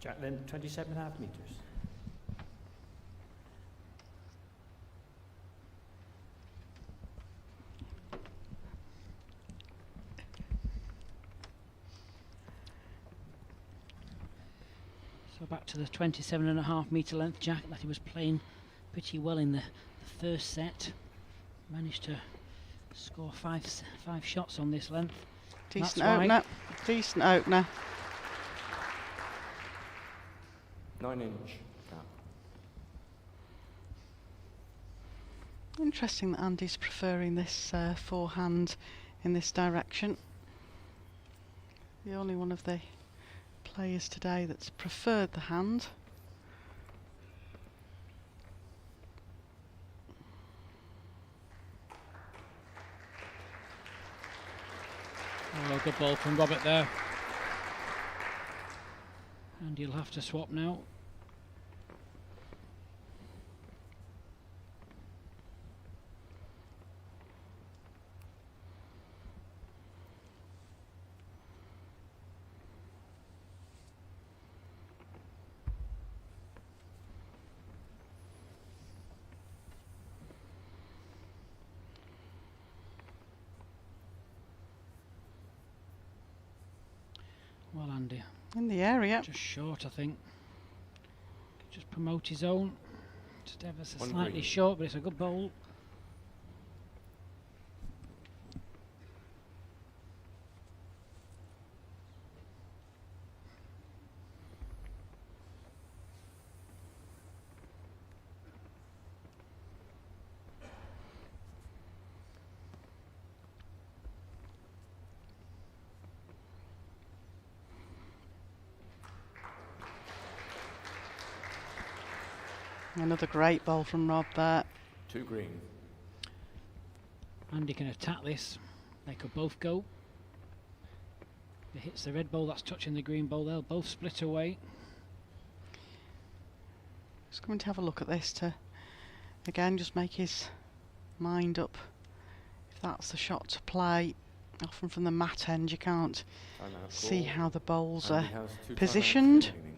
Jacqueline, 27.5 metres. So back to the 27.5 metre length jack that he was playing pretty well in the first set. Managed to score five shots on this length. Decent That's opener. right. Decent opener. 9-inch gap. Interesting that Andy's preferring this forehand in this direction. The only one of the players today that's preferred the hand. Oh, good ball from Robert there. And he'll have to swap now. Well, Andy, In the area. just short, I think. Just promote his own. Just ever so One slightly green. short, but it's a good bowl. Another great ball from Rob there. 2 green. Andy can attack this. They could both go. If it hits the red ball, that's touching the green ball. They'll both split away. Just going to have a look at this to, again, just make his mind up if that's the shot to play. Often from the mat end you can't Timeout see call. how the bowls And are he has 2 timeouts positioned. remaining.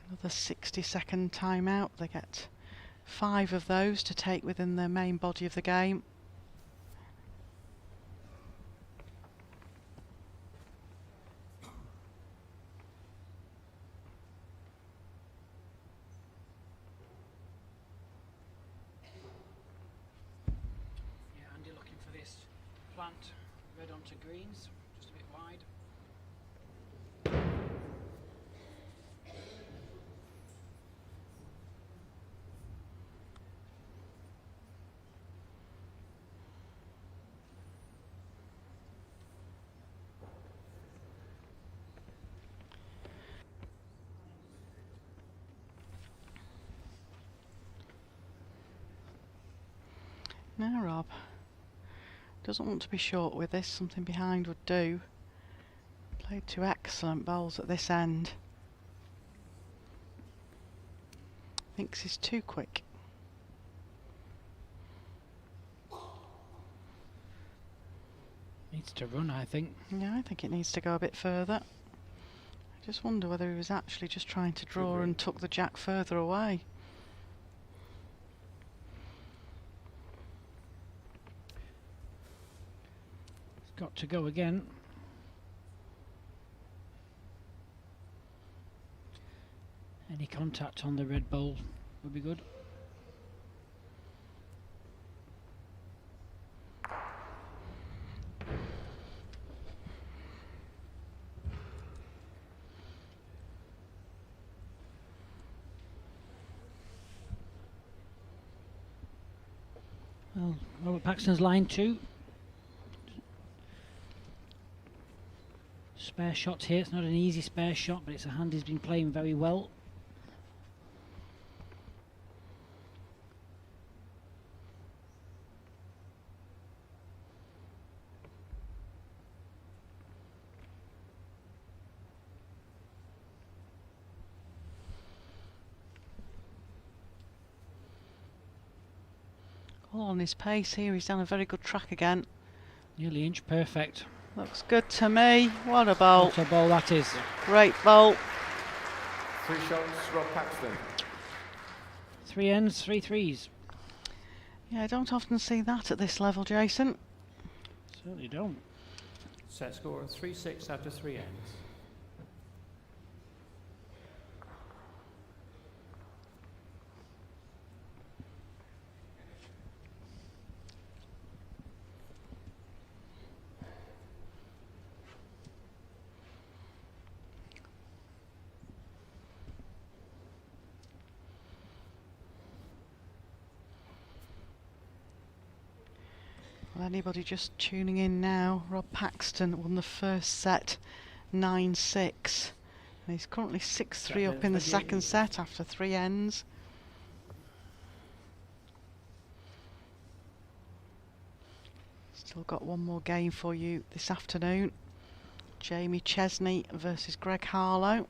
Another 60-second timeout. They get 5 of those to take within the main body of the game. Yeah, Andy looking for this plant red onto greens, just a bit wide. Now Rob doesn't want to be short with this, something behind would do. Played 2 excellent bowls at this end. Thinks he's too quick. Needs to run, I think. Yeah, I think it needs to go a bit further. I just wonder whether he was actually just trying to draw and took the jack further away. It's got to go again. Any contact on the red bowl would be good. Well, Robert Paxton's line 2. Spare shot here. It's not an easy spare shot, but it's a hand he's been playing very well. All on his pace here, he's down a very good track again. Nearly inch perfect. Looks good to me. What a bowl. What a ball that is. Great bowl. 3 shots, Rob Paxton. 3 ends, 3 threes. Yeah, I don't often see that at this level, Jason. Certainly don't. Set score 3-6 after 3 ends. Well, anybody just tuning in now, Rob Paxton won the first set 9-6. And he's currently 6-3 up in the second set after 3 ends. Still got one more game for you this afternoon. Jamie Chesney versus Greg Harlow.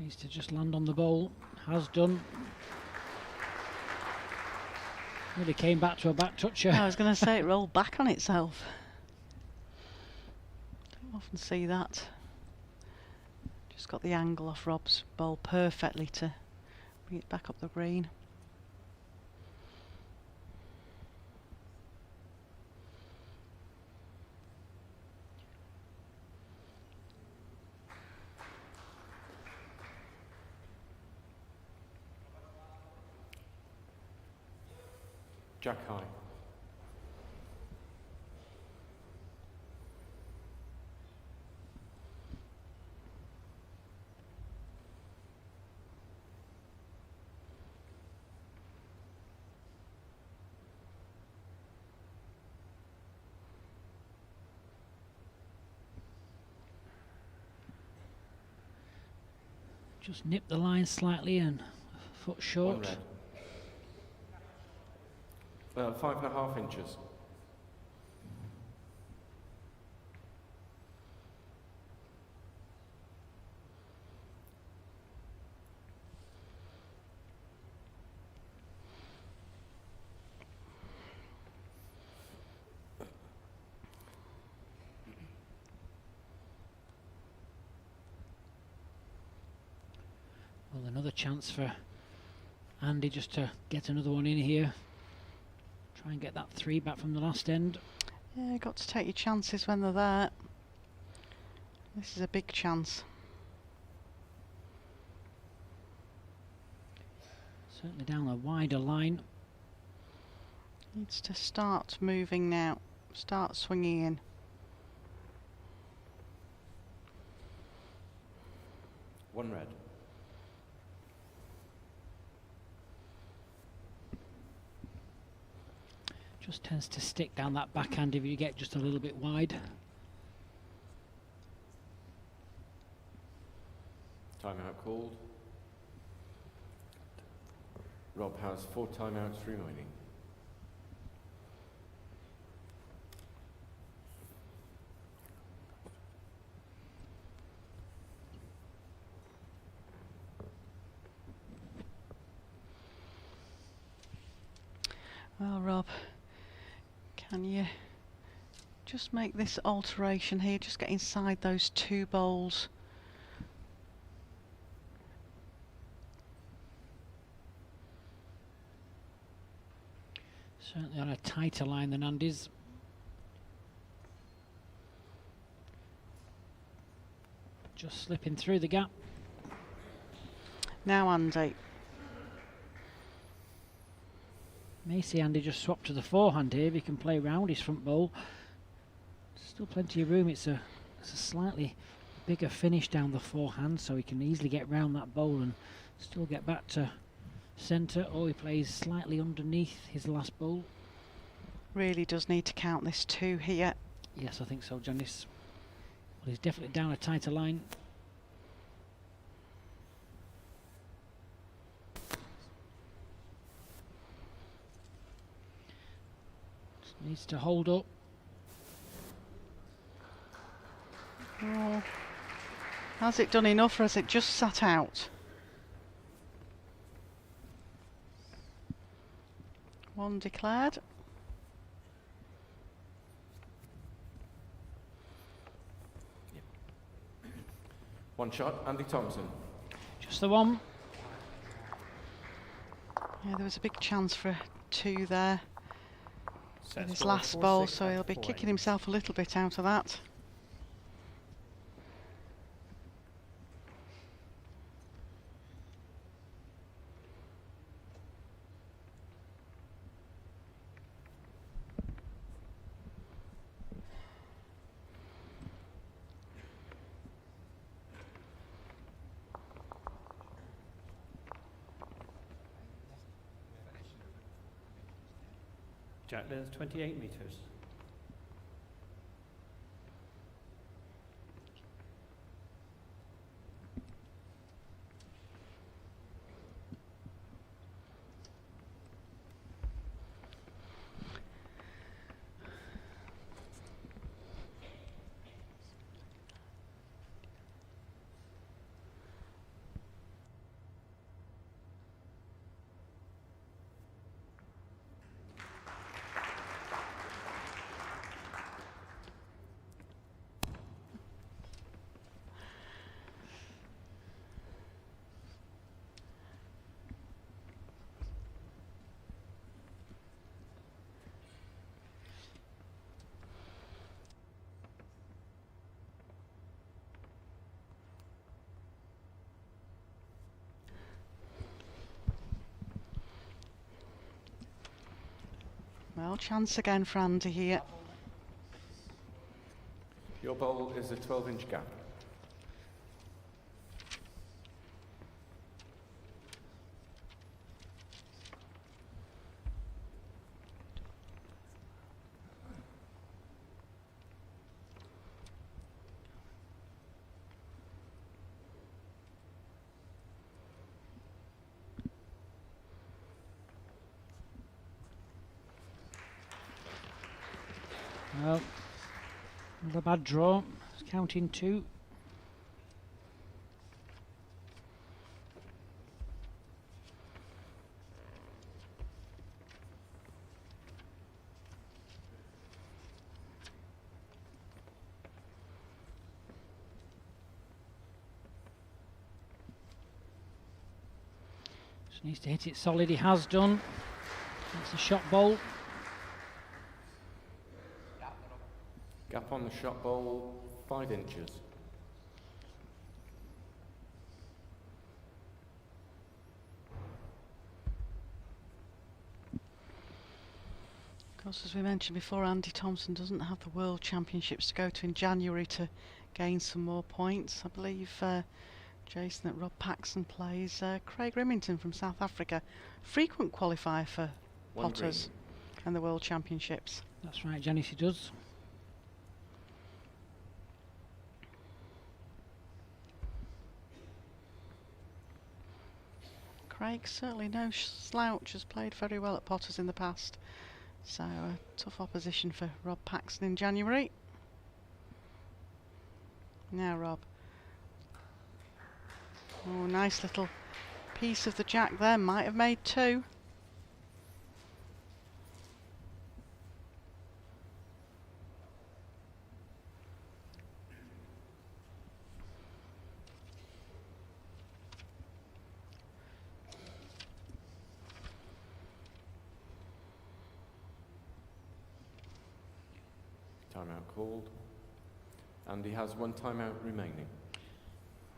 Needs to just land on the goal. Has done. Really came back to a back toucher. I was going to say it rolled back on itself. Don't often see that. Just got the angle off Rob's bowl perfectly to bring it back up the green. Jack high. Just nipped the line slightly and a foot One short. red. 5.5 inches. Well, another chance for Andy just to get another one in here. Try and get that 3 back from the last end. Yeah, you've got to take your chances when they're there. This is a big chance. Certainly down a wider line. Needs to start moving now. Start swinging in. One red. Just tends to stick down that backhand if you get just a little bit wide. Timeout called. Rob has 4 timeouts remaining. Well, Rob, can you just make this alteration here? Just get inside those 2 bowls. Certainly on a tighter line than Andy's. Just slipping through the gap. Now, Andy. May see Andy just swap to the forehand here if he can play round his front bowl. Still plenty of room. It's a slightly bigger finish down the forehand, so he can easily get round that bowl and still get back to centre, or he plays slightly underneath his last bowl. Really does need to count this 2 here. Yes, I think so, Janice. Well, he's definitely down a tighter line. Just needs to hold up. Oh. Has it done enough, or has it just sat out? One declared. One shot, Andy Thompson. Just the one. Yeah, there was a big chance for a 2 there Set in his score last 4-6 bowl, so after he'll be 4 kicking ends. himself a little bit out of that. Jack, there's 28 metres. Well, chance again for Andy here. Your bowl is a 12-inch gap. Well, not a bad draw. It's counting 2. Just needs to hit it solid. He has done. It's a shot bowl. Gap on the shot bowl, 5 inches. Of course, as we mentioned before, Andy Thompson doesn't have the World Championships to go to in January to gain some more points. I believe Jason, that Rob Paxton plays Craig Remington from South Africa, frequent qualifier for One Potters and the World Championships. That's right, Janice, he does. Craig, certainly no slouch, has played very well at Potters in the past. So a tough opposition for Rob Paxton in January. Now Rob. Oh, nice little piece of the jack there, might have made 2. Timeout called. And he has 1 timeout remaining.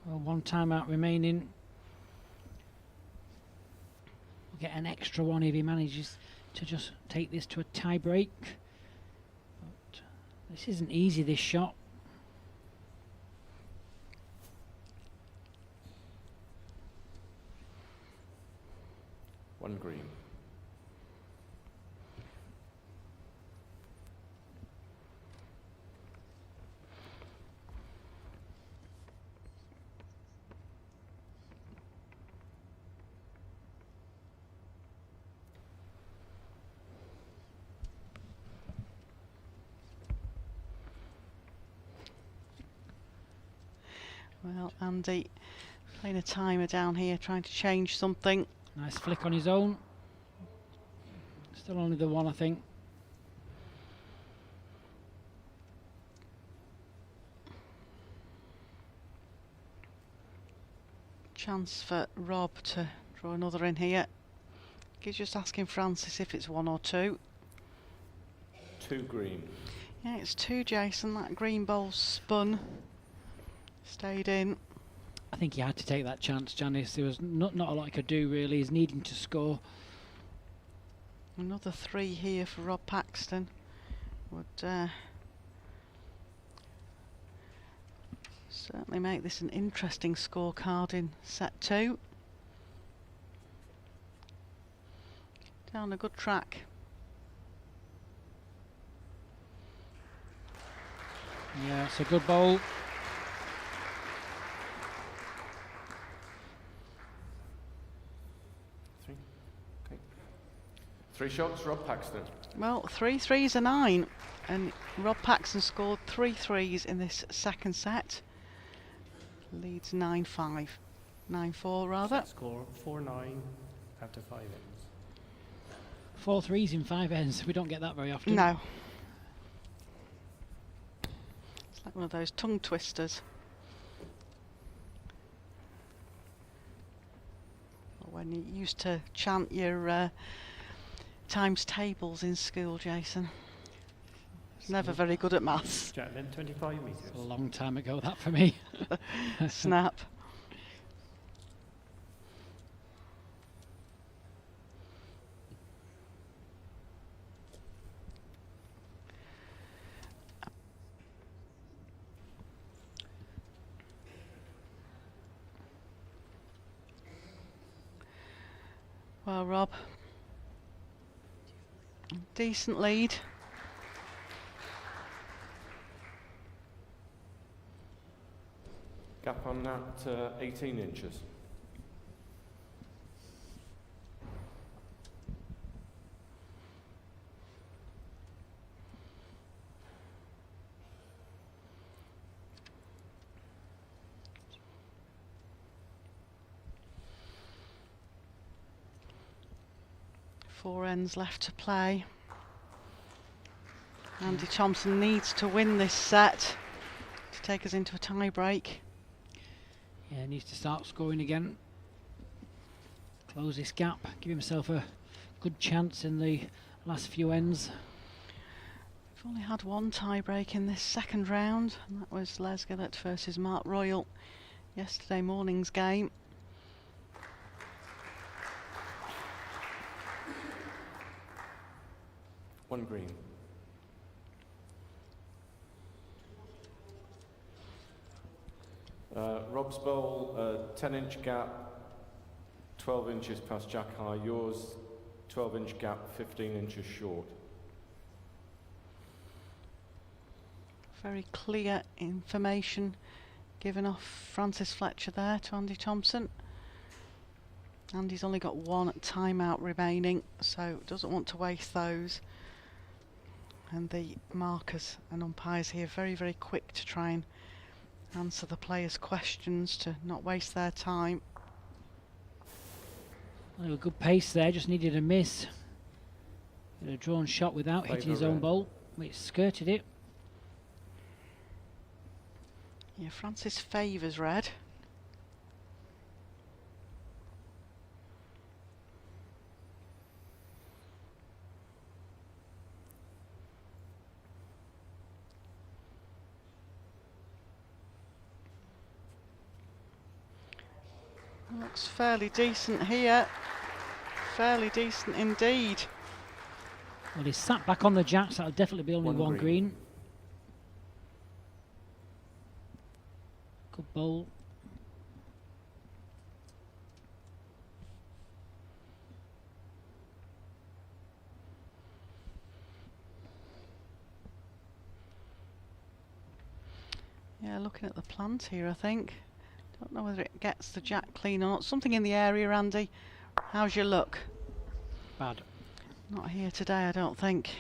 Well, 1 timeout remaining. We'll get an extra one if he manages to just take this to a tie break. But this isn't easy, this shot. One green. Well, Andy playing a timer down here, trying to change something. Nice flick on his own. Still only the 1, I think. Chance for Rob to draw another in here. He's just asking Francis if it's 1 or 2. 2 green. Yeah, it's 2, Jason. That green bowl spun. Stayed in. I think he had to take that chance, Janice. There was not a lot he could do, really. He's needing to score. Another 3 here for Rob Paxton. Would certainly make this an interesting scorecard in set 2. Down a good track. Yeah, it's a good bowl. Okay. 3 shots, Rob Paxton. Well, 3 threes are 9, and Rob Paxton scored 3 threes in this second set. Leads 9-5, 9-4 rather. Set score 4-9 after 5 ends. 4 threes in 5 ends. We don't get that very often. No. It's like one of those tongue twisters. Or when you used to chant your times tables in school, Jason. Never very good at maths. Gentlemen, 25 metres. A long time ago, that for me. Snap. Well, Rob, decent lead. Gap on that 18 inches. 4 ends left to play. Andy Thompson needs to win this set to take us into a tie break. Yeah, needs to start scoring again. Close this gap, give himself a good chance in the last few ends. We've only had one tie break in this second round, and that was Les Gillett versus Mark Royal, yesterday morning's game. One green. Rob's bowl, 10-inch gap, 12 inches past jack high. Yours, 12-inch gap, 15 inches short. Very clear information given off Francis Fletcher there to Andy Thompson. Andy's only got one timeout remaining, so doesn't want to waste those. And the markers and umpires here very, very quick to try and answer the players' questions to not waste their time. Well, a good pace there, just needed a miss. A drawn shot without hitting his own bowl, which skirted it. Yeah, Francis favours red. Looks fairly decent here. Fairly decent indeed. Well, he's sat back on the jacks, that'll definitely be only one green. Good bowl. Yeah, looking at the plant here, I think. Don't know whether it gets the jack clean or not. Something in the area, Andy. How's your luck? Bad. Not here today, I don't think.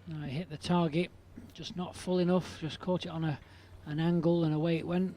No, it hit the target, just not full enough. Just caught it on an angle and away it went.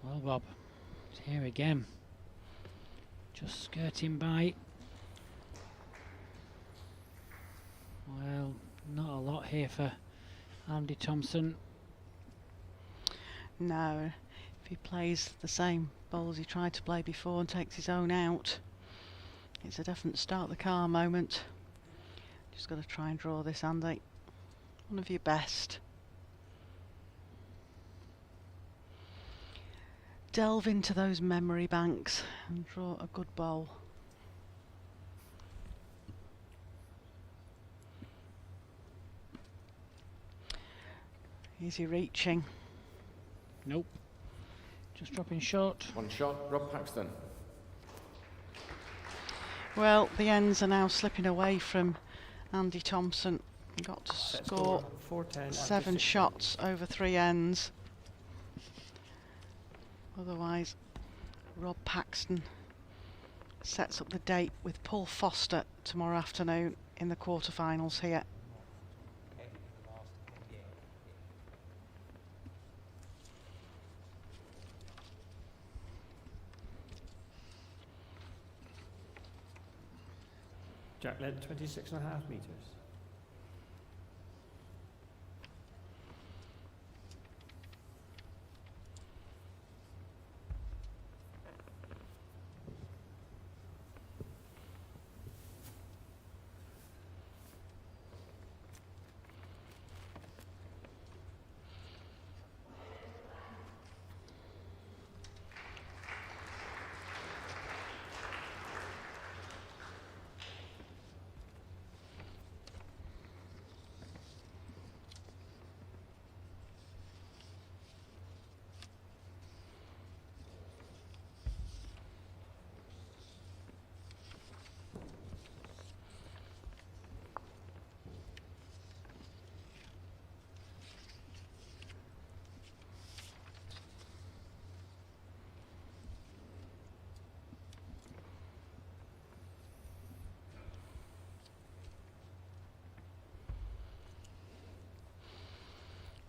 Well, Bob, it's here again. Just skirting by. Well, not a lot here for Andy Thompson. No, if he plays the same bowls he tried to play before and takes his own out, it's a definite start the car moment. Just got to try and draw this, Andy. One of your best. Delve into those memory banks and draw a good bowl. Is he reaching? Nope. Just dropping short. One shot, Rob Paxton. Well, the ends are now slipping away from Andy Thompson. He got to score 7 shots over 3 ends. Otherwise, Rob Paxton sets up the date with Paul Foster tomorrow afternoon in the quarterfinals here. Jack led 26.5 metres.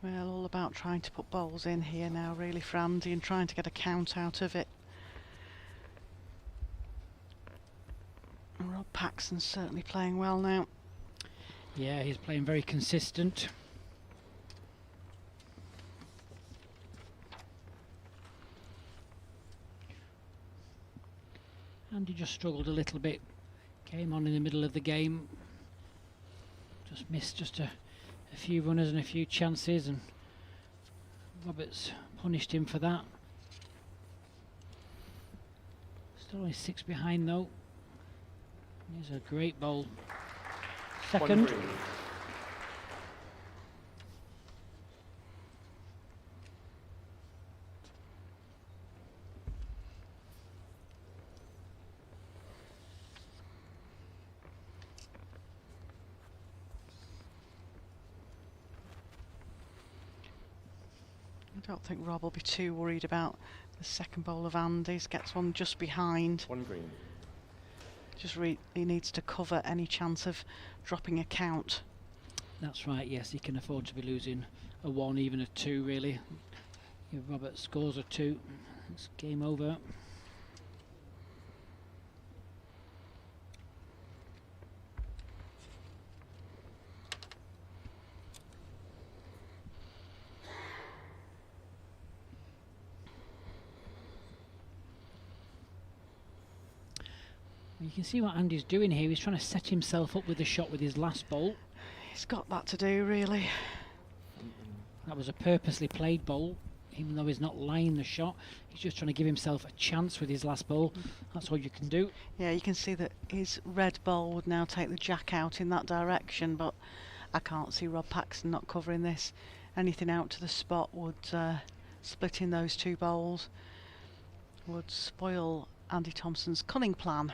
Well, all about trying to put bowls in here now, really, for Andy, and trying to get a count out of it. And Rob Paxton's certainly playing well now. Yeah, he's playing very consistent. Andy just struggled a little bit. Came on in the middle of the game. Just missed just a few runners and a few chances, and Roberts punished him for that. Still only 6 behind though. Here's a great bowl. Second. I don't think Rob will be too worried about the second bowl of Andy's. Gets one just behind. 1 green. Just he needs to cover any chance of dropping a count. That's right, yes, he can afford to be losing a 1, even a 2 really. If Robert scores a 2, it's game over. You can see what Andy's doing here. He's trying to set himself up with the shot with his last bowl. He's got that to do, really. That was a purposely played bowl, even though he's not laying the shot. He's just trying to give himself a chance with his last bowl. That's all you can do. Yeah, you can see that his red bowl would now take the jack out in that direction, but I can't see Rob Paxton not covering this. Anything out to the spot would, splitting those 2 bowls, would spoil Andy Thompson's cunning plan.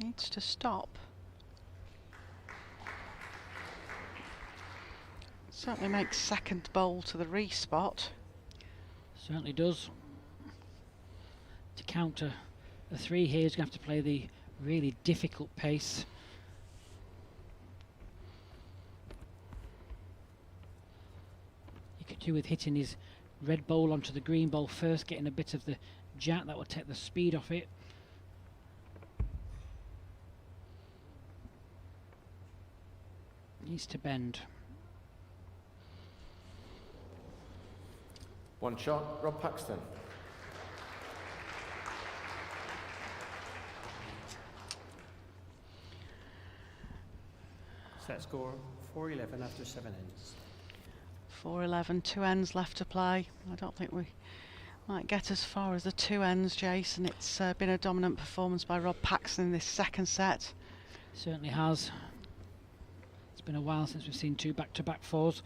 Needs to stop. Certainly makes second bowl to the re-spot. Certainly does. To counter a 3 here, he's going to have to play the really difficult pace. He could do with hitting his red bowl onto the green bowl first, getting a bit of the jack that will take the speed off it. Needs to bend. 1 shot, Rob Paxton. Set score 4-11 after 7 ends. 4-11, 2 ends left to play. I don't think we might get as far as the 2 ends, Jason. It's been a dominant performance by Rob Paxton in this second set. Certainly has. It's been a while since we've seen 2 back-to-back 4s.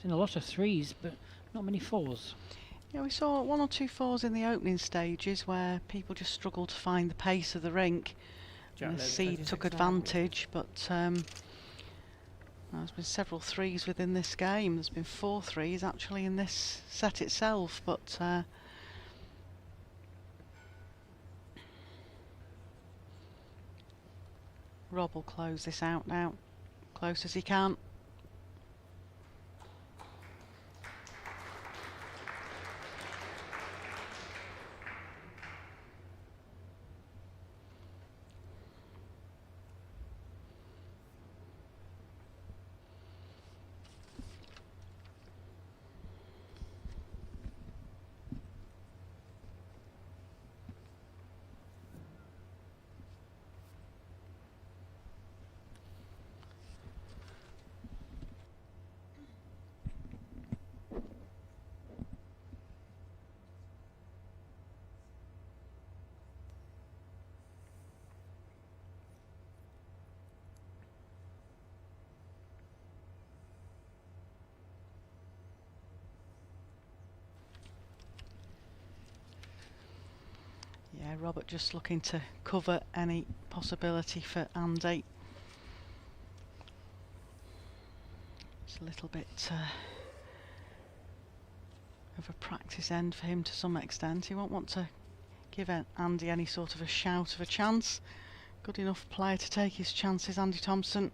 Seen a lot of 3s, but not many 4s. Yeah, we saw 1 or 2 4s in the opening stages where people just struggled to find the pace of the rink. And the seed took advantage, but there's been several 3s within this game. There's been 4 3s actually in this set itself, but Rob will close this out now, close as he can. Yeah, Robert just looking to cover any possibility for Andy. It's a little bit of a practice end for him to some extent. He won't want to give Andy any sort of a shout of a chance. Good enough player to take his chances, Andy Thompson.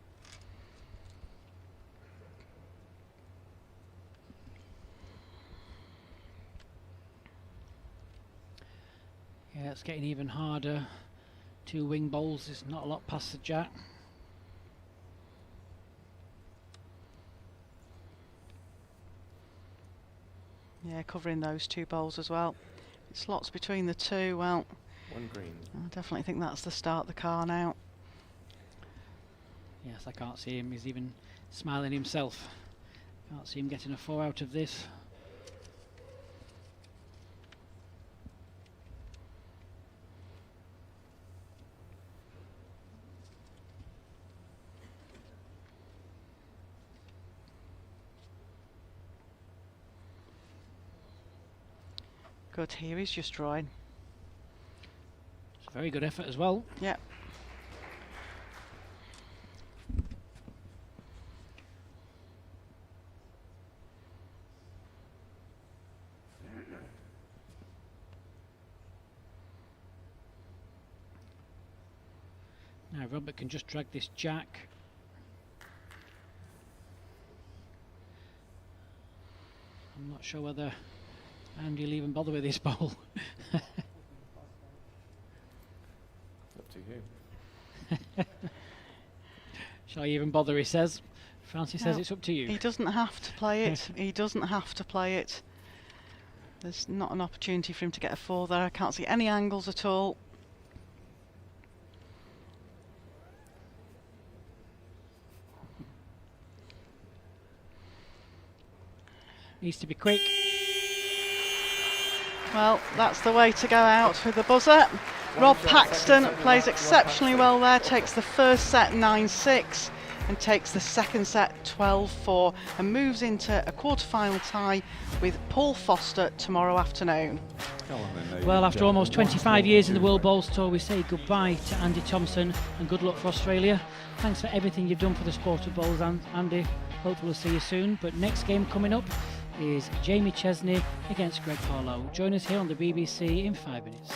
Yeah, it's getting even harder. 2 wing bowls, there's not a lot past the jack. Yeah, covering those 2 bowls as well. It slots between the 2, well, 1 green. I definitely think that's the start of the car now. Yes, I can't see him, he's even smiling himself. Can't see him getting a 4 out of this. Good, here he's just drawing. It's a very good effort as well. Yeah. Now Robert can just drag this jack. I'm not sure whether Andy will even bother with this bowl. Up to you. Shall I even bother, he says. Francis says No, it's up to you. He doesn't have to play it. He doesn't have to play it. There's not an opportunity for him to get a 4 there. I can't see any angles at all. Needs to be quick. Well, that's the way to go out with the buzzer. Rob Paxton plays exceptionally well there, takes the first set 9-6 and takes the second set 12-4 and moves into a quarter-final tie with Paul Foster tomorrow afternoon. Well, after almost 25 years in the World Bowls Tour, we say goodbye to Andy Thompson and good luck for Australia. Thanks for everything you've done for the sport of bowls, Andy. Hope we'll see you soon. But next game coming up is Jamie Chesney against Greg Harlow. Join us here on the BBC in 5 minutes.